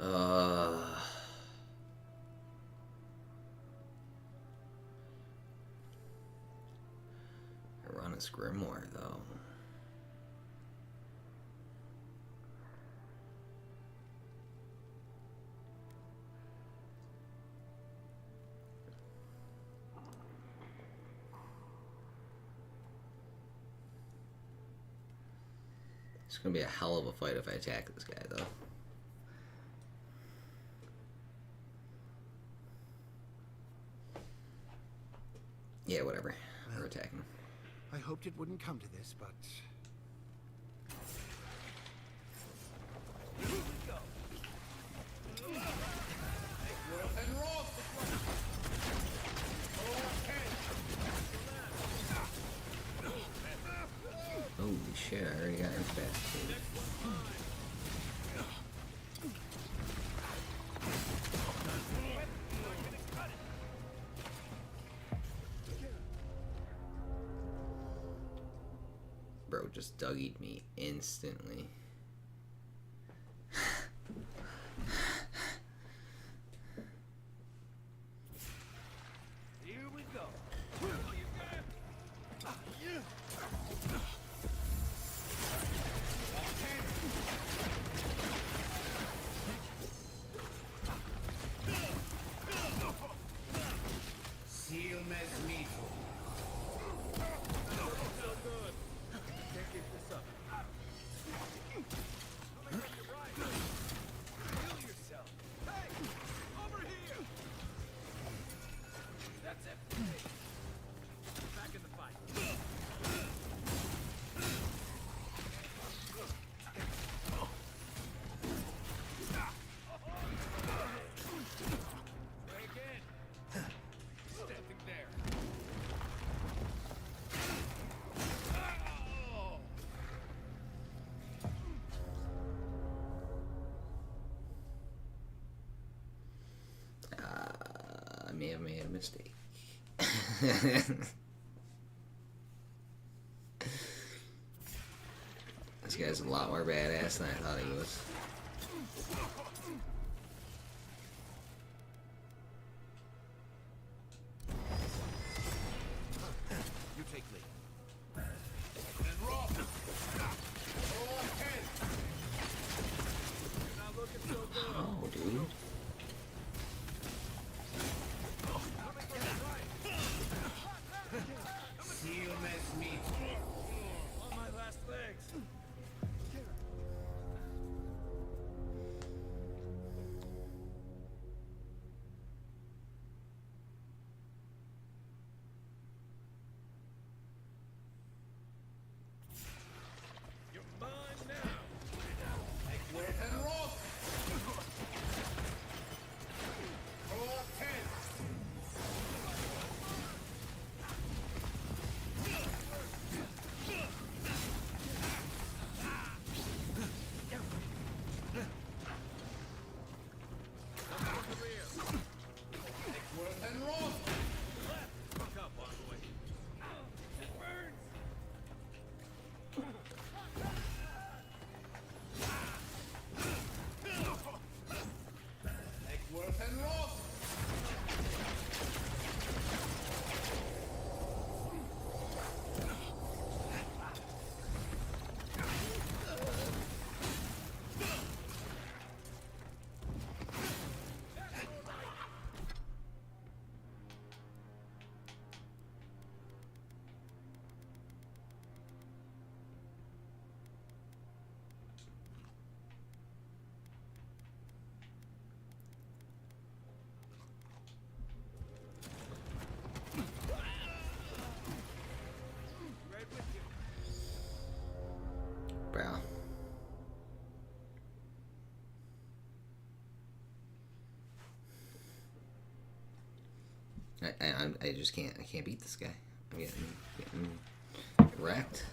I run his grimoire though. It's gonna be a hell of a fight if I attack this guy though. Yeah, whatever. We're attacking. I hoped it wouldn't come to this, but... Holy shit, I already got incapacitated. Bro just Dougie'd me instantly. Here we go. Fior mes Iverno. So good. Can't keep this up. Let me get you right. Heal yourself. Hey, over here. That's it. Back in the fight. Try again. Standing there. I may have made a mistake. This guy's a lot more badass than I thought he was. On my last legs. You're mine now. Take work and roll. Roll 10. Bro. I just can't. I can't beat this guy. I'm getting wrecked.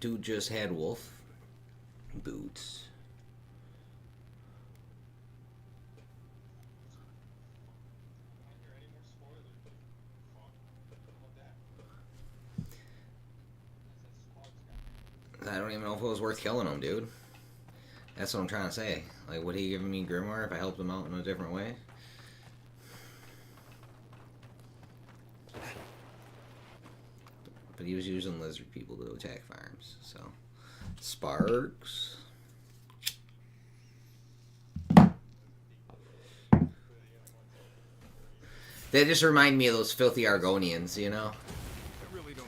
Dude just had wolf boots. I don't even know if it was worth killing him, dude. That's what I'm trying to say. Like, would he give me Grimoire if I helped him out in a different way? But he was using lizard people to attack farms, so... Sparks... That just remind me of those filthy Argonians, you know? I really don't...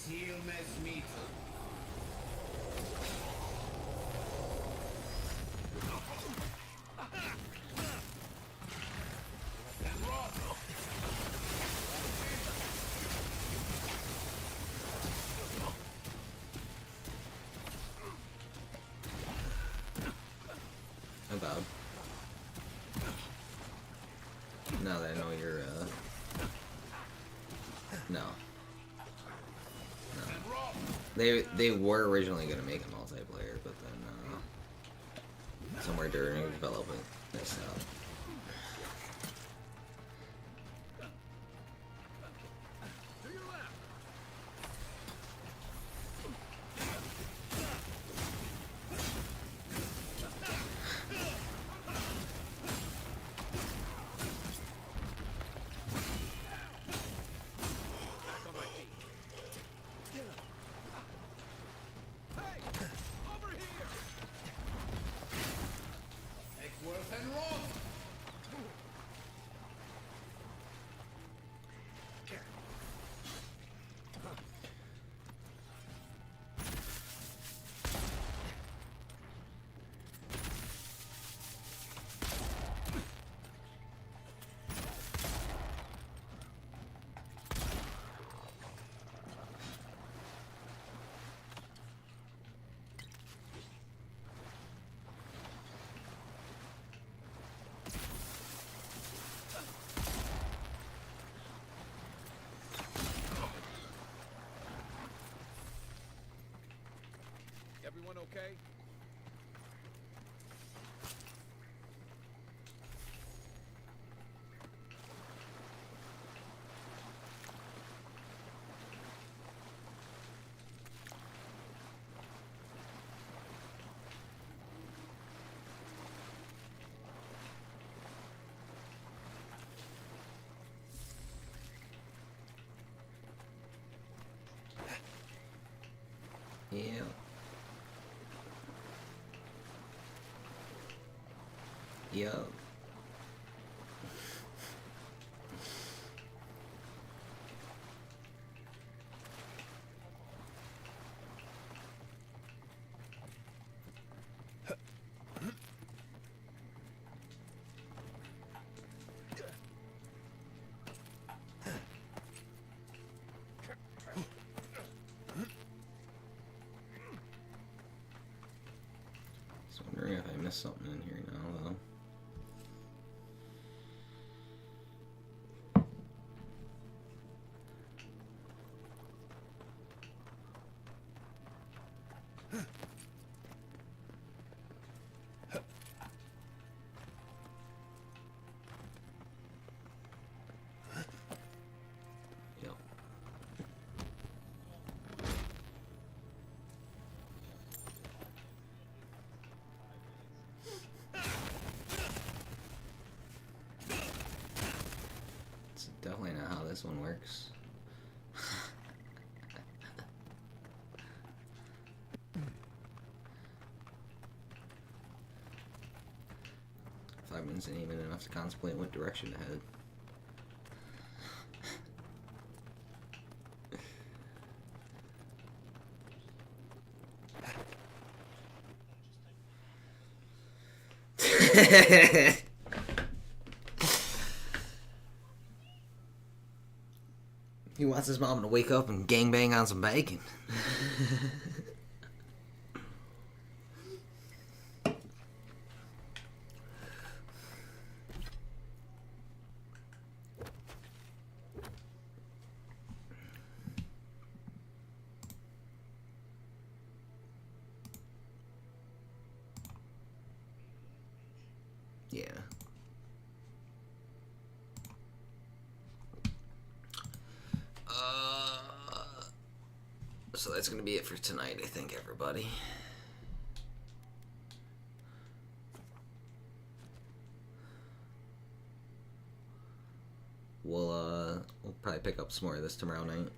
Fior mes Iverno. Avowed. Now that I know you're, No. They were originally going to make a multiplayer, but then, somewhere during development, they stopped. Everyone okay? Yeah. Yo. Just wondering if I missed something in here now, though. That's definitely not how this one works. 5 minutes ain't even enough to contemplate what direction to head. He wants his mom to wake up and gangbang on some bacon. Yeah. So that's gonna be it for tonight, I think, everybody. We'll probably pick up some more of this tomorrow night.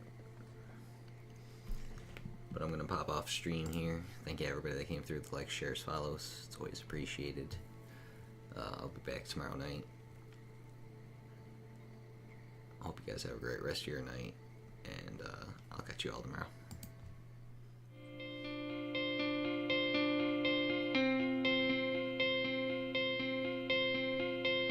But I'm gonna pop off stream here. Thank you everybody that came through with likes, shares, follows. It's always appreciated. I'll be back tomorrow night. I hope you guys have a great rest of your night, and I'll catch you all tomorrow.